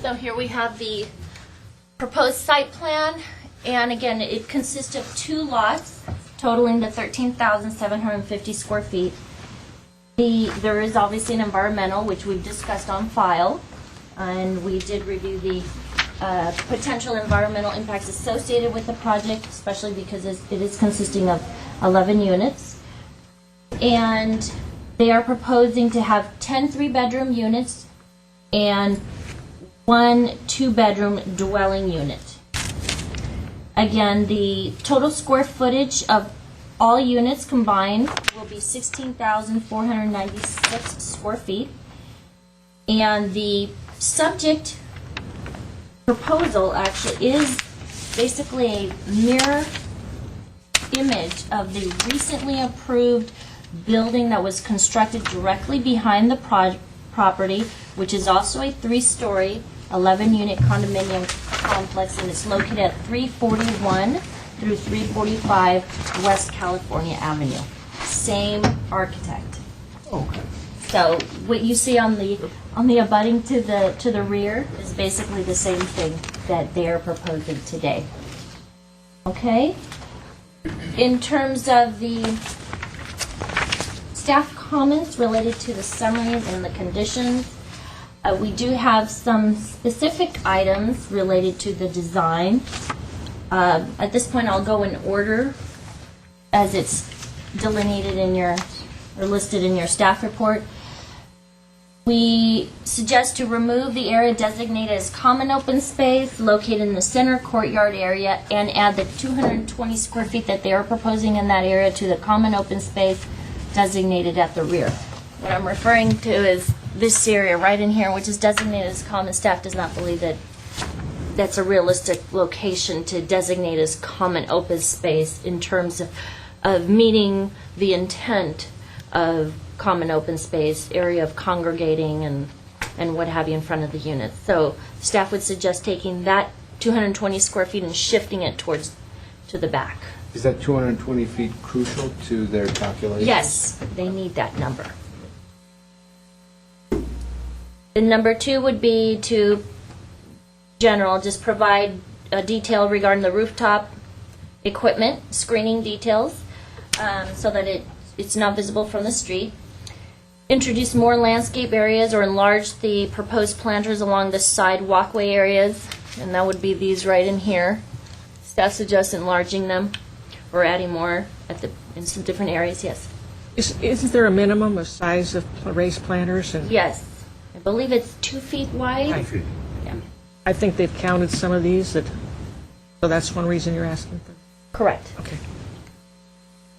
So here we have the proposed site plan, and again, it consists of 2 lots totaling the 13,750 square feet. There is obviously an environmental, which we've discussed on file, and we did review the potential environmental impacts associated with the project, especially because it is consisting of 11 units. And they are proposing to have 10 3-bedroom units and 1 2-bedroom dwelling unit. Again, the total square footage of all units combined will be 16,496 square feet. And the subject proposal actually is basically a mirror image of the recently approved building that was constructed directly behind the property, which is also a 3-story, 11-unit condominium complex, and it's located at 341 through 345 West California Avenue. Same architect. Okay. So what you see on the abutting to the rear is basically the same thing that they are proposing today. Okay? In terms of the staff comments related to the summaries and the conditions, we do have some specific items related to the design. At this point, I'll go in order as it's delineated in your, or listed in your staff report. We suggest to remove the area designated as common open space located in the center courtyard area and add the 220 square feet that they are proposing in that area to the common open space designated at the rear. What I'm referring to is this area right in here, which is designated as common. Staff does not believe that that's a realistic location to designate as common open space in terms of meeting the intent of common open space, area of congregating and what have you in front of the units. So staff would suggest taking that 220 square feet and shifting it towards to the back. Is that 220 feet crucial to their calculation? Yes, they need that number. And number 2 would be to general, just provide a detail regarding the rooftop equipment, screening details, so that it's not visible from the street. Introduce more landscape areas or enlarge the proposed planters along the side walkway areas, and that would be these right in here. Staff suggests enlarging them or adding more in some different areas, yes. Isn't there a minimum of size of raised planters? Yes. I believe it's 2 feet wide. 5 feet. Yeah. I think they've counted some of these, so that's one reason you're asking for. Correct. Okay.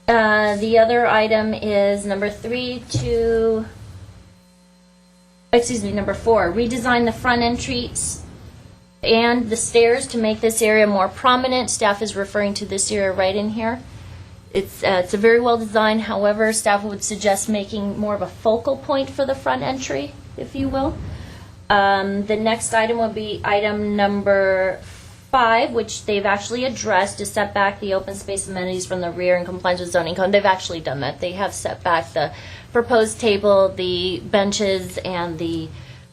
The other item is number 4, redesign the front entries and the stairs to make this area more prominent. Staff is referring to this area right in here. It's a very well designed, however, staff would suggest making more of a focal point for the front entry, if you will. The next item would be item number 5, which they've actually addressed, to set back the open space amenities from the rear in compliance with zoning code. They've actually done that. They have set back the proposed table, the benches, and the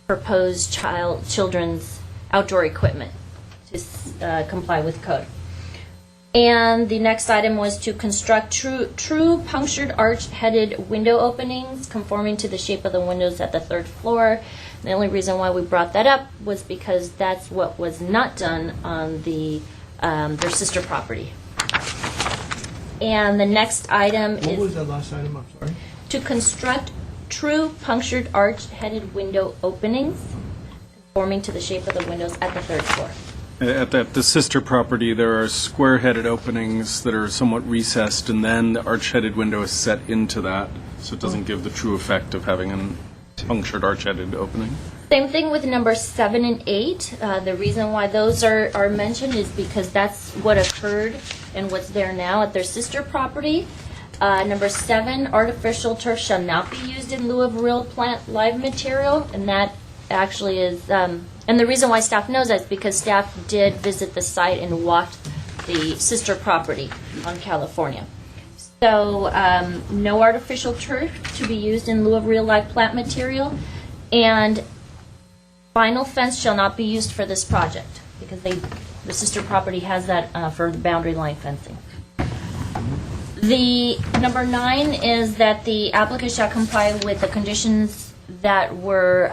proposed children's outdoor equipment to comply with code. And the next item was to construct true punctured arch-headed window openings conforming to the shape of the windows at the 3rd floor. The only reason why we brought that up was because that's what was not done on their sister property. And the next item is... What was that last item? I'm sorry. To construct true punctured arch-headed window openings conforming to the shape of the windows at the 3rd floor. At the sister property, there are square-headed openings that are somewhat recessed, and then the arch-headed window is set into that, so it doesn't give the true effect of having a punctured arch-headed opening. Same thing with number 7 and 8. The reason why those are mentioned is because that's what occurred and what's there now at their sister property. Number 7, artificial turf shall not be used in lieu of real plant live material, and that actually is... and the reason why staff knows that is because staff did visit the site and walked the sister property on California. So no artificial turf to be used in lieu of real live plant material, and vinyl fence shall not be used for this project because the sister property has that for the boundary line fencing. The number 9 is that the applicant shall comply with the conditions that were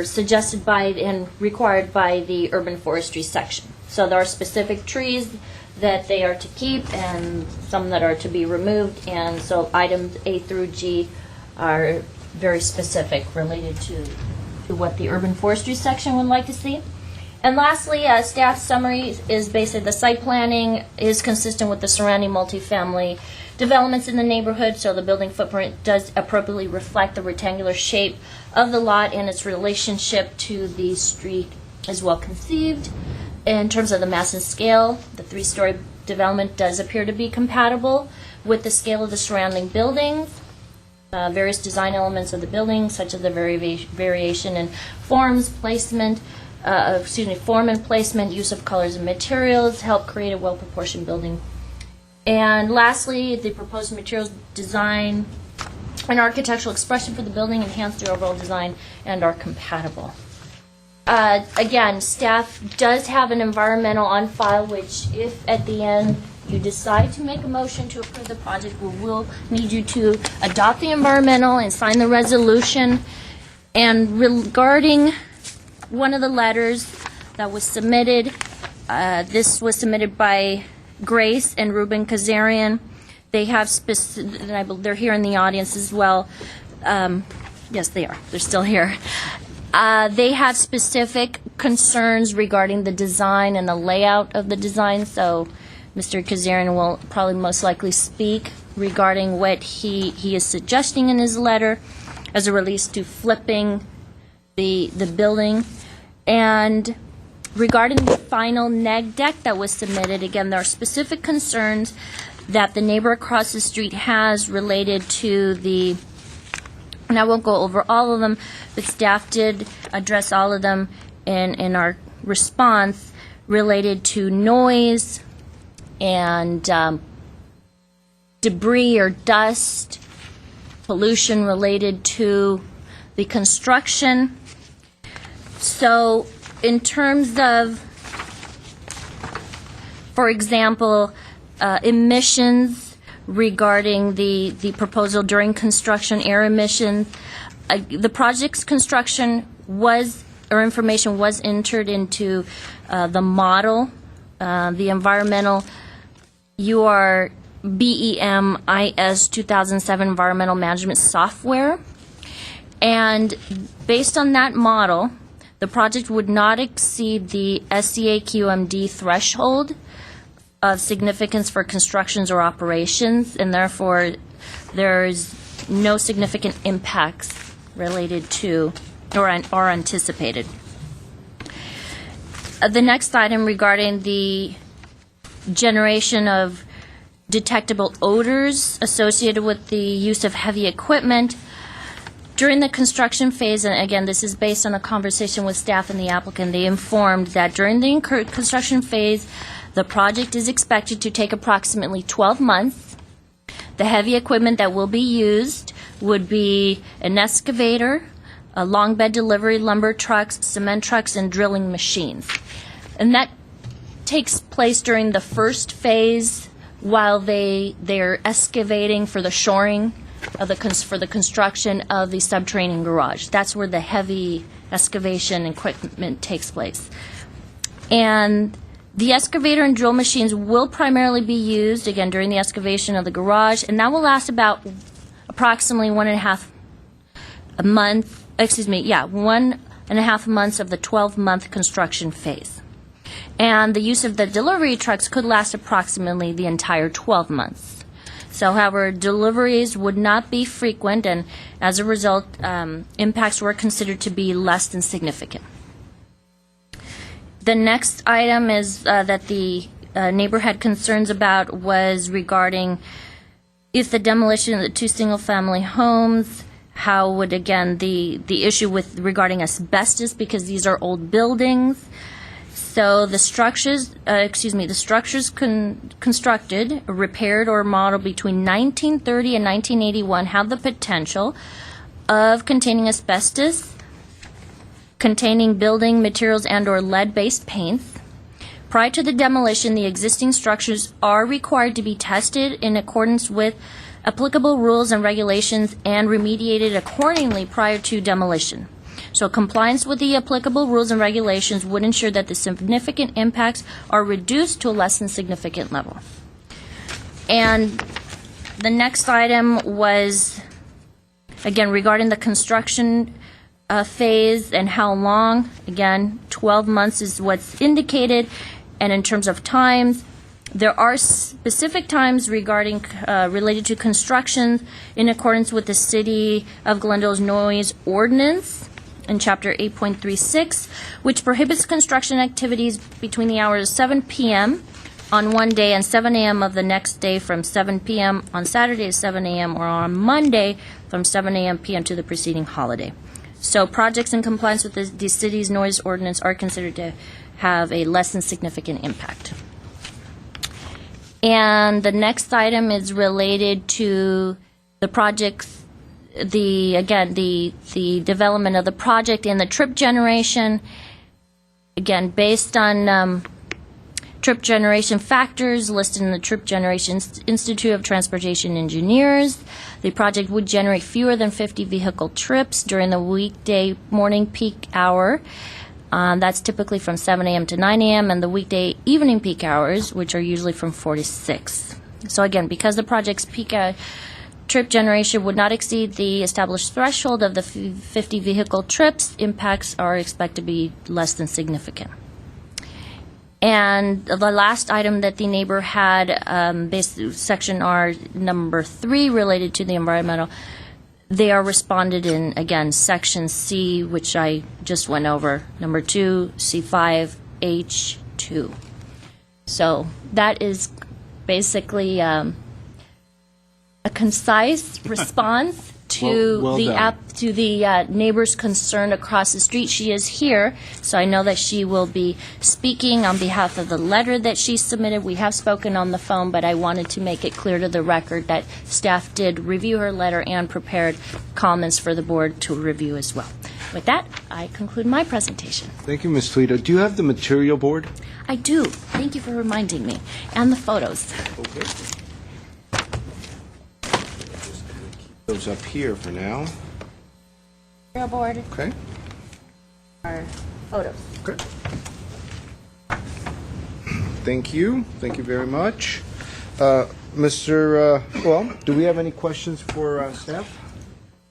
suggested by and required by the urban forestry section. So there are specific trees that they are to keep and some that are to be removed, and so items A through G are very specific related to what the urban forestry section would like to see. And lastly, staff summary is basically the site planning is consistent with the surrounding multifamily developments in the neighborhood, so the building footprint does appropriately reflect the rectangular shape of the lot and its relationship to the street is well conceived. In terms of the mass and scale, the 3-story development does appear to be compatible with the scale of the surrounding buildings. Various design elements of the building, such as the variation in form and placement, use of colors and materials, help create a well-proportioned building. And lastly, the proposed materials design and architectural expression for the building enhance the overall design and are compatible. Again, staff does have an environmental on file, which if at the end you decide to make a motion to approve the project, we will need you to adopt the environmental and sign the resolution. And regarding one of the letters that was submitted, this was submitted by Grace and Ruben Kazarian. They have they're here in the audience as well. Yes, they are. They're still here. They had specific concerns regarding the design and the layout of the design, so Mr. Kazarian will probably most likely speak regarding what he is suggesting in his letter as it relates to flipping the building. And regarding the final neg deck that was submitted, again, there are specific concerns that the neighbor across the street has related to the, and I won't go over all of them, but staff did address all of them in our response related to noise and debris or dust, pollution related to the construction. So in terms of, for example, emissions regarding the proposal during construction, air emissions, the project's construction was, or information was entered into the model, the environmental BEMIS 2007 environmental management software. And based on that model, the project would not exceed the SCA QMD threshold of significance for constructions or operations, and therefore there's no significant impacts related to or anticipated. The next item regarding the generation of detectable odors associated with the use of heavy equipment. During the construction phase, and again, this is based on a conversation with staff and the applicant, they informed that during the construction phase, the project is expected to take approximately 12 months. The heavy equipment that will be used would be an excavator, a long bed delivery, lumber trucks, cement trucks, and drilling machines. And that takes place during the first phase while they're excavating for the shoring of for the construction of the subterranean garage. That's where the heavy excavation equipment takes place. And the excavator and drill machines will primarily be used, again, during the excavation of the garage, and that will last about approximately 1.5 months, 1.5 months of the 12-month construction phase. And the use of the delivery trucks could last approximately the entire 12 months. So, however, deliveries would not be frequent, and as a result, impacts were considered to be less than significant. The next item is that the neighbor had concerns about was regarding if the demolition of the 2 single-family homes, how would, again, the issue with regarding asbestos, because these are old buildings. So the structures constructed, repaired, or modeled between 1930 and 1981 have the potential of containing asbestos, containing building materials and or lead-based paints. Prior to the demolition, the existing structures are required to be tested in accordance with applicable rules and regulations and remediated accordingly prior to demolition. So compliance with the applicable rules and regulations would ensure that the significant impacts are reduced to a less than significant level. And the next item was, again, regarding the construction phase and how long. Again, 12 months is what's indicated. And in terms of times, there are specific times regarding related to construction in accordance with the City of Glendale's noise ordinance in Chapter 8.36, which prohibits construction activities between the hours of 7 p.m. on one day and 7 a.m. of the next day, from 7 p.m. on Saturday to 7 a.m. or on Monday from 7 a.m. p.m. to the preceding holiday. So projects in compliance with the city's noise ordinance are considered to have a less than significant impact. And the next item is related to the project's the development of the project and the trip generation, again, based on trip generation factors listed in the Trip Generation Institute of Transportation Engineers. The project would generate fewer than 50 vehicle trips during the weekday morning peak hour. That's typically from 7 a.m. to 9 a.m., and the weekday evening peak hours, which are usually from 4 to 6. So again, because the project's peak trip generation would not exceed the established threshold of the 50 vehicle trips. Impacts are expected to be less than significant. And the last item that the neighbor had, section R number 3, related to the environmental, they are responded in, again, section C, which I just went over, number 2, C5, H2. So that is basically a concise response to Well the done. neighbor's concern across the street. She is here, so I know that she will be speaking on behalf of the letter that she submitted. We have spoken on the phone, but I wanted to make it clear to the record that staff did review her letter and prepared comments for the board to review as well. With that, I conclude my presentation. Thank you, Ms. Toledo. Do you have the material board? I do. Thank you for reminding me. And the photos. Okay. Those up here for now. Material board. Okay. Our photos. Okay. Thank you. Thank you very much. Well, do we have any questions for staff?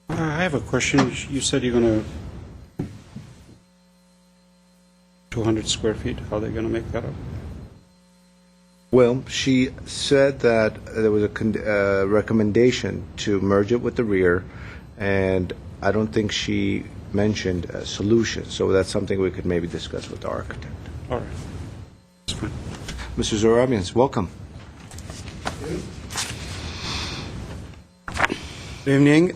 I have a question. You said you're going to 200 square feet. How are they going to make that up? Well, she said that there was a recommendation to merge it with the rear, and I don't think she mentioned a solution, so that's something we could maybe discuss with the architect. All right. That's fine. Mr. Zorabians, welcome. Good evening,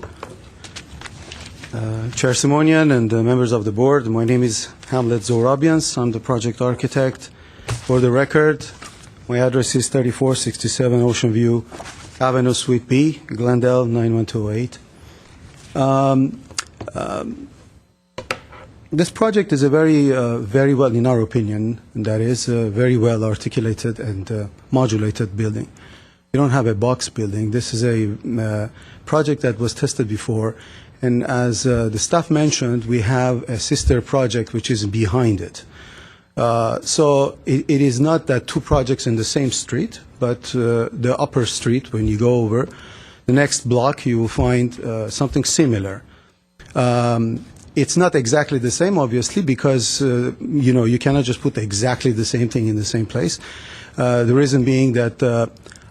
Chair Simonian and members of the board. My name is Hamlet Zorabians. I'm the project architect. For the record, my address is 3467 Ocean View Avenue, Suite B, Glendale, 91208. This project is a very well, in our opinion, that is a very well articulated and modulated building. We don't have a box building. This is a project that was tested before, and as the staff mentioned, we have a sister project which is behind it. So it is not that two projects in the same street, but the upper street, when you go over the next block, you will find something similar. It's not exactly the same, obviously, because you cannot just put exactly the same thing in the same place. The reason being that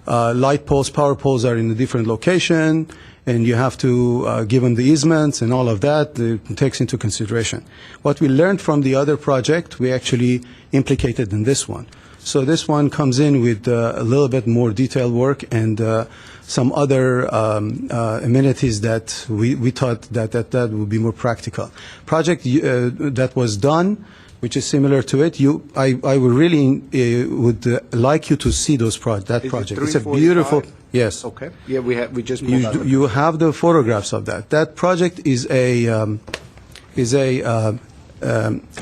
light poles, power poles are in a different location, and you have to give them the easements and all of that. It takes into consideration. What we learned from the other project, we actually implicated in this one. So this one comes in with a little bit more detailed work and some other amenities that we thought that would be more practical. Project that was done, which is similar to it, I would really would like you to see that project. It's a beautiful. Yes. Okay. Yeah, we just moved on. You have the photographs of that. That project is a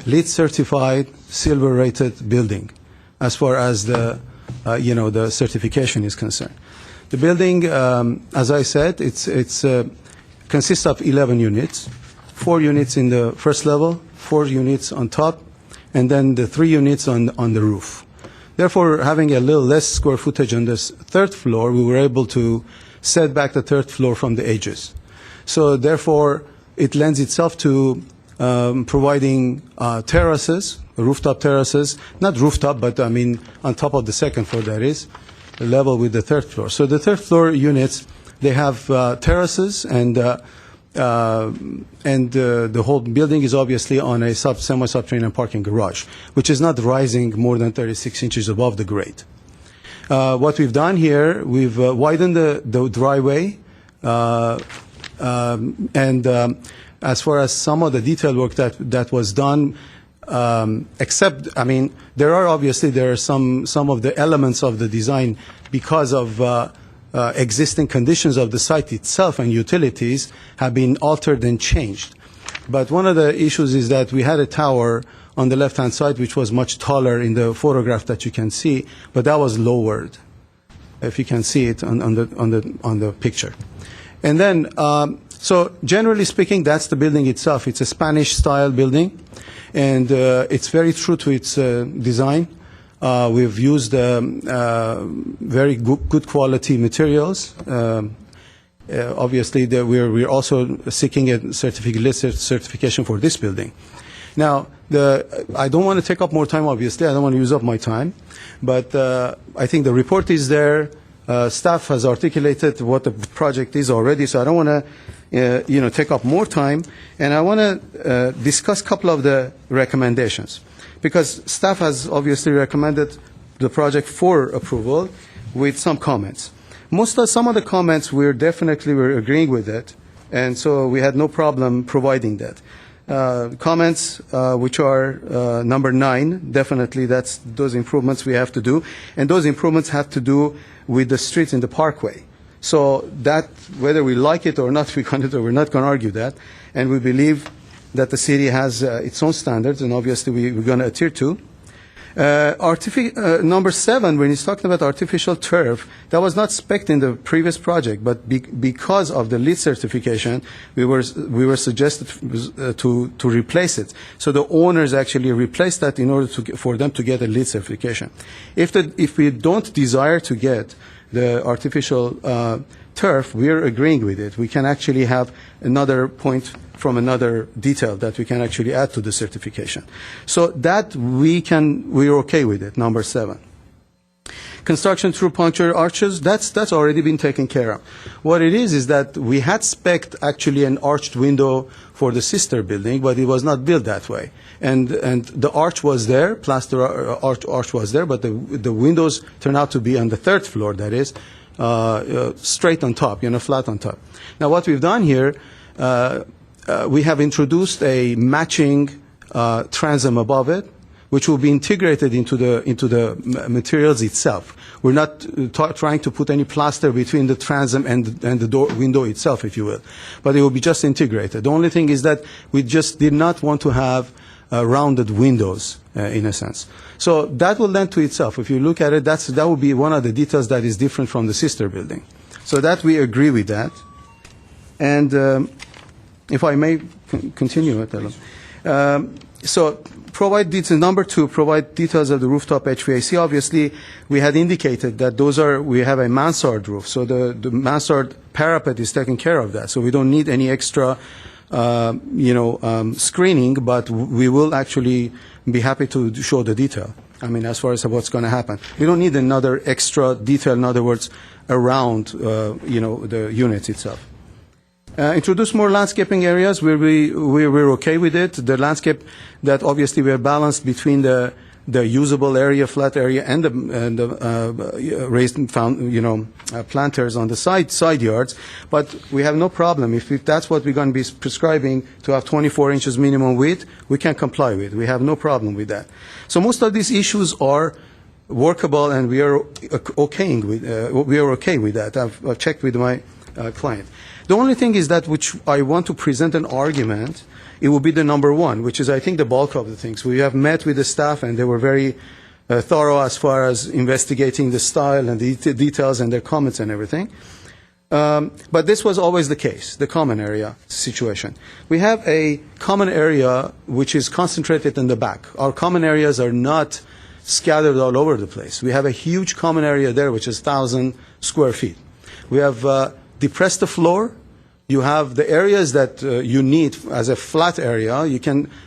LEED certified, silver rated building, as far as the certification is concerned. The building, as I said, it's consists of 11 units, 4 units in the first level, 4 units on top, and then the 3 units on the roof. Therefore, having a little less square footage on this third floor, we were able to set back the third floor from the edges. So therefore, it lends itself to providing terraces, rooftop terraces, not rooftop, but I mean on top of the second floor, that is, level with the third floor. So the third floor units, they have terraces, and the whole building is obviously on a semi-subterranean parking garage, which is not rising more than 36 inches above the grade. What we've done here, we've widened the driveway, and as far as some of the detail work that was done, except, I mean, there are some of the elements of the design, because of existing conditions of the site itself and utilities, have been altered and changed. But one of the issues is that we had a tower on the left-hand side which was much taller in the photograph that you can see, but that was lowered, if you can see it on the picture. And then, so generally speaking, that's the building itself. It's a Spanish-style building, and it's very true to its design. We've used very good quality materials. obviously, we're also seeking a certification for this building. Now, I don't want to take up more time, obviously. I don't want to use up my time. But I think the report is there. Staff has articulated what the project is already, so I don't want to take up more time. And I want to discuss a couple of the recommendations. Because staff has obviously recommended the project for approval with some comments. Some of the comments we're agreeing with it, and so we had no problem providing that. Comments which are number 9, definitely that's those improvements we have to do, and those improvements have to do with the streets in the parkway. So that, whether we like it or not, we're not going to argue that, and we believe that the city has its own standards, and obviously we're going to adhere to. Number 7, when he's talking about artificial turf, that was not spec'd in the previous project, but because of the LEED certification, we were suggested to replace it. So the owners actually replaced that in order for them to get a LEED certification. If we don't desire to get the artificial turf, we are agreeing with it. We can actually have another point from another detail that we can actually add to the certification. So that we're okay with it, number 7. Construction through puncture arches, that's already been taken care of. What it is that we had spec'd actually an arched window for the sister building, but it was not built that way. And the arch was there, plaster arch was there, but the windows turned out to be on the 3rd floor, that is, straight on top, flat on top. Now what we've done here, we have introduced a matching transom above it, which will be integrated into the materials itself. We're not trying to put any plaster between the transom and the window itself, if you will, but it will be just integrated. The only thing is that we just did not want to have rounded windows, in a sense. So that will lend to itself. If you look at it, that will be one of the details that is different from the sister building. So that we agree with that. And if I may continue with that. So provide details. Number 2, provide details of the rooftop HVAC. Obviously, we had indicated that we have a mansard roof, so the mansard parapet is taking care of that. So we don't need any extra, screening, but we will actually be happy to show the detail. I mean, as far as what's going to happen, we don't need another extra detail. In other words, around the unit itself. Introduce more landscaping areas. We're okay with it. The landscape that obviously we are balanced between the usable area, flat area, and the raised planters on the side yards. But we have no problem if that's what we're going to be prescribing, to have 24 inches minimum width. We can comply with. We have no problem with that. So most of these issues are workable, and we are okay with that. I've checked with my client. The only thing is that which I want to present an argument, it will be the number 1, which is, I think, the bulk of the things. We have met with the staff, and they were very thorough as far as investigating the style and the details and their comments and everything. But this was always the case, the common area situation. We have a common area which is concentrated in the back. Our common areas are not scattered all over the place. We have a huge common area there, which is 1,000 square feet. We have depress the floor. You have the areas that you need as a flat area.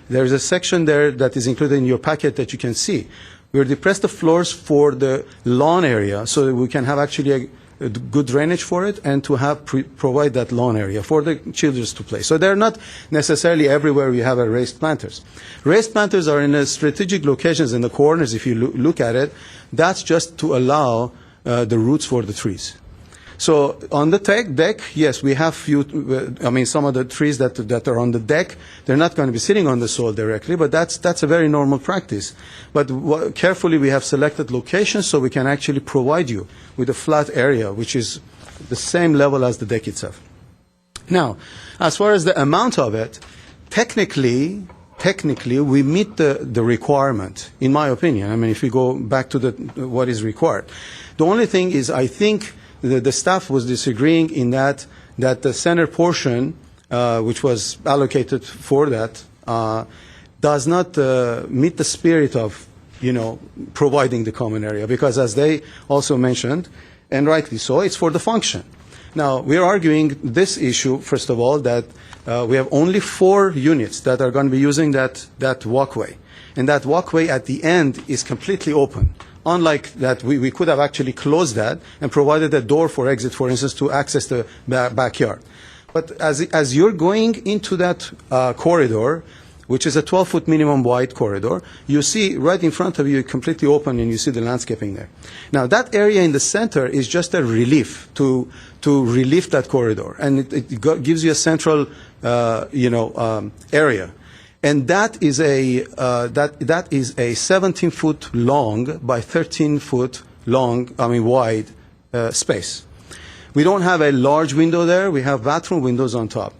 There's a section there that is included in your packet that you can see. We're depressed the floors for the lawn area, so that we can have actually a good drainage for it, and to have provide that lawn area for the children to play. So they're not necessarily everywhere we have raised planters. Raised planters are in strategic locations in the corners. If you look at it, that's just to allow the roots for the trees. So on the deck, yes, we have some of the trees that are on the deck, they're not going to be sitting on the soil directly, but that's a very normal practice. But carefully, we have selected locations so we can actually provide you with a flat area, which is the same level as the deck itself. Now, as far as the amount of it, technically, we meet the requirement, in my opinion. I mean, if we go back to what is required. The only thing is, I think, the staff was disagreeing in that the center portion, which was allocated for that, does not meet the spirit of, providing the common area. Because as they also mentioned, and rightly so, it's for the function. Now, we're arguing this issue, first of all, that we have only 4 units that are going to be using that walkway. And that walkway at the end is completely open. Unlike that, we could have actually closed that and provided a door for exit, for instance, to access the backyard. But as you're going into that corridor, which is a 12-foot minimum wide corridor, you see right in front of you, completely open, and you see the landscaping there. Now, that area in the center is just a relief to relieve that corridor, and it gives you a central, area. And that is a 17-foot long by 13-foot long, wide space. We don't have a large window there. We have bathroom windows on top.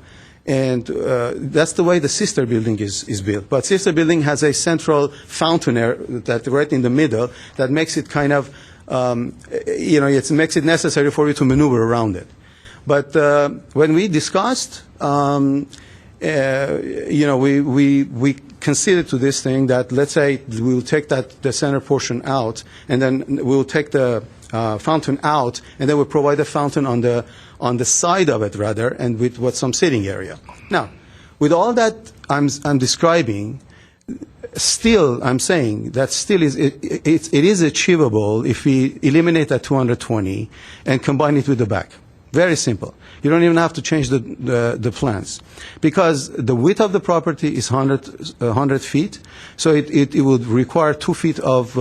And that's the way the sister building is built. But sister building has a central fountain area that right in the middle that makes it kind of, it makes it necessary for you to maneuver around it. But when we discussed, we considered to this thing that, let's say we'll take the center portion out, and then we'll take the fountain out, and then we'll provide a fountain on the side of it, rather, and with some sitting area. Now, with all that I'm describing, still I'm saying that still it is achievable if we eliminate that 220 and combine it with the back. Very simple. You don't even have to change the plans, because the width of the property is 100 feet, so it would require 2 feet of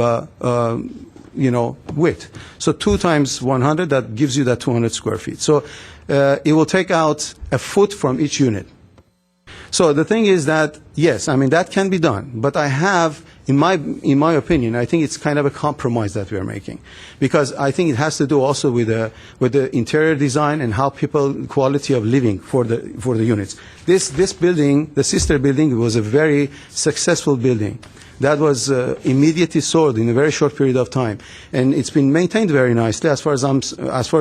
width. So 2 times 100, that gives you that 200 square feet. So it will take out a foot from each unit. So the thing is that, yes, that can be done, but I have, in my opinion, I think it's kind of a compromise that we are making, because I think it has to do also with the interior design and how quality of living for the units. This building, the sister building, was a very successful building that was immediately sold in a very short period of time, and it's been maintained very nicely. As far as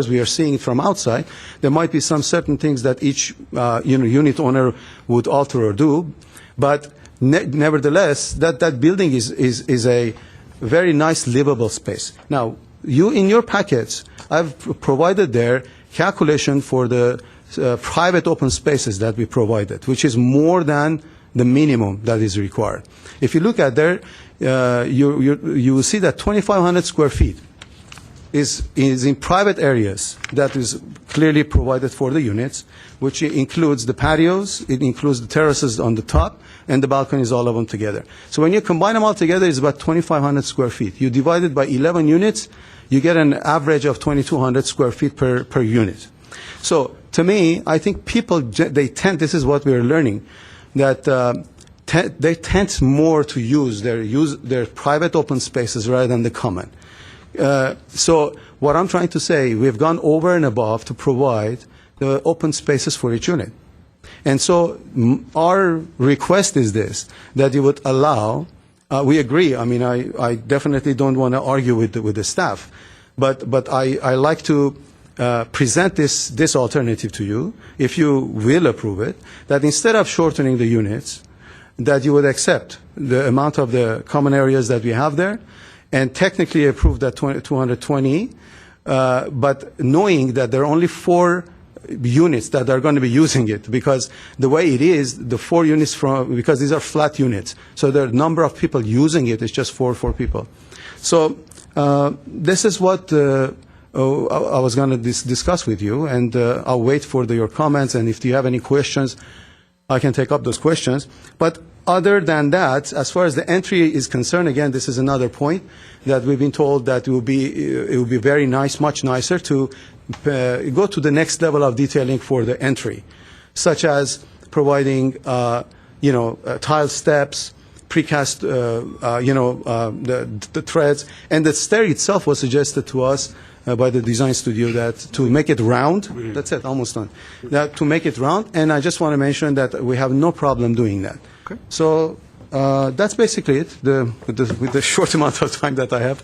we are seeing it from outside, there might be some certain things that each unit owner would alter or do, but nevertheless, that building is a very nice livable space. Now, in your packets, I've provided there calculation for the private open spaces that we provided, which is more than the minimum that is required. If you look at there, you will see that 2,500 square feet is in private areas that is clearly provided for the units, which includes the patios, it includes the terraces on the top, and the balconies, all of them together. So when you combine them all together, it's about 2,500 square feet. You divide it by 11 units, you get an average of 2,200 square feet per unit. So to me, I think people, this is what we are learning, that they tend more to use their private open spaces rather than the common. So what I'm trying to say, we've gone over and above to provide the open spaces for each unit. And so our request is this, that you would allow, we agree, I definitely don't want to argue with the staff, but I like to present this alternative to you, if you will approve it, that instead of shortening the units, that you would accept the amount of the common areas that we have there, and technically approve that 220, but knowing that there are only 4 units that are going to be using it, because the way it is, the 4 units because these are flat units, so the number of people using it is just 4 people. So this is what I was going to discuss with you, and I'll wait for your comments, and if you have any questions, I can take up those questions. But other than that, as far as the entry is concerned, again, this is another point that we've been told that it will be very nice, much nicer to go to the next level of detailing for the entry, such as providing, tile steps, precast, the threads, and the stair itself was suggested to us by the design studio that to make it round, that's it, almost done, that to make it round, and I just want to mention that we have no problem doing that. Okay. So that's basically it, with the short amount of time that I have.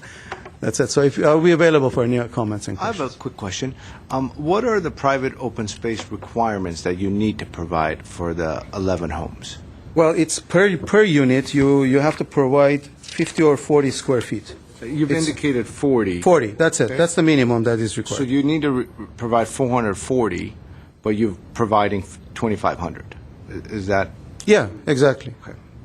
That's it. So I'll be available for any comments and questions. I have a quick question. What are the private open space requirements that you need to provide for the 11 homes? Well, it's per unit, you have to provide 50 or 40 square feet. You've indicated 40. 40, that's it. Okay. That's the minimum that is So required. you need to provide 440, but you're providing 2,500. Is that? Yeah, exactly.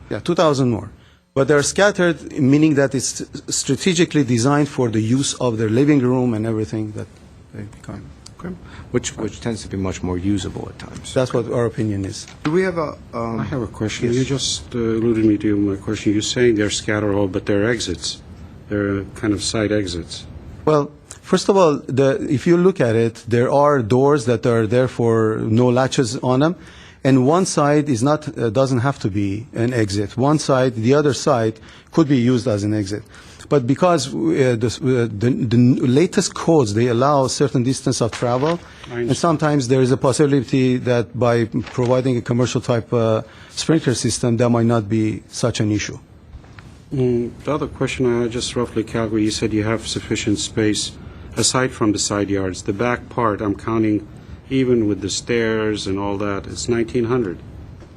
Yeah, 2,000 more. But they're scattered, meaning that it's strategically designed for the use of their living room and everything that they become. Okay. Which tends to be much more usable at times. That's what our opinion is. Do we have a? I have a question. Yes. You just alluded me to my question. You're saying they're scattered all, but they're exits. They're kind of side exits. Well, first of all, if you look at it, there are doors that are there for no latches on them, and one side is not doesn't have to be an exit. One side, the other side, could be used as an exit. But because the latest codes, they allow a certain distance of travel, and sometimes there is a possibility that by providing a commercial type sprinkler system, that might not be such an issue. The other question I just roughly calculated, you said you have sufficient space aside from the side yards. The back part, I'm counting even with the stairs and all that, it's 1,900.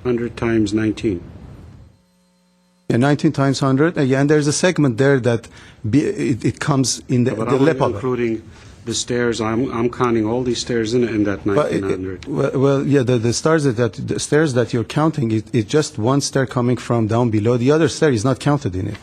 100 times 19. Yeah, 19 times 100. Yeah, and there's a segment there that it comes in the But I'm lip of it. including the stairs. I'm counting all these stairs in that But 1,900. well, yeah, the stairs that you're counting, it's just one stair coming from down below. The other stair is not counted in it.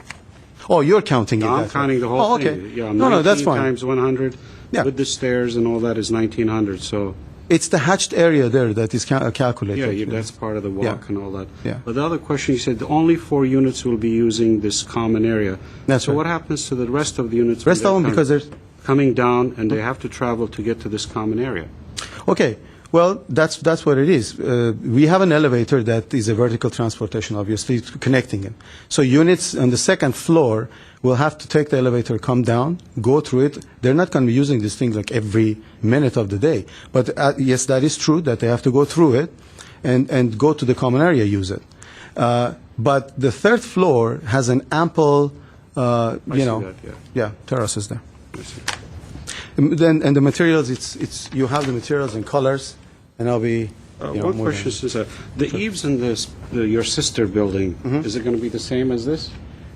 Oh, you're counting it. I'm that way. counting the whole Oh, thing. okay. Yeah, No, that's 19 fine. times 100 Yeah. with the stairs and all that is 1,900. So It's the hatched area there that is calculated. yeah, that's part of the walk Yeah. and all that. Yeah. But the other question, you said only 4 units will be using this common area. That's so right. what happens to the rest of the units? Rest when of them, they're because there's coming down and they have to travel to get to this common area. Okay. Well, that's what it is. We have an elevator that is a vertical transportation, obviously, connecting it. So units on the second floor will have to take the elevator, come down, go through it. They're not going to be using this thing like every minute of the day. But yes, that is true that they have to go through it and go to the common area, use it. But the third floor has an ample, I see that, yeah. terraces there. I see. And the materials, it's you have the materials and colors, and I'll be. One question is, the eaves in your sister building, Mm-hmm. is it going to be the same as this?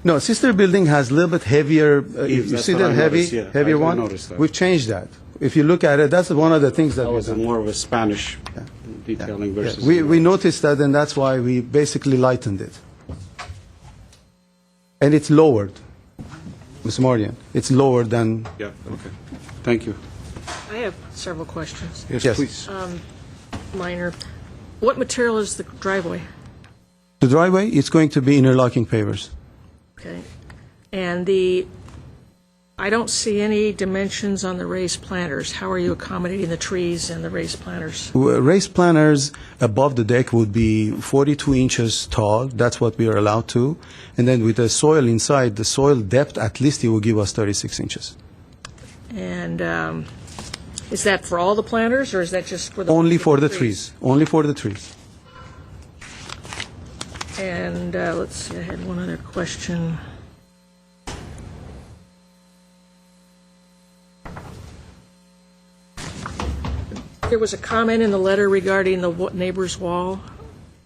No, sister building has a little bit heavier. You that's see what that I heavy, noticed, yeah. heavier I one? noticed that. We've changed that. If you look at it, that's one of the things that That was we've done. more of a Spanish detailing Yeah. versus. We noticed that, and that's why we basically lightened it. And it's lowered, Ms. Mordian. It's lower than. Yeah. Okay. Thank you. I have several questions. Yes. please. Minor. What material is the driveway? The driveway, it's going to be interlocking pavers. Okay. And I don't see any dimensions on the raised planters. How are you accommodating the trees and the raised planters? Raised planters above the deck would be 42 inches tall. That's what we are allowed to. And then with the soil inside, the soil depth, at least it will give us 36 inches. And is that for all the planters, or is that just for the... Only for the trees. Only for the trees. And let's see, I had one other question. There was a comment in the letter regarding the neighbor's wall.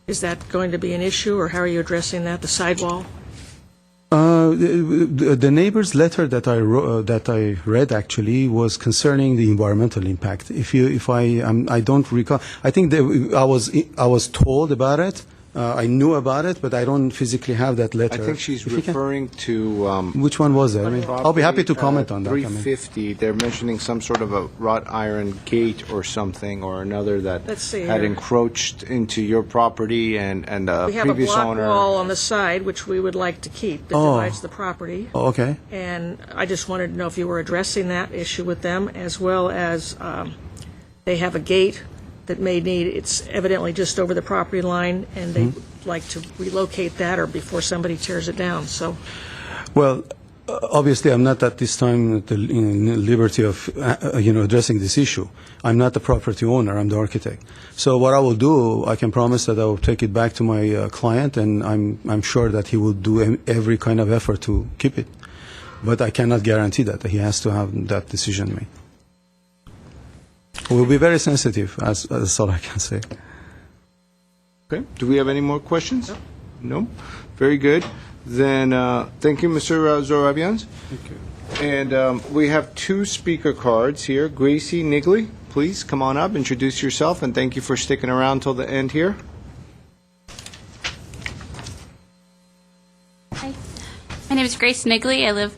Is that going to be an issue, or how are you addressing that, the sidewall? The neighbor's letter that I read actually was concerning the environmental impact. I don't recall. I think I was told about it. I knew about it, but I don't physically have that letter. I think she's If you can- referring to. Which one was it? I mean, I'll be happy to comment on that. I mean. 350, they're mentioning some sort of a wrought iron gate or something or another that Let's see had here. encroached into your property and a We have a previous block owner. wall on the side, which we would like to keep, that Oh. divides the property. Oh, okay. And I just wanted to know if you were addressing that issue with them, as well as they have a gate that may need, it's evidently just over the property line, and they'd like to relocate that or before somebody tears it down, so. Well, obviously, I'm not at this time at the liberty of addressing this issue. I'm not the property owner. I'm the architect. So what I will do, I can promise that I will take it back to my client, and I'm sure that he will do every kind of effort to keep it. But I cannot guarantee that. He has to have that decision made. We'll be very sensitive, that's all I can say. Okay. Do we have any more questions? No. Very good. Then, thank you, Mr. Zorabians. Thank you. And we have two speaker cards here. Gracie Nigley, please come on up, introduce yourself, and thank you for sticking around till the end here. Hi, my name is Grace Nigley. I live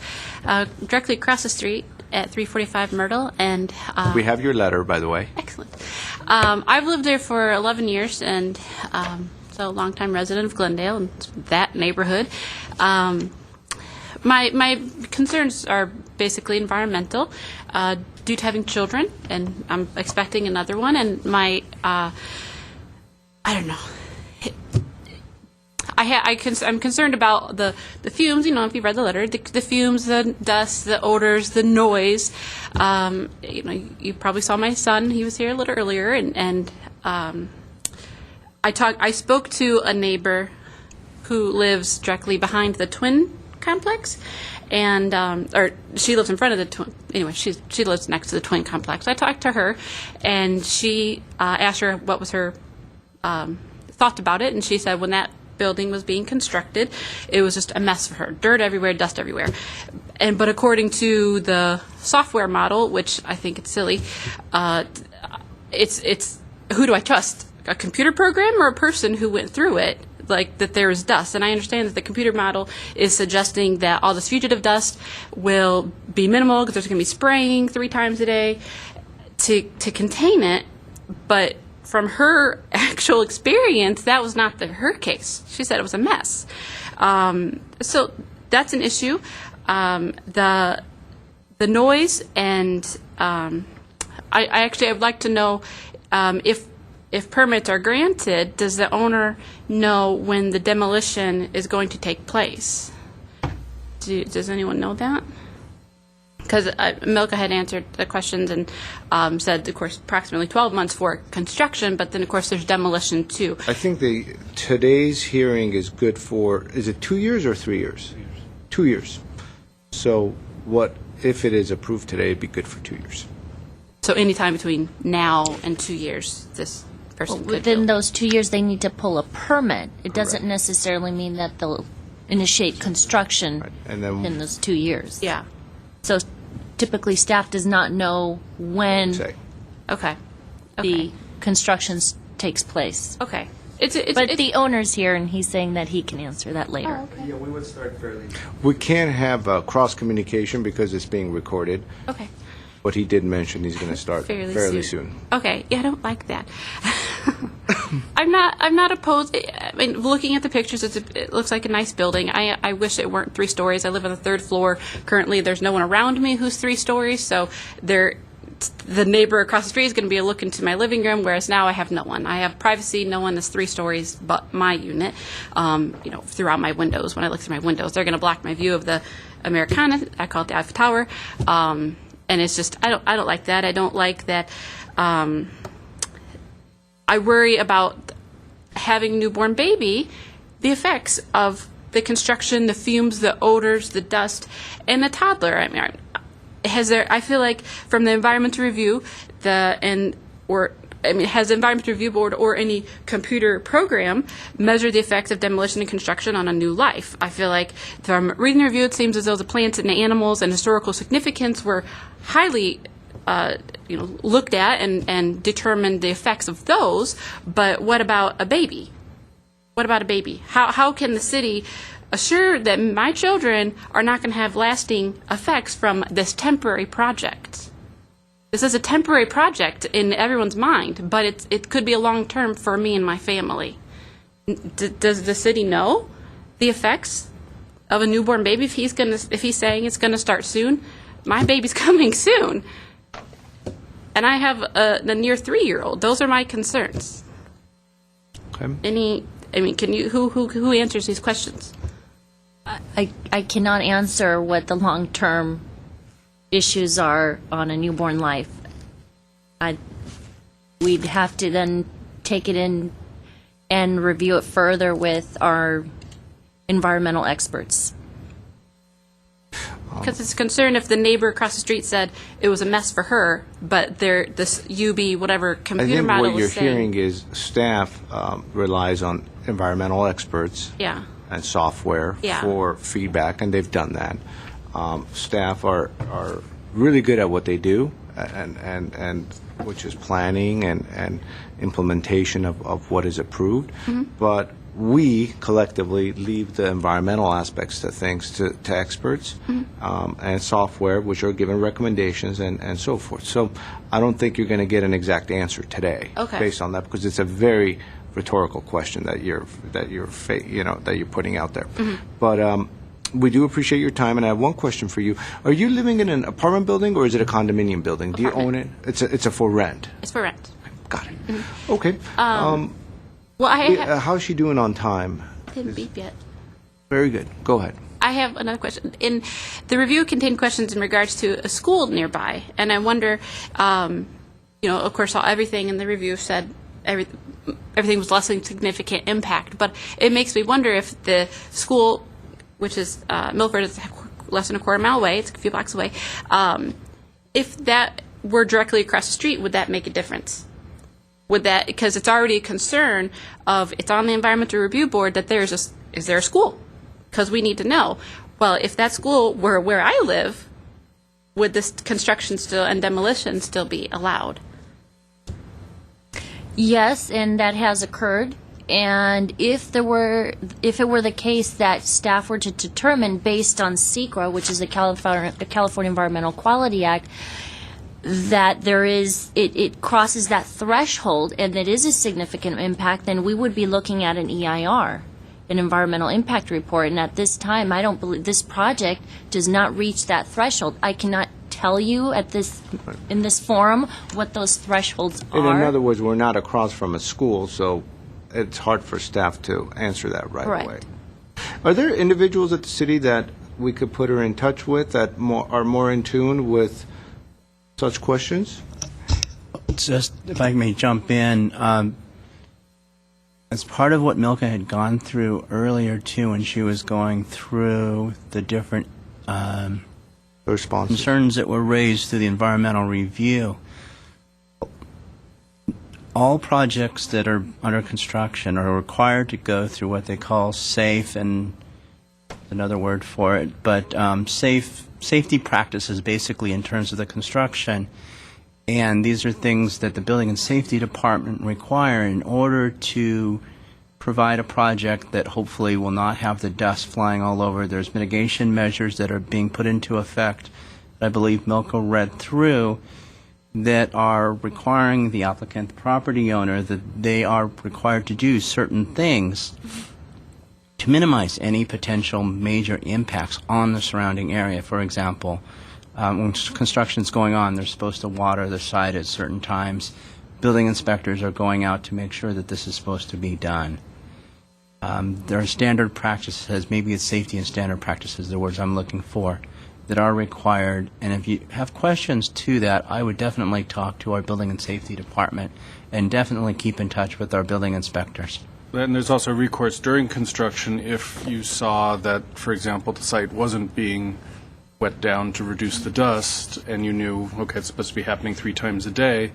directly across the street at 345 Myrtle, and We have your letter, by the way. excellent. I've lived there for 11 years, and so a longtime resident of Glendale and that neighborhood. My concerns are basically environmental, due to having children, and I'm expecting another one. And my, I don't know. I'm concerned about the fumes. You know, if you read the letter, the fumes, the dust, the odors, the noise. You know, you probably saw my son. He was here a little earlier, and I spoke to a neighbor who lives directly behind the Twin complex, and or she lives in front of the Twin. Anyway, she lives next to the Twin complex. I talked to her, and she asked her what was her thought about it, and she said when that building was being constructed, it was just a mess for her. Dirt everywhere, dust everywhere. But according to the software model, which I think it's silly, it's who do I trust? A computer program or a person who went through it? Like that there is dust, and I understand that the computer model is suggesting that all this fugitive dust will be minimal because there's going to be spraying 3 times a day to contain it. But from her actual experience, that was not her case. She said it was a mess. So that's an issue. The noise, and I would like to know if permits are granted, does the owner know when the demolition is going to take place? Does anyone know that? Because Milka had answered the questions and said, of course, approximately 12 months for construction, but then, of course, there's demolition, too. I think today's hearing is good for, is it 2 years or 3 years? 2 years. So what, if it is approved today, it'd be good for 2 years. So anytime between now and 2 years, this person could Within build. those 2 years, they need to pull a permit. It doesn't necessarily mean that they'll initiate construction And then in those 2 years. Yeah. So typically, staff does not know when Okay. the construction takes place. Okay. But the owner's here, and he's saying that he can answer that later. Yeah, we would start fairly. we can't have cross communication because it's being recorded. Okay. But he did mention he's going to start fairly soon. Okay. Yeah, I don't like that. I'm not opposed. I mean, looking at the pictures, it looks like a nice building. I wish it weren't 3 stories. I live on the 3rd floor. Currently, there's no one around me who's 3 stories, so the neighbor across the street is going to be a look into my living room, whereas now I have no one. I have privacy. No one is 3 stories but my unit. You know, throughout my windows, when I look through my windows, they're going to block my view of the Americana. I call it the Eiffel Tower. And it's just, I don't like that. I don't like that. I worry about having a newborn baby, the effects of the construction, the fumes, the odors, the dust, and the toddler. I mean, I feel like from the environmental review, has the Environmental Review Board or any computer program measured the effects of demolition and construction on a new life? I feel like from reading the review, it seems as though the plants and the animals and historical significance were highly looked at and determined the effects of those. But what about a baby? What about a baby? How can the city assure that my children are not going to have lasting effects from this temporary project? This is a temporary project in everyone's mind, but it could be a long term for me and my family. Does the city know the effects of a newborn baby? If he's saying it's going to start soon, my baby's coming soon, and I have the near 3-year-old. Those are my concerns. Okay. Can you who answers these questions? I cannot answer what the long-term issues are on a newborn life. We'd have to then take it in and review it further with our environmental experts. Because it's a concern if the neighbor across the street said it was a mess for her, but this UB whatever I computer think model what you're was saying. hearing is staff relies on environmental experts. Yeah. and software Yeah. for feedback, and they've done that. Staff are really good at what they do, and which is planning and implementation of what is approved. But we collectively leave the environmental aspects to things to experts and software, which are given recommendations and so forth. So I don't think you're going to get an exact answer today based on that, because it's a very rhetorical question that you're putting out there. But we do appreciate your time, and I have one question for you. Are you living in an apartment building, or is it a condominium building? Do you own it? It's a for rent. It's for rent. Got it. Okay. Well, how's she doing on time? Didn't beep yet. Very good. Go ahead. I have another question. The review contained questions in regards to a school nearby, and I wonder, of course, everything in the review said everything was less than significant impact, but it makes me wonder if the school, which is Milford, is less than a quarter mile away, it's a few blocks away, if that were directly across the street, would that make a difference? Would that, because it's already a concern of, it's on the Environmental Review Board that is there a school? Because we need to know. Well, if that school were where I live, would this construction still and demolition still be allowed? Yes, and that has occurred. And if it were the case that staff were to determine, based on SECRA, which is the California Environmental Quality Act, that it crosses that threshold and it is a significant impact, then we would be looking at an EIR, an environmental impact report. And at this time, I don't believe this project does not reach that threshold. I cannot tell you in this forum what those thresholds are. In other words, we're not across from a school, so it's hard for staff to answer that right away. Are there individuals at the city that we could put her in touch with that are more in tune with such questions? Just, if I may jump in, as part of what Milka had gone through earlier, too, when she was going through the different concerns that were raised through the environmental review, all projects that are under construction are required to go through what they call SAFE, and another word for it, but safety practices, basically, in terms of the construction. And these are things that the Building and Safety Department require in order to provide a project that hopefully will not have the dust flying all over. There's mitigation measures that are being put into effect that I believe Milka read through that are requiring the applicant, the property owner, that they are required to do certain things to minimize any potential major impacts on the surrounding area. For example, when construction's going on, they're supposed to water the site at certain times. Building inspectors are going out to make sure that this is supposed to be done. There are standard practices, maybe it's safety and standard practices, the words I'm looking for, that are required. And if you have questions to that, I would definitely talk to our Building and Safety Department and definitely keep in touch with our building inspectors. And there's also recourse during construction if you saw that, for example, the site wasn't being wet down to reduce the dust, and you knew, okay, it's supposed to be happening 3 times a day.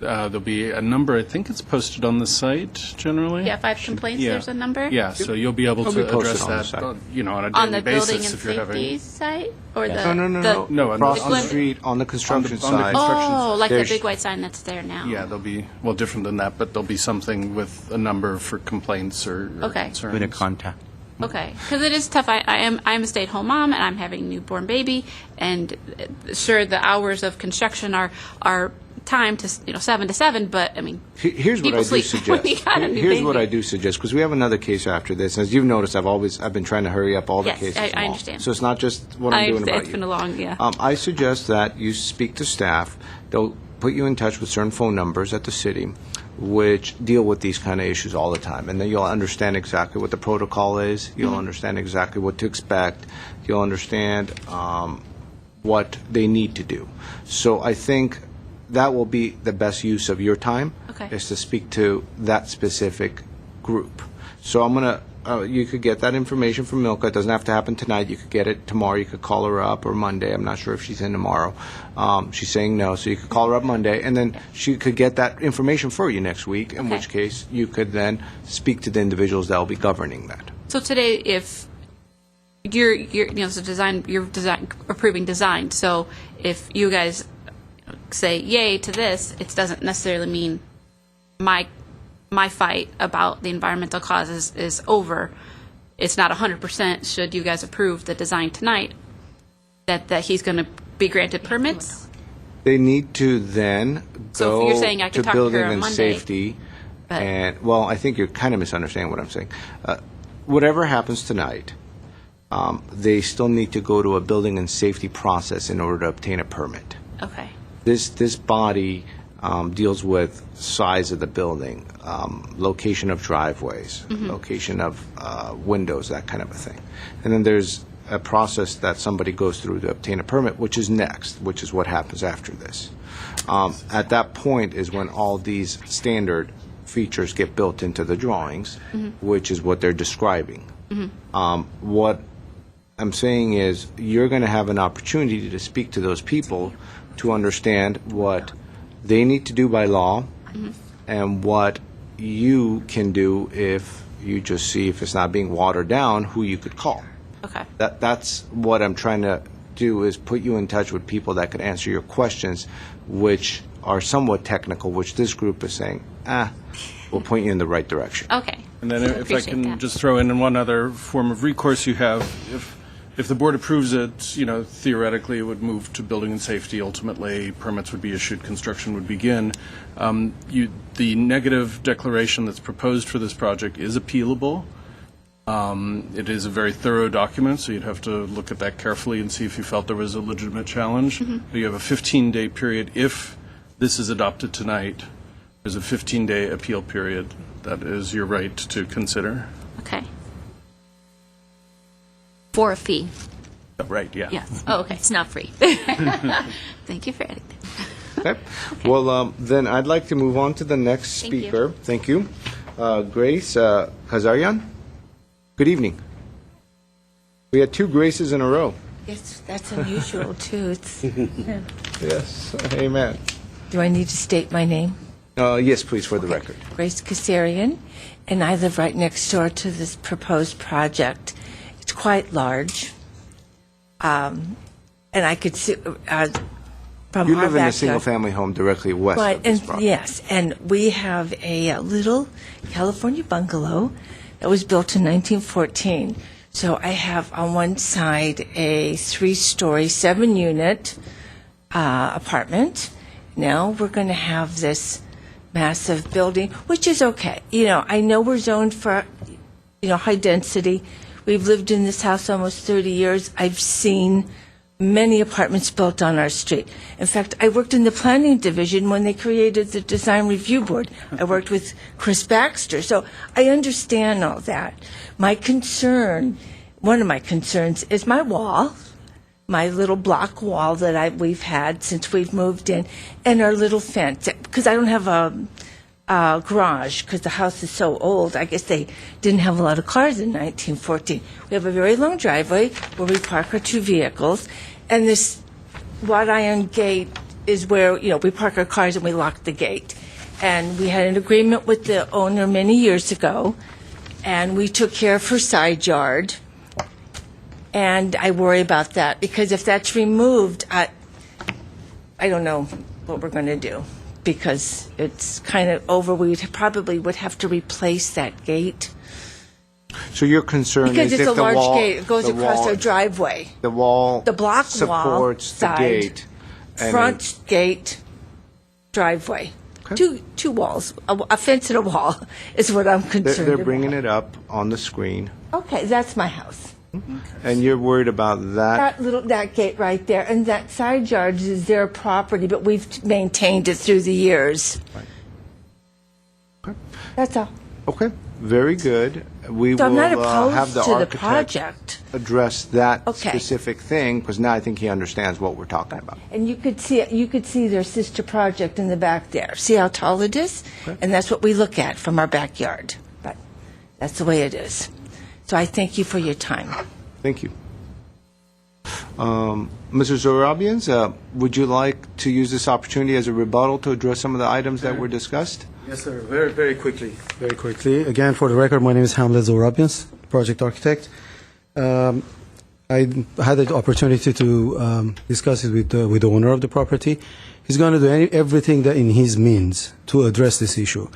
There'll be a number, I think it's posted on the site generally. Yeah, 5 complaints, there's a number? Yeah, so you'll be able to address that, on a On daily the basis Building and if you're having... Safety site? Or No, across the street, on the construction side. Oh, like the big white sign that's there now. Yeah, there'll be, well, different than that, but there'll be something with a number for complaints or concerns. With a contact. Okay, because it is tough. I'm a stay-at-home mom, and I'm having a newborn baby, and sure, the hours of construction are timed to 7 to 7, but I mean, here's what I do sleep when you suggest. got a new Here's baby. what I do suggest, because we have another case after this. As you've noticed, I've been trying to hurry up all the Yes, cases. I along. understand. So it's not just what I'm doing about It's you. been a long, yeah. I suggest that you speak to staff. They'll put you in touch with certain phone numbers at the city, which deal with these kind of issues all the time. And then you'll understand exactly what the protocol is. You'll understand exactly what to expect. You'll understand what they need to do. So I think that will be the best use of your time, is to speak to that specific group. So I'm going to, you could get that information from Milka. It doesn't have to happen tonight. You could get it tomorrow. You could call her up, or Monday. I'm not sure if she's in tomorrow. She's saying no, so you could call her up Monday, and then she could get that information for you next week, in which case you could then speak to the individuals that will be governing that. So today, if you're approving design. So if you guys say yay to this, it doesn't necessarily mean my fight about the environmental causes is over. It's not 100%. Should you guys approve the design tonight, that he's going to be granted permits? They need to then So if go you're saying I to could talk to her building on and Monday, safety, but- and well, I think you're kind of misunderstanding what I'm saying. Whatever happens tonight, they still need to go to a building and safety process in order to obtain a permit. Okay. This body deals with size of the building, location of driveways, Mhm. location of windows, that kind of a thing. And then there's a process that somebody goes through to obtain a permit, which is next, which is what happens after this. At that point is when all these standard features get built into the drawings, Mhm. which is what they're describing. Mhm. What I'm saying is you're going to have an opportunity to speak to those people to understand what they need to do by law Mhm. and what you can do if you just see if it's not being watered down, who you could call. Okay. That's what I'm trying to do, is put you in touch with people that could answer your questions, which are somewhat technical, which this group is saying, we'll point you in the right direction. Okay. And then if I Appreciate can that. just throw in one other form of recourse you have, if the board approves it, theoretically, it would move to building and safety. Ultimately, permits would be issued, construction would begin. The negative declaration that's proposed for this project is appealable. It is a very thorough document, so you'd have to look at that carefully and see if you felt there was a legitimate challenge. Mm-hmm. You have a 15-day period. If this is adopted tonight, there's a 15-day appeal period. That is your right to consider. Okay. For a fee. Right, yeah. Yes. Oh, okay. It's not free. Thank you for adding that. Okay. Well, then I'd like to move on to the next Thank you. speaker. Thank you. Grace Kazarian. Good evening. We had two Graces in a row. Yes, that's unusual, too. It's, Yes. Amen. do I need to state my name? Yes, please, for the record. Grace Kasarian, and I live right next door to this proposed project. It's quite large, and I could see from You our live in a backyard. single-family home directly west Right, of this and property. yes, and we have a little California bungalow that was built in 1914. So I have on one side a 3-story, 7-unit apartment. Now we're going to have this massive building, which is okay. I know we're zoned for, high density. We've lived in this house almost 30 years. I've seen many apartments built on our street. In fact, I worked in the planning division when they created the design review board. I worked with Chris Baxter, so I understand all that. One of my concerns is my wall, my little block wall that we've had since we've moved in, and our little fence, because I don't have a garage because the house is so old. I guess they didn't have a lot of cars in 1914. We have a very long driveway where we park our 2 vehicles, and this wrought iron gate is where, we park our cars and we lock the gate. And we had an agreement with the owner many years ago, and we took care of her side yard. And I worry about that because if that's removed, I don't know what we're going to do, because it's kind of over. We probably would have to replace that gate. So your concern Because is it's if a large wall, gate, it goes the across wall, our driveway. The wall, The block wall, supports the side, gate, and front gate, driveway. Two walls, a fence and a wall is what I'm concerned they're about. bringing it up on the screen, Okay, that's my house. and you're worried about that. That gate right there, and that side yard is their property, but we've maintained it through the years. That's all. Okay, very good. We So I'm will not opposed have the to the architect project. address that Okay. specific thing, because now I think he understands what we're talking about. And you could see their sister project in the back there. See how tall it is? And that's what we look at from our backyard. But that's the way it is. So I thank you for your time. Thank you. Mr. Zorabians, would you like to use this opportunity as a rebuttal to address some of the items that were discussed? Yes, sir. Very, very quickly. Very quickly. Again, for the record, my name is Hamlet Zorabians, project architect. I had the opportunity to discuss it with the owner of the property. He's going to do everything that in his means to address this issue.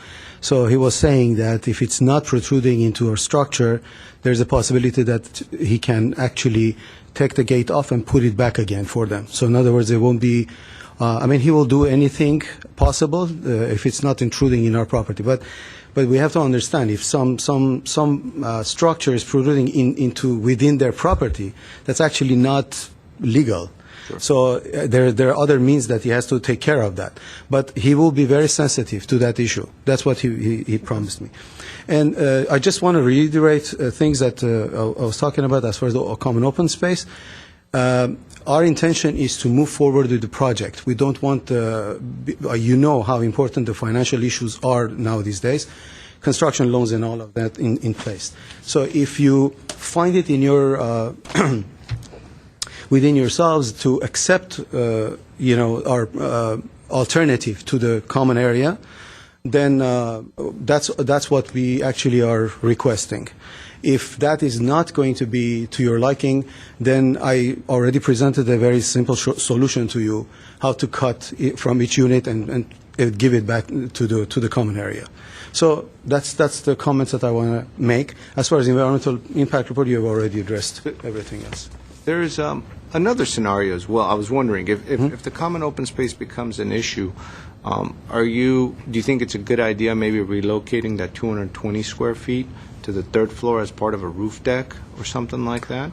So he was saying that if it's not protruding into our structure, there's a possibility that he can actually take the gate off and put it back again for them. So in other words, there won't be, he will do anything possible if it's not intruding in our property. But we have to understand if some structure is protruding into within their property, that's actually not legal. Sure. So there are other means that he has to take care of that. But he will be very sensitive to that issue. That's what he promised me. And I just want to reiterate things that I was talking about as far as the common open space. Our intention is to move forward with the project. We don't want, you know how important the financial issues are now these days, construction loans and all of that in place. So if you find it in your within yourselves to accept, our alternative to the common area, then that's what we actually are requesting. If that is not going to be to your liking, then I already presented a very simple solution to you, how to cut it from each unit and give it back to the common area. So that's the comments that I want to make. As far as environmental impact report, you have already addressed everything else. There is another scenario as well. I was wondering if the common open space becomes an issue, do you think it's a good idea maybe relocating that 220 square feet to the third floor as part of a roof deck or something like that?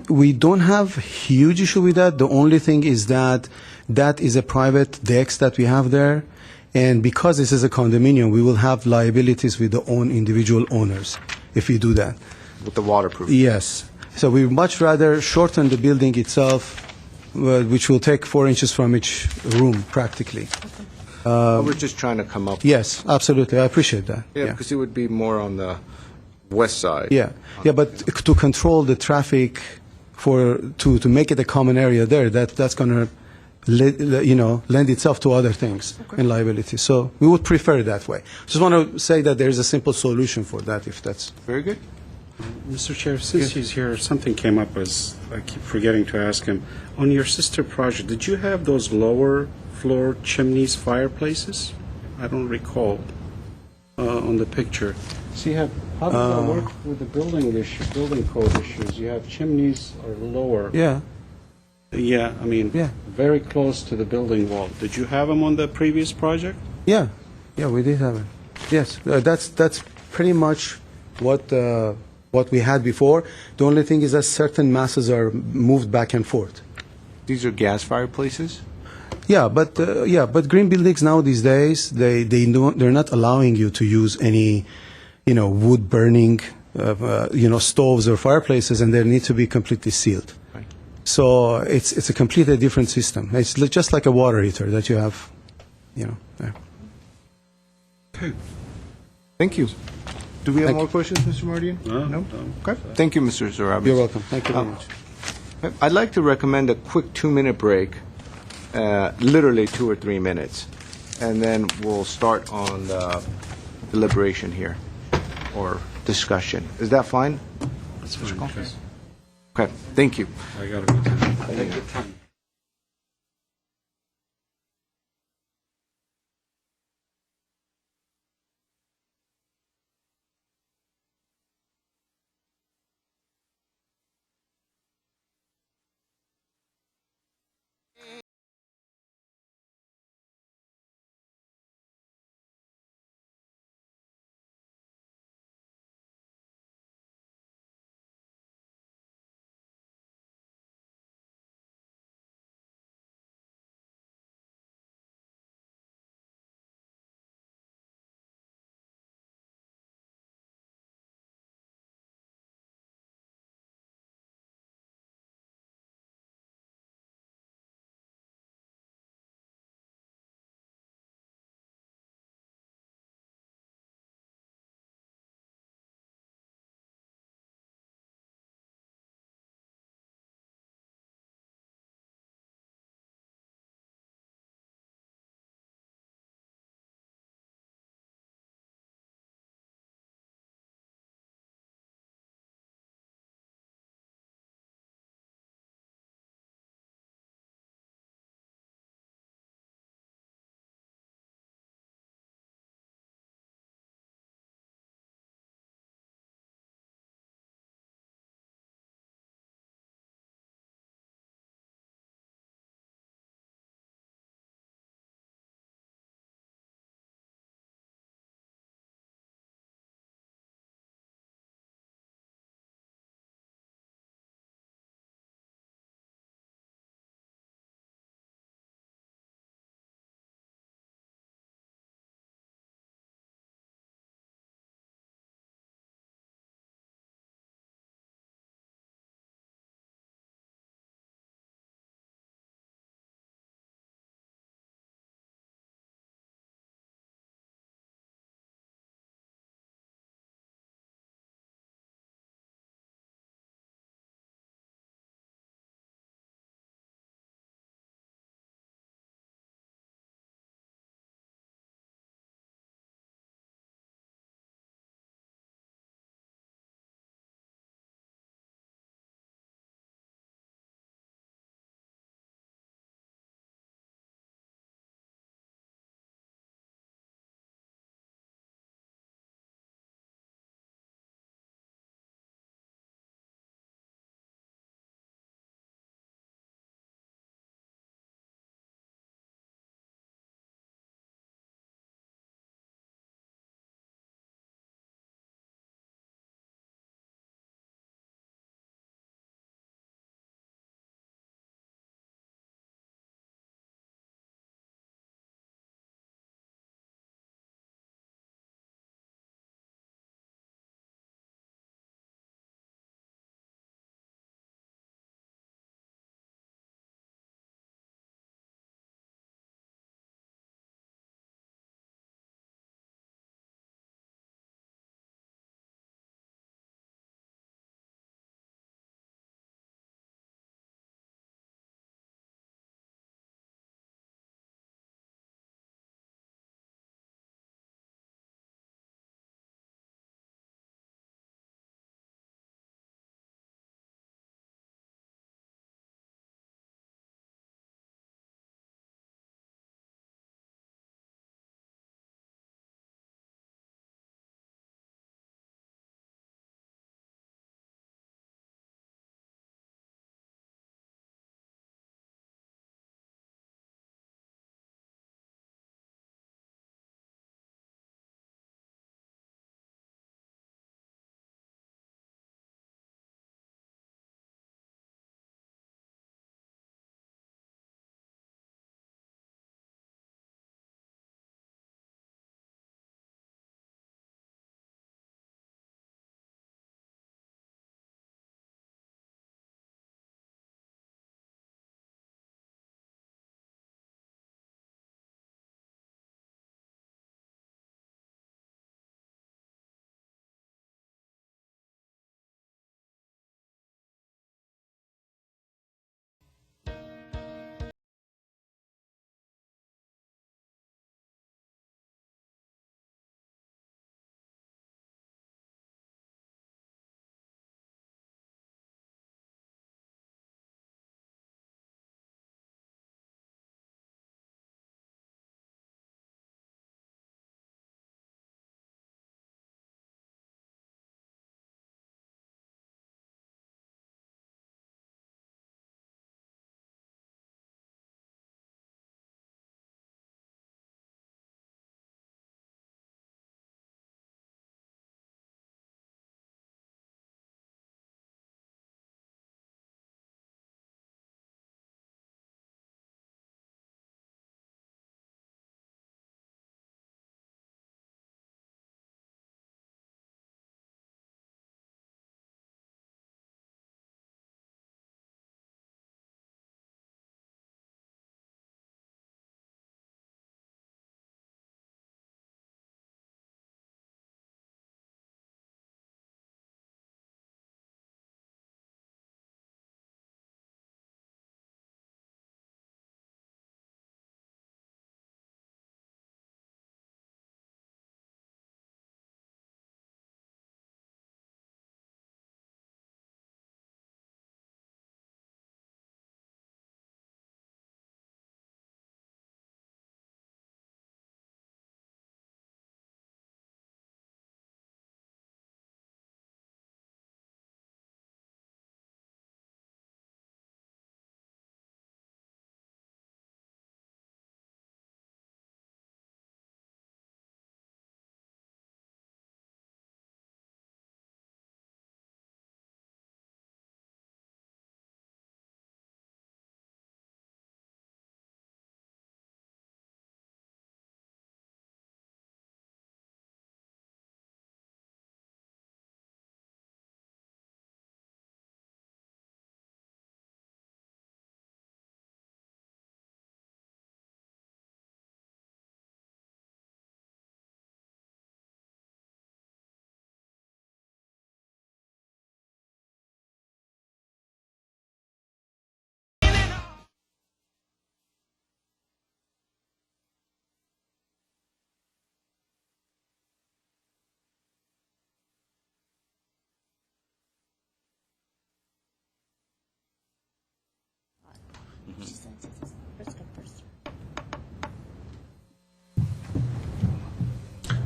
We don't have huge issue with that. The only thing is that is a private decks that we have there, and because this is a condominium, we will have liabilities with the individual owners if we do that. With the waterproof? Yes. So we much rather shorten the building itself, which will take 4 inches from each room practically. We're just trying to come up. Yes, absolutely. I appreciate that. Yeah, because it would be more on the west side. Yeah, but to control the traffic, to make it a common area there, that's going to lend itself to other things and liability. So we would prefer it that way. Just want to say that there is a simple solution for that, if that's very good. Mr. Chair, since he's here, something came up as I keep forgetting to ask him. On your sister project, did you have those lower floor chimneys, fireplaces? I don't recall on the picture. See, how does that work with the building code issues? You have chimneys are lower. Yeah. Yeah, very close to the building wall. Did you have them on the previous project? Yeah, we did have it. Yes, that's pretty much what we had before. The only thing is that certain masses are moved back and forth. These are gas fireplaces? Yeah, but green buildings now these days, they're not allowing you to use any, wood burning, stoves or fireplaces, and they need to be completely sealed. Right. So it's a completely different system. It's just like a water heater that you have, there. Okay. Thank you. Do we have more questions, Mr. Mardian? No. Okay. Thank you, Mr. Zarabis. You're welcome. Thank you very much. I'd like to recommend a quick 2-minute break, literally 2 or 3 minutes, and then we'll start on the deliberation here, or discussion. Is that fine? That's fine. Okay. Thank you. I got to be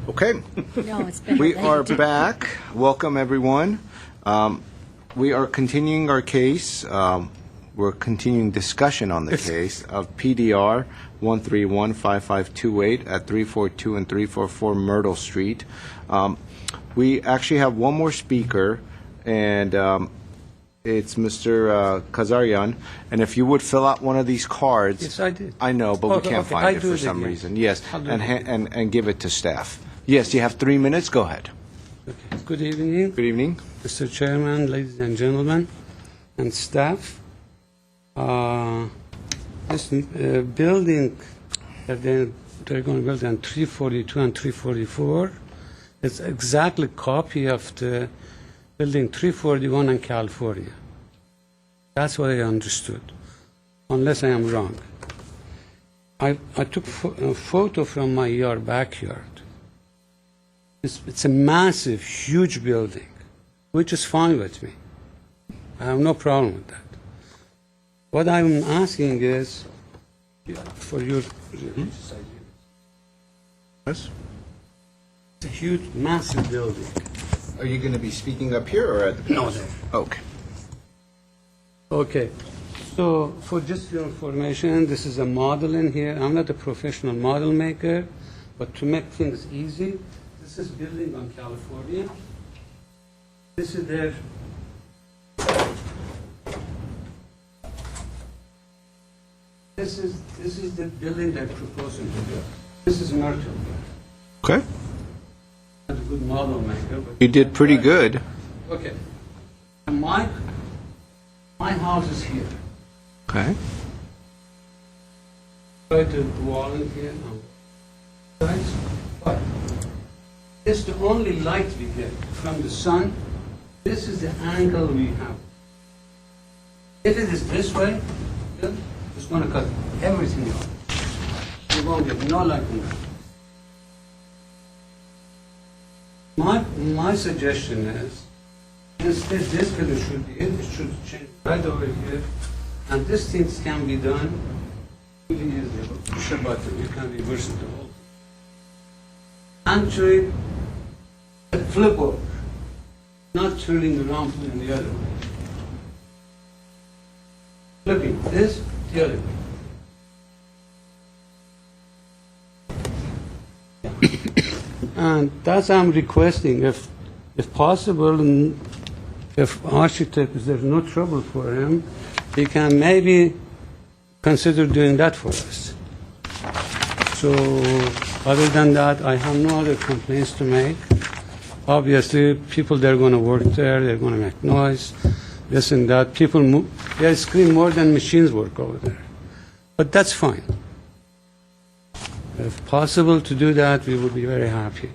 Okay. No, it's been We late. are back. Welcome, everyone. We are continuing our case. We're continuing discussion on the case of PDR 1315528 at 342 and 344 Myrtle Street. We actually have one more speaker, and it's Mr. Kazarian. And if you would fill out one of these cards. Yes, I did. I know, but we can't I find it do for it some again. reason. Yes, I'll do and, it and give it to staff. Yes, you have 3 minutes. Go ahead. Good evening. Good evening. Mr. Chairman, ladies and gentlemen, and staff. This building that they're going to build on 342 and 344 is exactly a copy of the building 341 in California. That's what I understood, unless I am wrong. I took a photo from my backyard. It's a massive, huge building, which is fine with me. I have no problem with that. What I'm asking is for your Yes. It's a huge, massive building. Are you going to be speaking up here or at the No, podium? Okay. Okay. So for just your information, this is a model in here. I'm not a professional model maker, but to make things easy, this is building on California. This is their This is the building they're proposing to build. This is Myrtle. Okay. Not a good model maker, but You did pretty good. okay. And my house is here. Okay. Right to the wall in here. Guys, but it's the only light we get from the sun. This is the angle we have. If it is this way, then it's going to cut everything off. You won't get no light from that. My suggestion is, instead this building should be it should change right over here, and these things can be done really easily. Push a button, you can reverse it all. Actually, a flip over, not turning around in the other way. Flipping this the other way. And that's I'm requesting, if possible, and if architect, if there's no trouble for him, he can maybe consider doing that for us. So, other than that, I have no other complaints to make. Obviously, people, they're going to work there, they're going to make noise, this and that. People move, they scream more than machines work over there. But that's fine. If possible to do that, we would be very happy.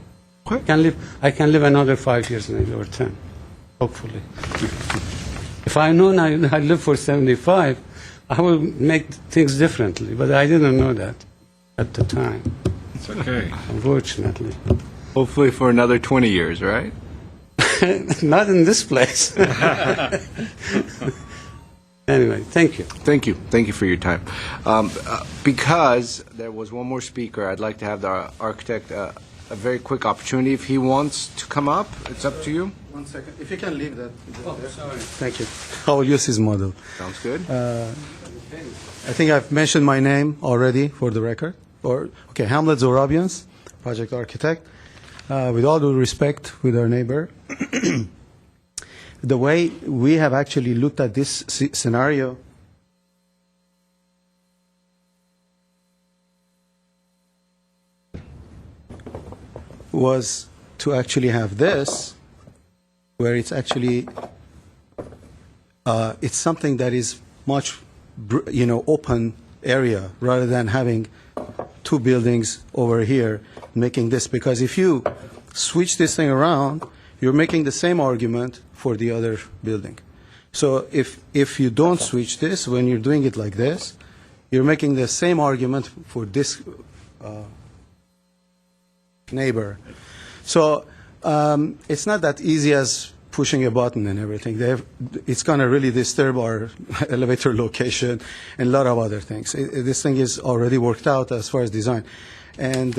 I can live another 5 years maybe, or 10, hopefully. If I known I live for 75, I will make things differently, but I didn't know that at the time. It's okay. Unfortunately. Hopefully for another 20 years, right? Not in this place. Anyway, thank you. Thank you. Thank you for your time. Because there was one more speaker, I'd like to have the architect a very quick opportunity. If he wants to come up, it's up to you. 1 second. If you can leave that. Oh, sorry. Thank you. I will use his model. Sounds good. I think I've mentioned my name already for the record. Okay, Hamlet Zorabians, project architect. With all due respect with our neighbor, the way we have actually looked at this scenario was to actually have this, where it's actually it's something that is much open area rather than having two buildings over here making this, because if you switch this thing around, you're making the same argument for the other building. So if you don't switch this, when you're doing it like this, you're making the same argument for this neighbor. So it's not that easy as pushing a button and everything. It's going to really disturb our elevator location and a lot of other things. This thing is already worked out as far as design. And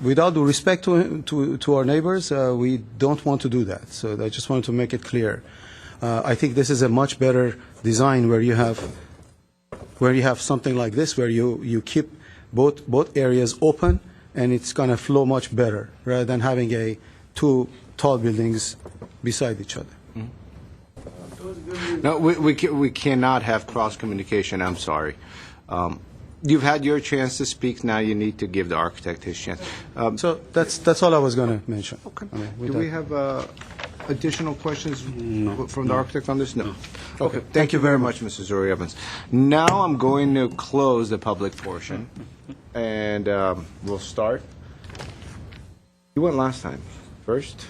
with all due respect to our neighbors, we don't want to do that. So I just wanted to make it clear. I think this is a much better design where you have something like this, where you keep both areas open, and it's going to flow much better rather than having two tall buildings beside each other. No, we cannot have cross-communication, I'm sorry. You've had your chance to speak, now you need to give the architect his chance. So that's all I was going to mention. Okay. I mean, Do we have additional questions from the architect on this? No. Okay, Okay. thank you very much, Mrs. Zuri Evans. Now I'm going to close the public portion, and we'll start. You went last time, first?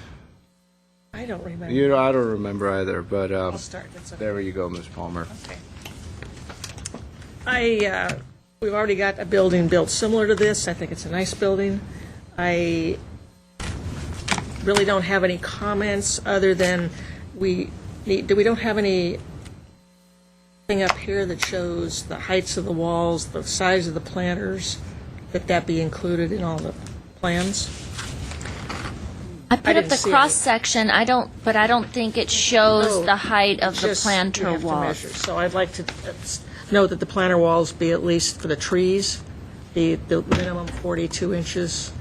I don't remember. I don't remember either, but I'll start. That's okay. there you go, Ms. Palmer. Okay. We've already got a building built similar to this. I think it's a nice building. I really don't have any comments other than we don't have anything up here that shows the heights of the walls, the size of the planters, that be included in all the plans. I put up didn't the see cross section. I don't think it shows No, the height of the just planter you have to wall. measure. So I'd like to note that the planter walls be at least for the trees, the minimum 42 inches,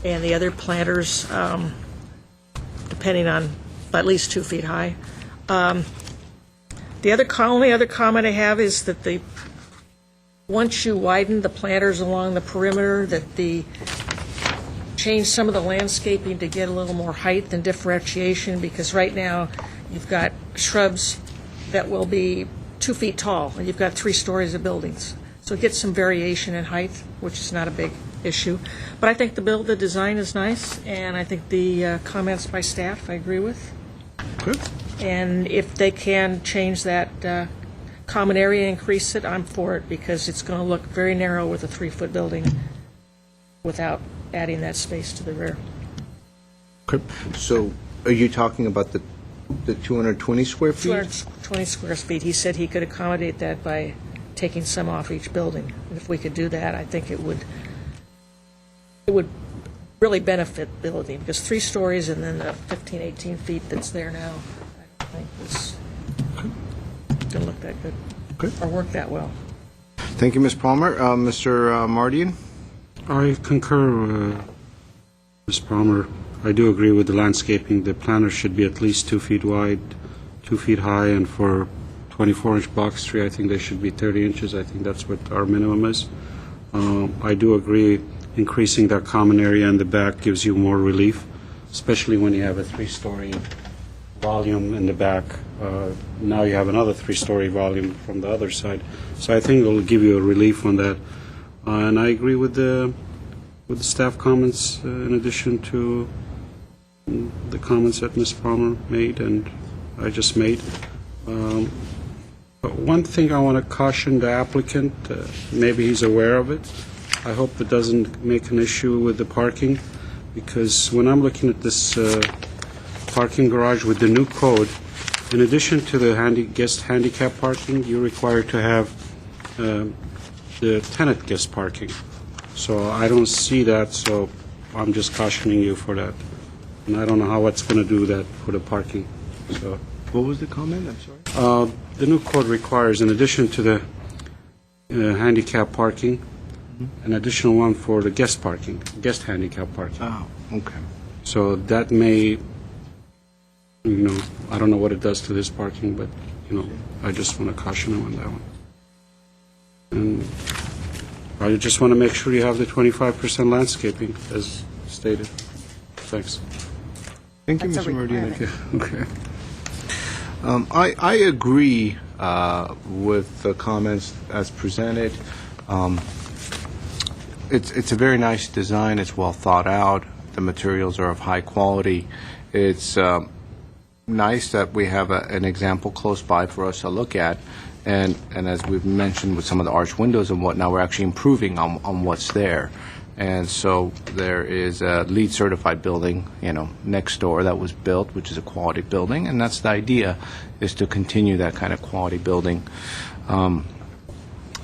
and the other planters, depending on, at least 2 feet high. The only other comment I have is that once you widen the planters along the perimeter, change some of the landscaping to get a little more height and differentiation, because right now you've got shrubs that will be 2 feet tall, and you've got 3 stories of buildings. So it gets some variation in height, which is not a big issue. But I think the design is nice, and I think the comments by staff I agree with. Good. And if they can change that common area, increase it, I'm for it, because it's going to look very narrow with a 3-foot building without adding that space to the rear. Okay. So are you talking about the 220 square feet? 220 square feet. He said he could accommodate that by taking some off each building. And if we could do that, I think it would really benefit the building, because 3 stories and then the 15, 18 feet that's there now, I don't think is going to look that good or work that well. Thank you, Ms. Palmer. Mr. Mardian? I concur, Ms. Palmer. I do agree with the landscaping. The planter should be at least 2 feet wide, 2 feet high, and for 24-inch box tree, I think they should be 30 inches. I think that's what our minimum is. I do agree increasing that common area in the back gives you more relief, especially when you have a 3-story volume in the back. Now you have another 3-story volume from the other side. So I think it will give you a relief on that. And I agree with the staff comments in addition to the comments that Ms. Palmer made and I just made. But one thing I want to caution the applicant, maybe he's aware of it. I hope it doesn't make an issue with the parking, because when I'm looking at this parking garage with the new code, in addition to the guest handicap parking, you're required to have the tenant guest parking. So I don't see that, so I'm just cautioning you for that. And I don't know how it's going to do that for the parking. So what was the comment? I'm sorry. The new code requires, in addition to the handicap parking, an additional one for the guest parking, guest handicap parking. Oh, okay. So that may, I don't know what it does to this parking, but, I just want to caution him on that one. And I just want to make sure you have the 25% landscaping as stated. Thanks. Thank you, That's a Mr. Meridian. requirement. Okay. I agree with the comments as presented. It's a very nice design. It's well thought out. The materials are of high quality. It's nice that we have an example close by for us to look at. And as we've mentioned with some of the arch windows and whatnot, we're actually improving on what's there. And so there is a LEED certified building, next door that was built, which is a quality building, and that's the idea, is to continue that kind of quality building.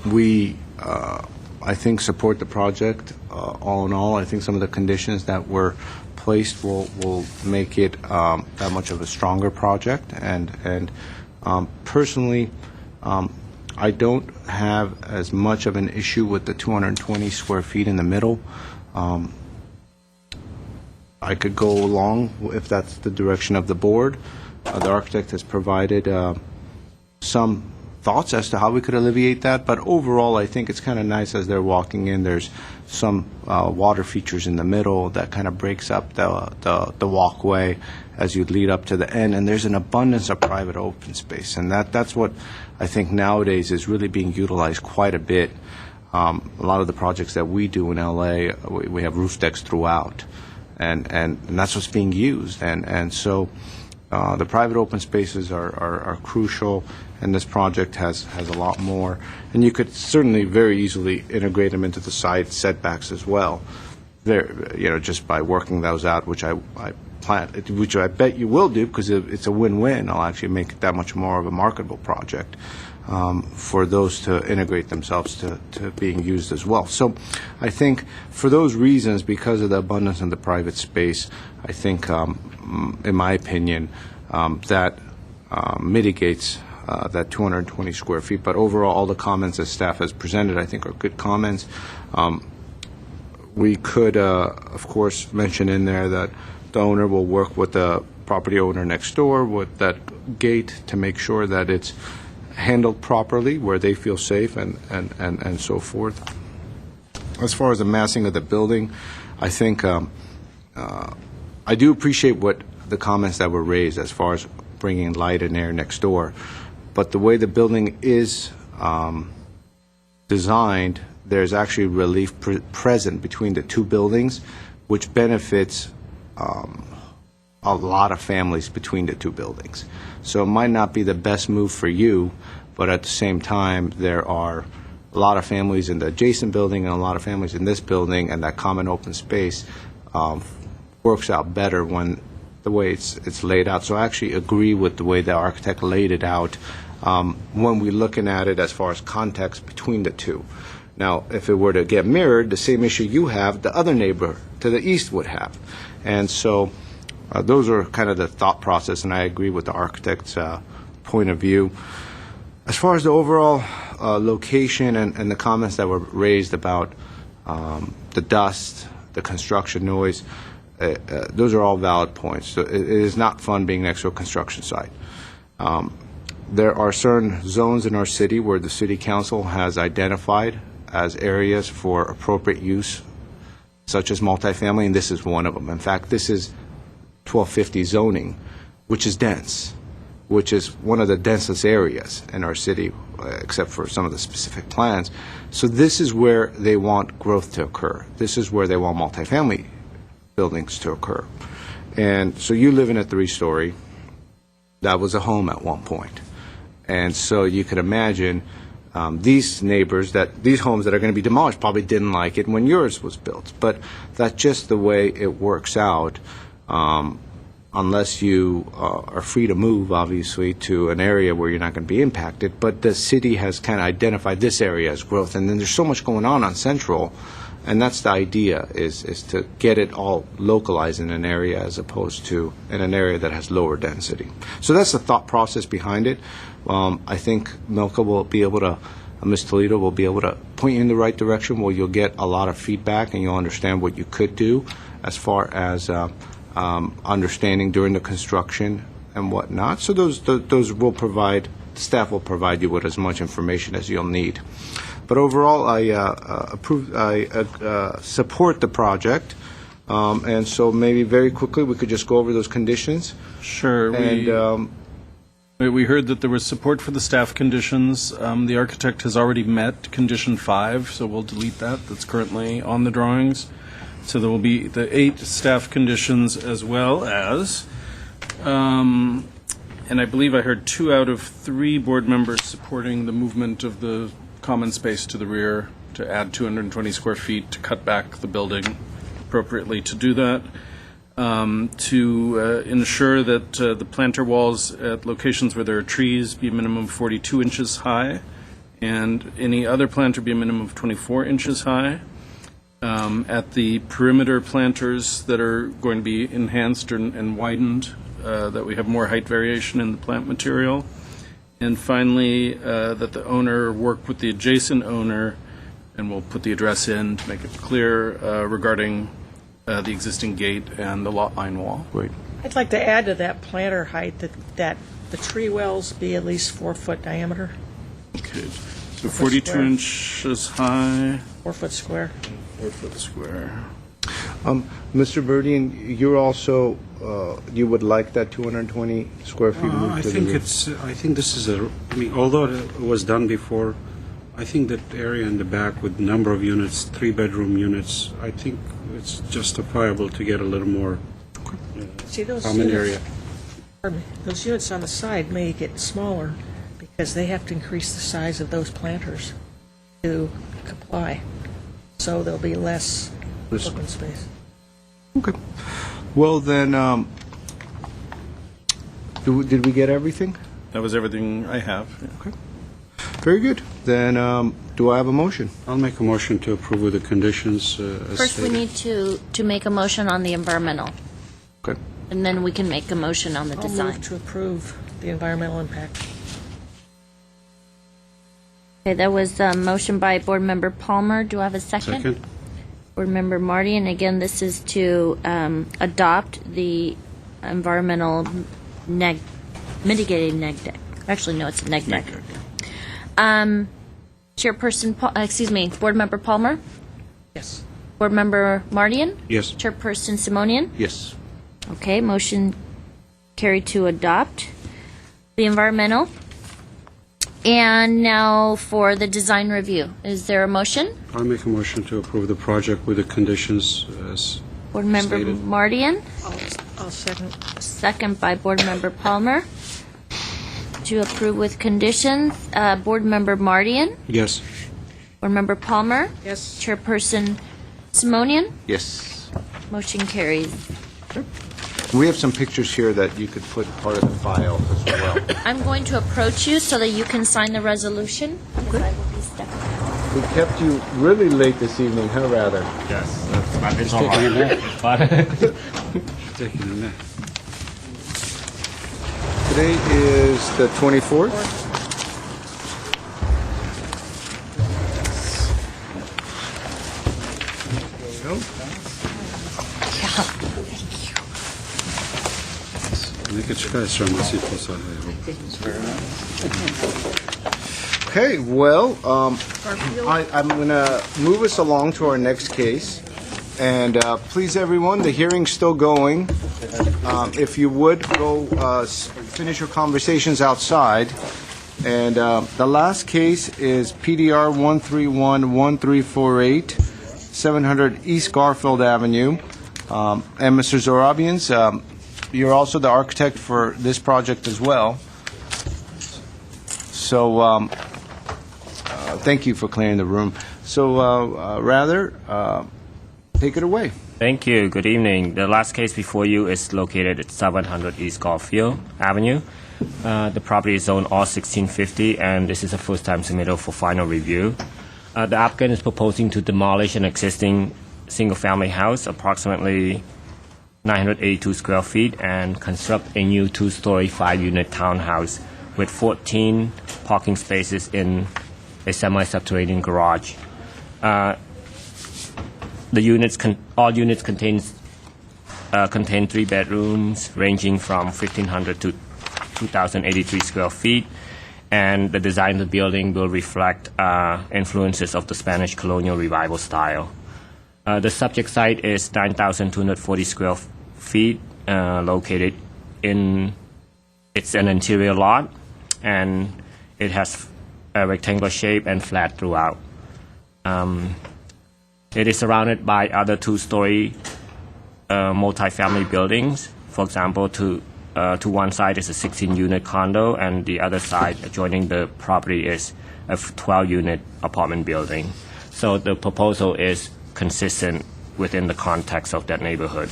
We, I think, support the project. All in all, I think some of the conditions that were placed will make it that much of a stronger project. And personally, I don't have as much of an issue with the 220 square feet in the middle. I could go along if that's the direction of the board. The architect has provided some thoughts as to how we could alleviate that, but overall I think it's kind of nice as they're walking in. There's some water features in the middle that kind of breaks up the walkway as you lead up to the end, and there's an abundance of private open space, and that's what I think nowadays is really being utilized quite a bit. A lot of the projects that we do in LA, we have roof decks throughout, and that's what's being used, and so the private open spaces are crucial, and this project has a lot more. And you could certainly very easily integrate them into the side setbacks as well, just by working those out, which I bet you will do, because it's a win-win. I'll actually make it that much more of a marketable project for those to integrate themselves to being used as well. So I think for those reasons, because of the abundance in the private space, I think, in my opinion, that mitigates that 220 square feet. But overall, all the comments that staff has presented, I think, are good comments. We could, of course, mention in there that the owner will work with the property owner next door with that gate to make sure that it's handled properly, where they feel safe, and so forth. As far as the massing of the building, I think I do appreciate what the comments that were raised as far as bringing light and air next door. But the way the building is designed, there's actually relief present between the two buildings, which benefits a lot of families between the two buildings. So it might not be the best move for you, but at the same time, there are a lot of families in the adjacent building and a lot of families in this building, and that common open space works out better when the way it's laid out. So I actually agree with the way the architect laid it out when we're looking at it as far as context between the two. Now, if it were to get mirrored, the same issue you have, the other neighbor to the east would have. And so those are kind of the thought process, and I agree with the architect's point of view. As far as the overall location and the comments that were raised about the dust, the construction noise, those are all valid points. So it is not fun being next to a construction site. There are certain zones in our city where the city council has identified as areas for appropriate use, such as multifamily, and this is one of them. In fact, this is 1250 zoning, which is dense, which is one of the densest areas in our city, except for some of the specific plans. So this is where they want growth to occur. This is where they want multifamily buildings to occur. And so you live in a 3-story. That was a home at one point. And so you could imagine these neighbors, these homes that are going to be demolished probably didn't like it when yours was built. But that's just the way it works out, unless you are free to move, obviously, to an area where you're not going to be impacted. But the city has kind of identified this area as growth. And then there's so much going on Central, and that's the idea, is to get it all localized in an area as opposed to in an area that has lower density. So that's the thought process behind it. I think Milka will be able to, Ms. Toledo will be able to point you in the right direction where you'll get a lot of feedback and you'll understand what you could do as far as understanding during the construction and whatnot. So those will provide, staff will provide you with as much information as you'll need. But overall, I support the project, and so maybe very quickly we could just go over those conditions. Sure. And we heard that there was support for the staff conditions. The architect has already met condition 5, so we'll delete that. That's currently on the drawings. So there will be the 8 staff conditions as well as, and I believe I heard 2 out of 3 board members supporting the movement of the common space to the rear to add 220 square feet to cut back the building appropriately to do that. To ensure that the planter walls at locations where there are trees be a minimum of 42 inches high, and any other planter be a minimum of 24 inches high. At the perimeter planters that are going to be enhanced and widened, that we have more height variation in the plant material. And finally, that the owner work with the adjacent owner, and we'll put the address in to make it clear regarding the existing gate and the lot line wall. Great. I'd like to add to that planter height that the tree wells be at least 4-foot diameter, Okay, so 42 square. inches high, 4-foot square. 4-foot square. Mr. Burdian, you're also, you would like that 220 square feet moved I to the think roof? I think this is I mean, although it was done before, I think that area in the back with number of units, 3-bedroom units, I think it's justifiable to get a little more See, those common units, area. pardon me, those units on the side may get smaller because they have to increase the size of those planters to comply. So there'll be less open space. Okay. Well, then, did we get everything? That was everything I have. Okay. Very good. Then, do I have a motion? I'll make a motion to approve with the conditions as First, we stated. need to make a motion on the environmental, Okay. and then we can make a motion on the I'll design. move to approve the environmental impact. Okay, that was a motion by Board Member Palmer. Do I have a second? Second. Board Member Marty, and again, this is to adopt the environmental mitigated neg deck. Actually, no, it's a neg deck. Chairperson, Board Member Palmer? Yes. Board Member Mardian? Yes. Chairperson Simonian? Yes. Okay, motion carried to adopt the environmental. And now for the design review. Is there a motion? I'll make a motion to approve the project with the conditions as Board Member stated. Mardian? I'll second. Second by Board Member Palmer. To approve with conditions. Board Member Mardian? Yes. Board Member Palmer? Yes. Chairperson Simonian? Yes. Motion carries. We have some pictures here that you could put part of the file as well. I'm going to approach you so that you can sign the resolution. Because I will be stepping out. We kept you really late this evening, huh, rather? Yes, but it's all Taking a right. nap. It's fine. Taking a nap. Today is the 24th. Нека чекаеш, що ми всі посадили. Okay, well, I'm going to move us along to our next case. And please, everyone, the hearing's still going. If you would, go finish your conversations outside. And the last case is PDR 1311348, 700 East Garfield Avenue. And Mr. Zorabians, you're also the architect for this project as well. So thank you for clearing the room. So take it away. Thank you. Good evening. The last case before you is located at 700 East Garfield Avenue. The property is zoned R1650, and this is a first-time submittal for final review. The applicant is proposing to demolish an existing single-family house, approximately 982 square feet, and construct a new two-story, 5-unit townhouse with 14 parking spaces in a semi-subterranean garage. All units contain 3 bedrooms ranging from 1,500 to 2,083 square feet, and the design of the building will reflect influences of the Spanish colonial revival style. The subject site is 9,240 square feet, located in, it's an interior lot, and it has a rectangular shape and flat throughout. It is surrounded by other two-story multi-family buildings. For example, to one side is a 16-unit condo, and the other side adjoining the property is a 12-unit apartment building. So the proposal is consistent within the context of that neighborhood.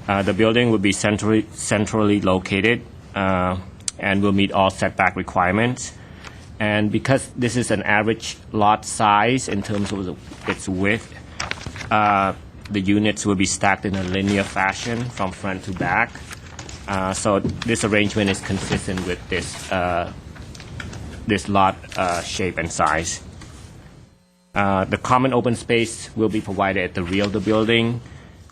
The building will be centrally located and will meet all setback requirements. And because this is an average lot size in terms of its width, the units will be stacked in a linear fashion from front to back. So this arrangement is consistent with this lot shape and size. The common open space will be provided at the rear of the building,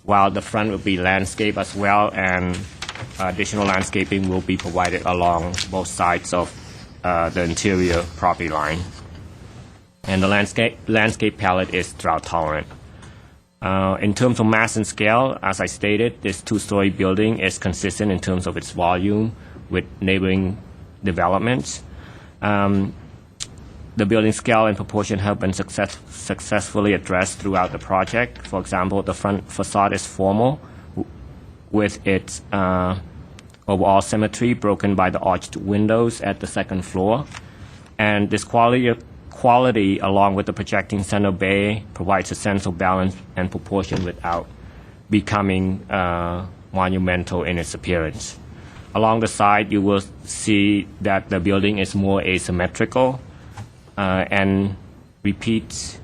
while the front will be landscape as well, and additional landscaping will be provided along both sides of the interior property line. And the landscape palette is drought tolerant. In terms of mass and scale, as I stated, this two-story building is consistent in terms of its volume with neighboring developments. The building scale and proportion have been successfully addressed throughout the project. For example, the front facade is formal with its overall symmetry broken by the arched windows at the second floor. And this quality, along with the projecting center bay, provides a sense of balance and proportion without becoming monumental in its appearance. Along the side, you will see that the building is more asymmetrical and repeats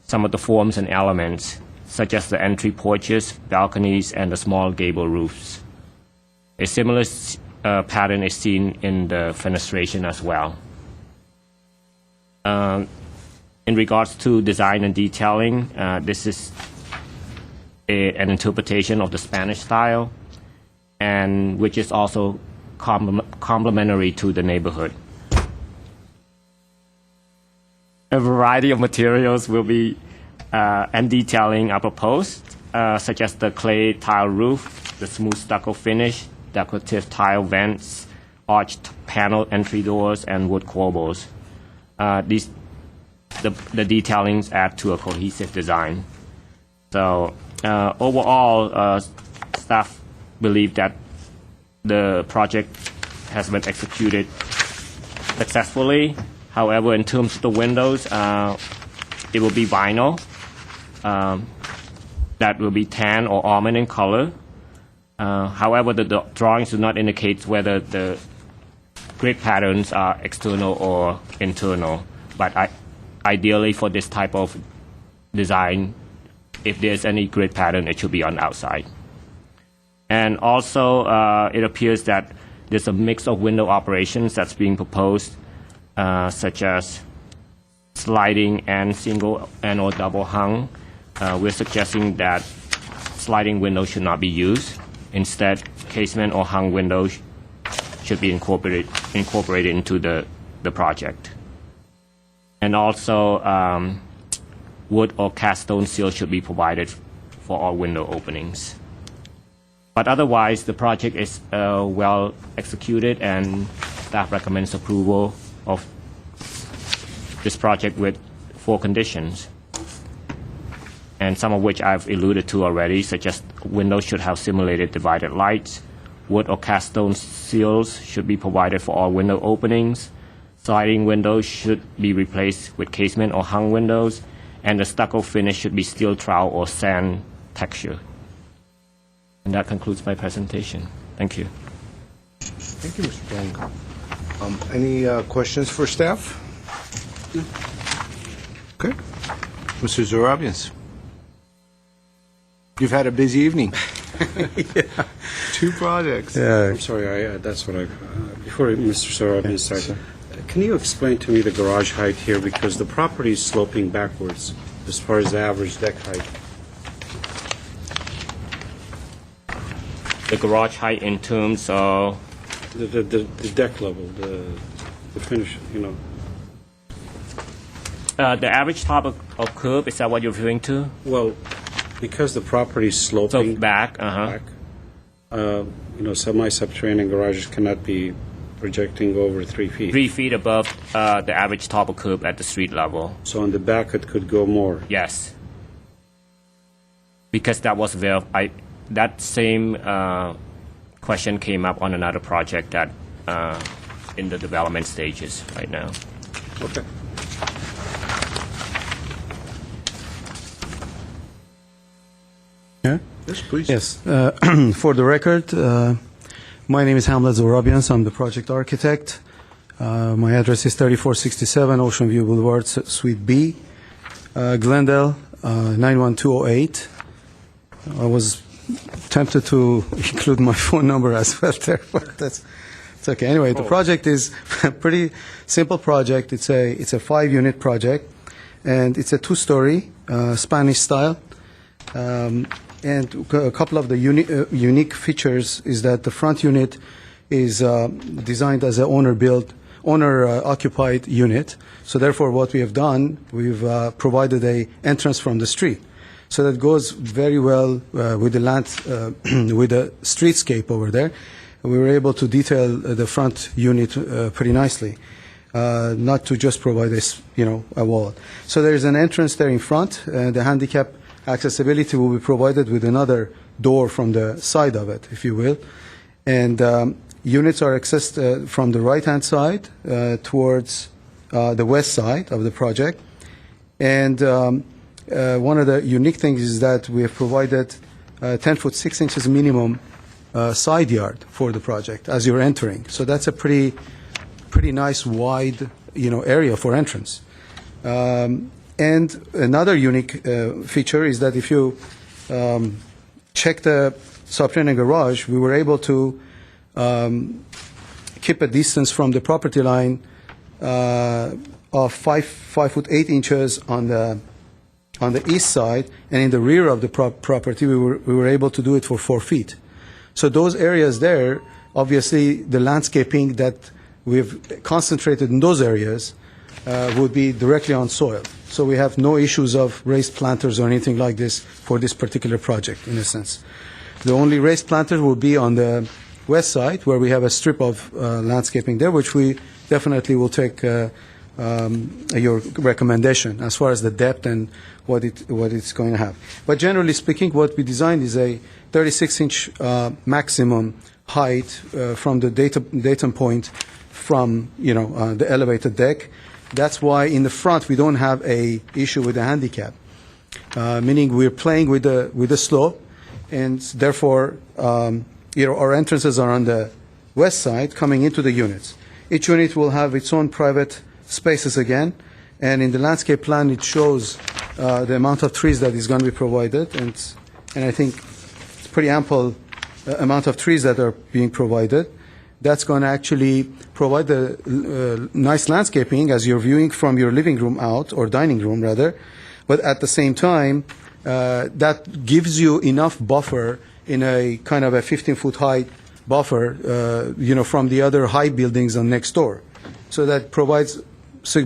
some of the forms and elements, such as the entry porches, balconies, and the small gable roofs. A similar pattern is seen in the fenestration as well. In regards to design and detailing, this is an interpretation of the Spanish style, and which is also complementary to the neighborhood. A variety of materials will be and detailing are proposed, such as the clay tile roof, the smooth stucco finish, decorative tile vents, arched panel entry doors, and wood corbels. The detailings add to a cohesive design. So overall, staff believe that the project has been executed successfully. However, in terms of the windows, it will be vinyl that will be tan or almond in color. However, the drawings do not indicate whether the grid patterns are external or internal. But ideally, for this type of design, if there's any grid pattern, it should be on the outside. And also, it appears that there's a mix of window operations that's being proposed, such as sliding and single and or double hung. We're suggesting that sliding windows should not be used. Instead, casement or hung windows should be incorporated into the project. And also, wood or cast stone seal should be provided for all window openings. But otherwise, the project is well executed, and staff recommends approval of this project with 4 conditions, and some of which I've alluded to already, such as windows should have simulated divided lights, wood or cast stone seals should be provided for all window openings, sliding windows should be replaced with casement or hung windows, and the stucco finish should be steel trowel or sand texture. And that concludes my presentation. Thank you. Thank you, Mr. Dang. Any questions for staff? Okay. Mr. Zarabians. You've had a busy evening. Yeah. 2 projects. I'm sorry, that's what before Mr. Sarabian starts, can you explain to me the garage height here? Because the property is sloping backwards as far as the average deck height. The garage height in terms of The deck level, the finish, you know. the average top of curb, is that what you're referring to? Well, because the property is sloping back, back, semi-subterranean garages cannot be projecting over 3 feet. 3 feet above the average top of curb at the street level. So on the back, it could go more. Yes. Because that was that same question came up on another project that in the development stages right now. Okay. Yeah? Yes, please. Yes. For the record, my name is Hamlet Zorabians. I'm the project architect. My address is 3467 Ocean View Boulevard, Suite B, Glendale, 91208. I was tempted to include my phone number as well there, but it's okay. Anyway, the project is a pretty simple project. It's a 5-unit project, and it's a 2-story Spanish style. And a couple of the unique features is that the front unit is designed as an owner-occupied unit. So therefore, what we have done, we've provided a entrance from the street. So that goes very well with the land, with the streetscape over there. We were able to detail the front unit pretty nicely, not to just provide a wall. So there is an entrance there in front. The handicap accessibility will be provided with another door from the side of it, if you will. And units are accessed from the right-hand side towards the west side of the project. And one of the unique things is that we have provided 10 foot 6 inches minimum side yard for the project as you're entering. So that's a pretty nice wide area for entrance. And another unique feature is that if you check the subterranean garage, we were able to keep a distance from the property line of 5 foot 8 inches on the east side, and in the rear of the property, we were able to do it for 4 feet. So those areas there, obviously, the landscaping that we've concentrated in those areas would be directly on soil. So we have no issues of raised planters or anything like this for this particular project, in a sense. The only raised planters will be on the west side, where we have a strip of landscaping there, which we definitely will take your recommendation as far as the depth and what it's going to have. But generally speaking, what we designed is a 36-inch maximum height from the datum point from the elevated deck. That's why in the front we don't have a issue with the handicap, meaning we're playing with the slope, and therefore our entrances are on the west side coming into the units. Each unit will have its own private spaces again, and in the landscape plan it shows the amount of trees that is going to be provided, and I think it's pretty ample amount of trees that are being provided. That's going to actually provide the nice landscaping as you're viewing from your living room out, or dining room rather, but at the same time that gives you enough buffer in a kind of a 15-foot high buffer from the other high buildings on next door. So that provides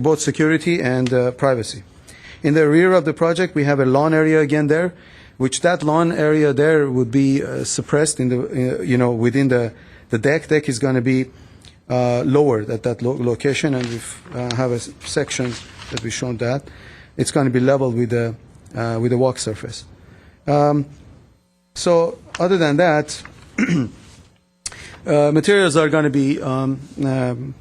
both security and privacy. In the rear of the project, we have a lawn area again there, which that lawn area there would be suppressed in the within the deck. Deck is going to be lowered at that location, and we have a section that we shown that it's going to be leveled with the walk surface. So other than that. Materials are going to be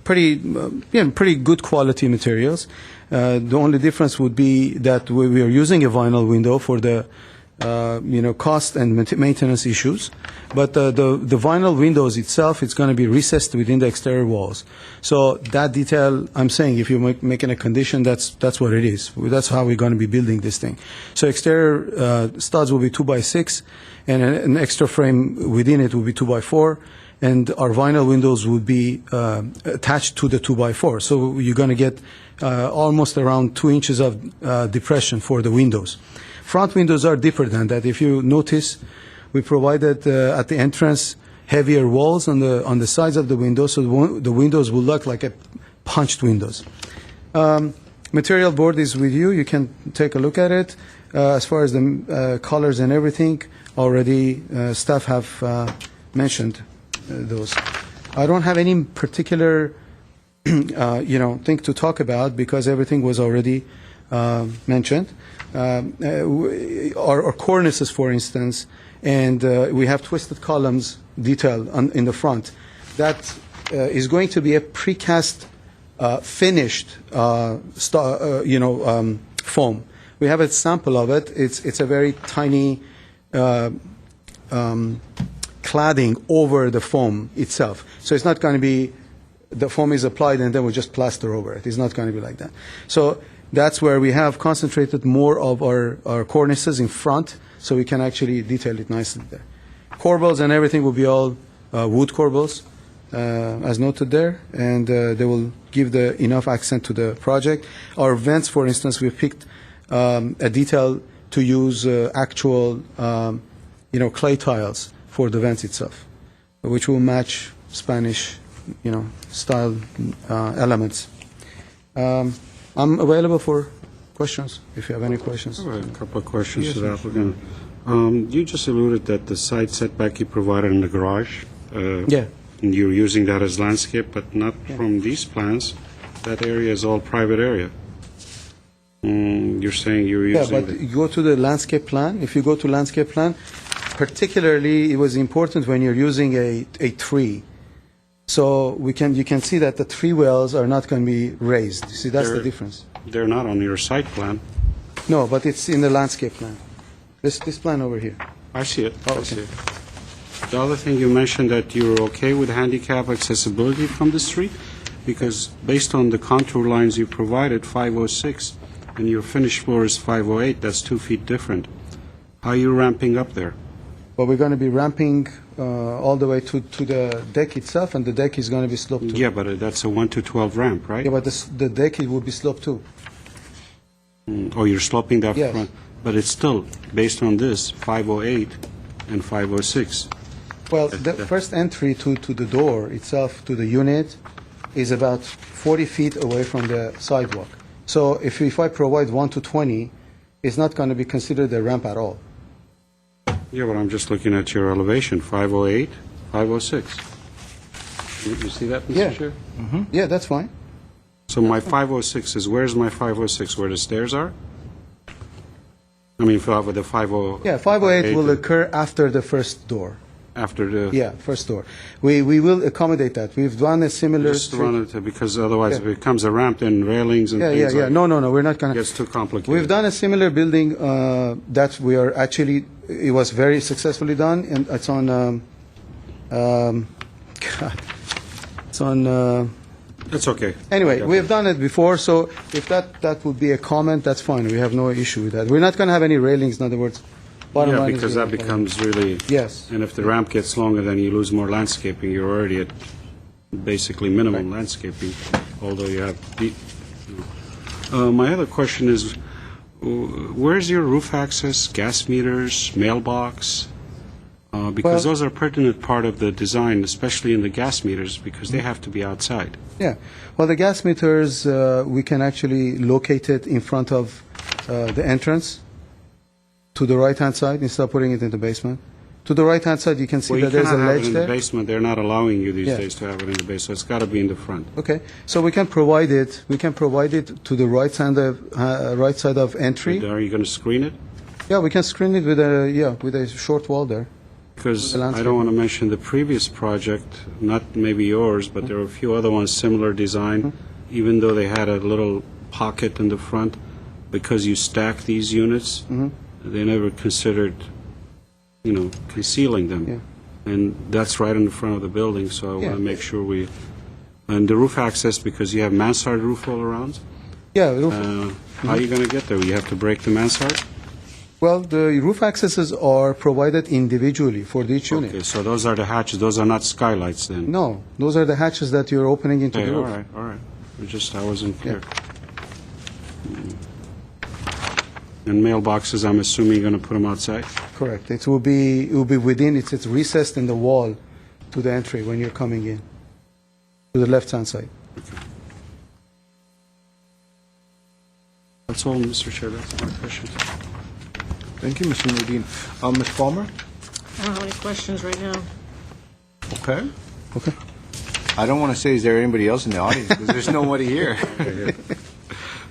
pretty good quality materials. The only difference would be that we are using a vinyl window for the cost and maintenance issues. But the vinyl windows itself, it's going to be recessed within the exterior walls. So that detail, I'm saying, if you're making a condition, that's what it is. That's how we're going to be building this thing. So exterior studs will be 2x6, and an extra frame within it will be 2x4. And our vinyl windows would be attached to the 2x4. So you're going to get almost around 2 inches of depression for the windows. Front windows are deeper than that. If you notice, we provided at the entrance heavier walls on the sides of the windows, so the windows will look like a punched windows. Material board is with you. You can take a look at it. As far as the colors and everything, already staff have mentioned those. I don't have any particular thing to talk about because everything was already mentioned. Our cornices, for instance, and we have twisted columns detail in the front. That is going to be a precast finished foam. We have a sample of it. It's a very tiny cladding over the foam itself. So it's not going to be the foam is applied and then we just plaster over it. It's not going to be like that. So that's where we have concentrated more of our cornices in front, so we can actually detail it nicely there. Corbels and everything will be all wood corbels, as noted there, and they will give enough accent to the project. Our vents, for instance, we picked a detail to use actual, clay tiles for the vents itself, which will match Spanish, style elements. I'm available for questions, if you have any questions. I have a couple of questions Yes, to the sir. applicant. You just alluded that the side setback you provided in the garage. Yeah. And you're using that as landscape, but not from these plans. That area is all private area. You're saying you're Yeah, using but you go to the landscape plan. If you go to landscape plan, particularly it was important when you're using a tree. So you can see that the tree wells are not going to be raised. You see, that's the difference. They're not on your site plan. No, but it's in the landscape plan. This plan over here. I see it. Oh, I okay. see it. The other thing, you mentioned that you're okay with handicap accessibility from the street, because based on the contour lines you provided, 506, and your finished floor is 508, that's 2 feet different. How are you ramping up there? But we're going to be ramping all the way to the deck itself, and the deck is going to be sloped too. Yeah, but that's a 1 to 12 ramp, right? Yeah, but the deck it will be sloped too. Oh, you're sloping that Yes. front. But it's still, based on this, 508 and 506. Well, the first entry to the door itself, to the unit, is about 40 feet away from the sidewalk. So if I provide 1 to 20, it's not going to be considered a ramp at all. Yeah, but I'm just looking at your elevation, 508, 506. You see that, Mr. Yeah. Chair? Yeah, that's fine. So my 506 is, where's my 506? Where the stairs are? I mean, for the 50... Yeah, 508 will occur after the first door. After the... Yeah, first door. We will accommodate that. We've done a similar... Just run it, because otherwise Yeah. it becomes a ramp, then railings and things like... No, we're not going to... Gets too complicated. We've done a similar building that we are actually, it was very successfully done, and it's on, it's on, That's okay. anyway, we have done it before, so if that would be a comment, that's fine. We have no issue with that. We're not going to have any railings, in other words. Bottom Yeah, line is because we're that not gonna- becomes really... Yes. And if the ramp gets longer, then you lose more landscaping. You're already at basically minimum landscaping, although you have... My other question is, where's your roof access, gas meters, mailbox? Because Well- those are pertinent part of the design, especially in the gas meters, because they have to be outside. Yeah. Well, the gas meters, we can actually locate it in front of the entrance to the right-hand side instead of putting it in the basement. To the right-hand side, you can see Well, you that there's a cannot have ledge it in the there. basement. They're not allowing you these Yeah. days to have it in the basement, so it's got to be in the front. Okay, so we can provide it. We can provide it to the right side of entry. Are you going to screen it? Yeah, we can screen it with a short wall there. Because The I landscape. don't want to mention the previous project, not maybe yours, but there were a few other ones, similar design, even though they had a little pocket in the front, because you stack these units, they never considered, concealing them. Yeah. And that's right in the front of the building, so I want Yeah. to make sure we... And the roof access, because you have mansard roof all around, Yeah. Roof, how are you going to get there? You have to break the mansard? well, the roof accesses are provided individually for each unit. Okay, so those are the hatches, those are not skylights then? No, those are the hatches that you're opening into Okay, the all roof. right, all right. I wasn't clear. And mailboxes, I'm assuming you're going to put them outside? Correct. It will be within. It's recessed in the wall to the entry when you're coming in, to the left-hand side. That's all, Mr. Chair, that's my questions. Thank you, Mr. Nudin. Ms. Palmer? I don't have any questions right now. Okay. Okay. I don't want to say, is there anybody else in the audience, because there's nobody here.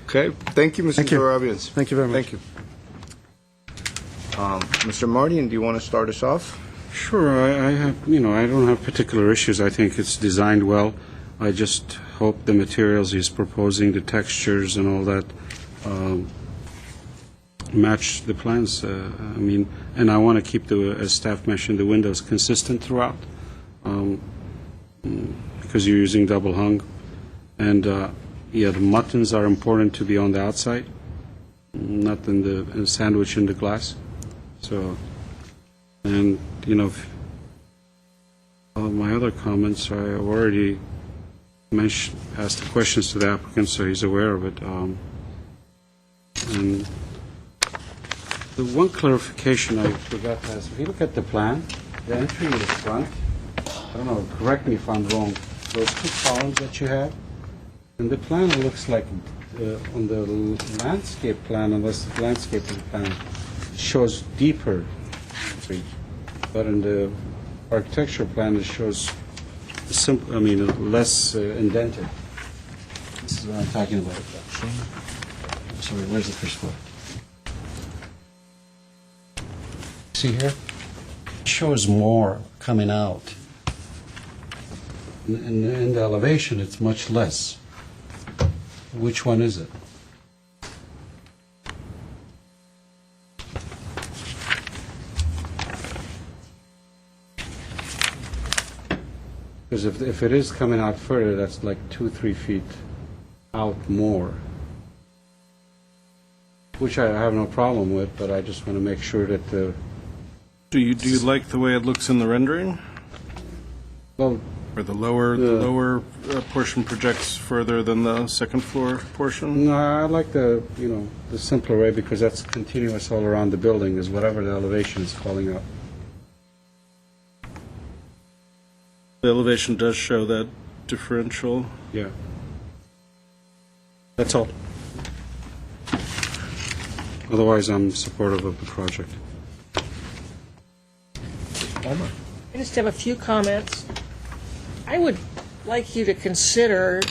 Okay, thank you, Mr. Thank you. Zorabians. Thank you very much. Thank you. Mr. Mardian, do you want to start us off? Sure, I have, I don't have particular issues. I think it's designed well. I just hope the materials he's proposing, the textures and all that, match the plans. I mean, and I want to keep as staff mentioned, the windows consistent throughout, because you're using double hung, and yeah, the muttons are important to be on the outside, not in the sandwich in the glass. So, and you know, my other comments, I already asked the questions to the applicant, so he's aware of it. And the one clarification I forgot to ask, if you look at the plan, the entry in the front, I don't know, correct me if I'm wrong, those two columns that you have, and the plan it looks like on the landscape plan, unless the landscaping plan shows deeper entry, but in the architecture plan it shows less indented. This is what I'm talking about. Sorry, where's the first floor? See here? It shows more coming out. In the elevation, it's much less. Which one is it? Because if it is coming out further, that's like 2-3 feet out more, which I have no problem with, but I just want to make sure that the... Do you like the way it looks in the rendering? Well, or the lower portion projects further than the second floor portion? No, I like the simpler way, because that's continuous all around the building, is whatever the elevation is calling up. The elevation does show that differential. Yeah. That's all. Otherwise, I'm supportive of the project. I just have a few comments. I would like you to consider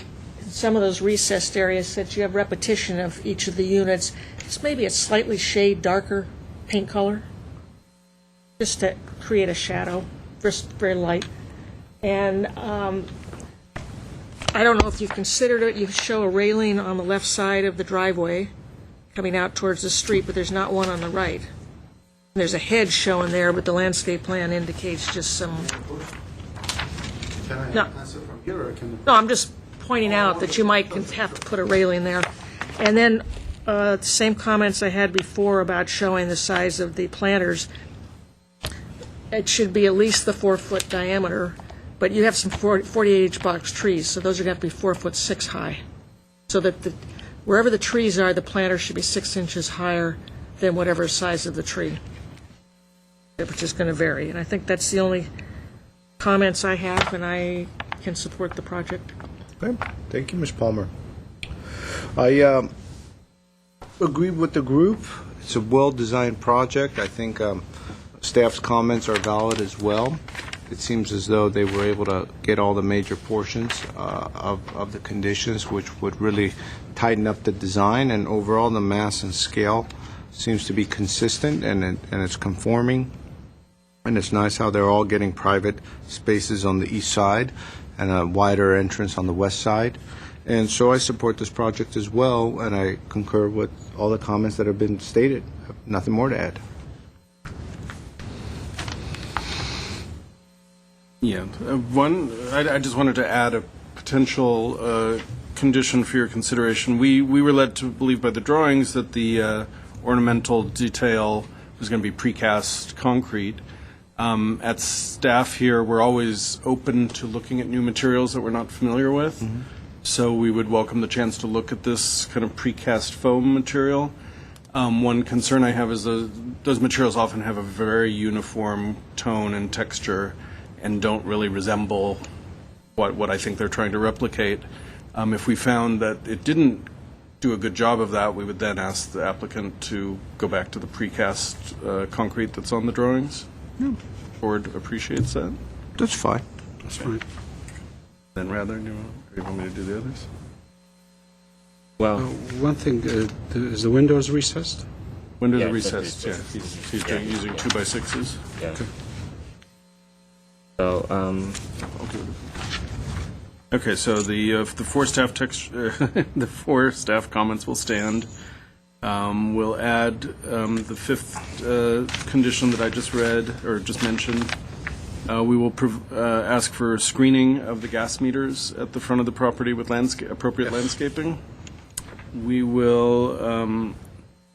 in some of those recessed areas that you have repetition of each of the units, just maybe a slightly shade darker paint color, just to create a shadow, just very light. And I don't know if you've considered it. You show a railing on the left side of the driveway coming out towards the street, but there's not one on the right. There's a hedge showing there, but the landscape plan indicates just some... No, I'm just pointing out that you might have to put a railing there. And then the same comments I had before about showing the size of the planters. It should be at least the 4-foot diameter, but you have some 48-inch box trees, so those are going to have to be 4'6" high. So that wherever the trees are, the planter should be 6 inches higher than whatever size of the tree, which is going to vary. And I think that's the only comments I have, and I can support the project. Okay. Thank you, Ms. Palmer. I agree with the group. It's a well-designed project. I think staff's comments are valid as well. It seems as though they were able to get all the major portions of the conditions, which would really tighten up the design, and overall the mass and scale seems to be consistent, and it's conforming. And it's nice how they're all getting private spaces on the east side and a wider entrance on the west side. And so I support this project as well, and I concur with all the comments that have been stated. Nothing more to add. Yeah, I just wanted to add a potential condition for your consideration. We were led to believe by the drawings that the ornamental detail was going to be precast concrete. At staff here, we're always open to looking at new materials that we're not familiar with. Mm-hmm. So we would welcome the chance to look at this kind of precast foam material. One concern I have is those materials often have a very uniform tone and texture and don't really resemble what I think they're trying to replicate. If we found that it didn't do a good job of that, we would then ask the applicant to go back to the precast concrete that's on the drawings. Yeah. Board appreciates that. That's fine. That's fine. Then rather, do you want me to do the others? Well, one thing, is the windows recessed? Windows Yeah, are it's recessed, yeah. He's using 2x6s. yeah. Okay. So, Okay, so the four staff the four staff comments will stand. We'll add the fifth condition that I just read, or just mentioned. We will ask for screening of the gas meters at the front of the property with appropriate landscaping. We will, and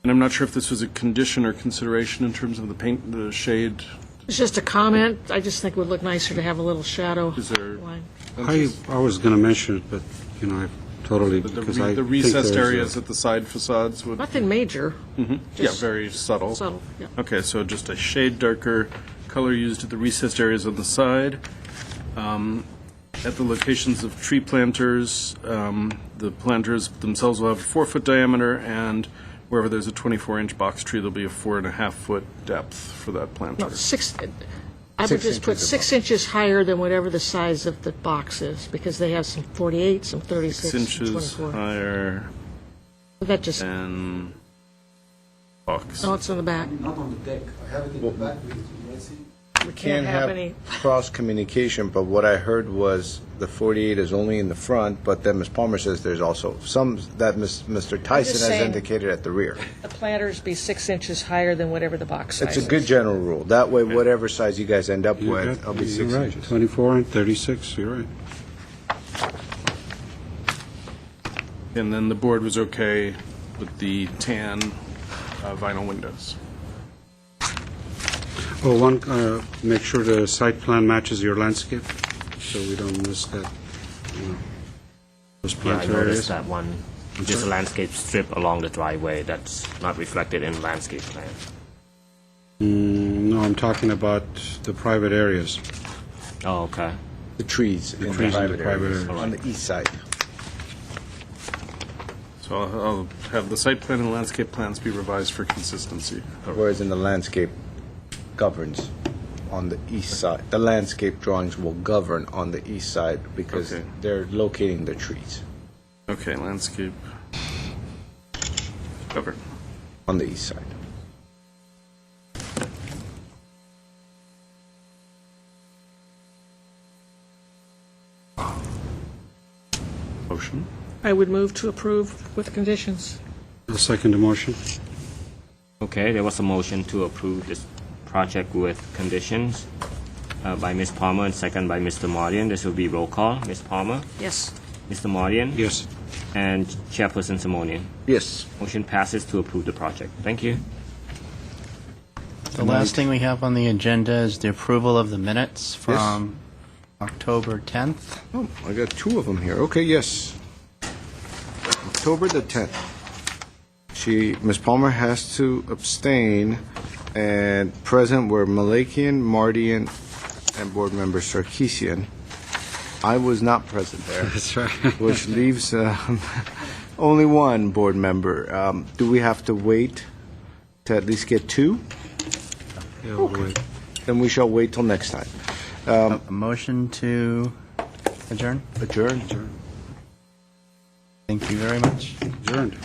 I'm not sure if this was a condition or consideration in terms of the shade. It's just a comment. I just think it would look nicer to have a little shadow Is there? line. I was going to mention it, but, I totally, because I The think recessed there's areas at the side facades would. Nothing major. Yeah, Just very subtle. subtle, yeah. Okay, so just a shade darker color used at the recessed areas on the side. At the locations of tree planters, the planters themselves will have a 4-foot diameter, and wherever there's a 24-inch box tree, there'll be a 4.5-foot depth for that planter. No, I would just put 6 inches higher than whatever the size of the box is, because they have some 48, some 36, 6 some inches 24. higher That just, than box. no, it's on the back. Not on the deck. I have it in the back. We can't have any, cross-communication, but what I heard was the 48 is only in the front, but then Ms. Palmer says there's also some that Mr. Tyson has saying- indicated at the rear. the planters be 6 inches higher than whatever the box size It's is. a good general rule. That way, whatever size you guys end up with, it'll be 6 You're right, inches. 24 and 36, you're right. And then the board was okay with the tan vinyl windows. Oh, make sure the site plan matches your landscape, so we don't miss that, those Yeah, I planter noticed areas. that one. I'm There's a sorry? landscape strip along the driveway that's not reflected in landscape plan. No, I'm talking about the private areas. Oh, okay. The trees The in trees the in the private private areas, areas. on the east side. So I'll have the site plan and landscape plans be revised for consistency. Whereas in the landscape governs on the east side. The landscape drawings will govern on the east side because Okay. they're locating the trees Okay, landscape. Cover. on the east side. Motion. I would move to approve with conditions. I'll second the motion. Okay, there was a motion to approve this project with conditions by Ms. Palmer and second by Mr. Mardian. This will be roll call. Ms. Palmer? Yes. Mr. Mardian? Yes. And Chairperson Simonian. Yes. Motion passes to approve the project. Thank you. The last thing we have on the agenda is the approval of the minutes from October 10th. Oh, I got two of them here. Okay, yes. October the 10th. Ms. Palmer has to abstain, and present were Malakian, Mardian, and board member Sarkeesian. I was not present there. That's right. Which leaves only one board member. Do we have to wait to at least get two? Yeah, we'll wait. Then we shall wait till next time. A motion to adjourn? Adjourn. Thank you very much. Adjourned.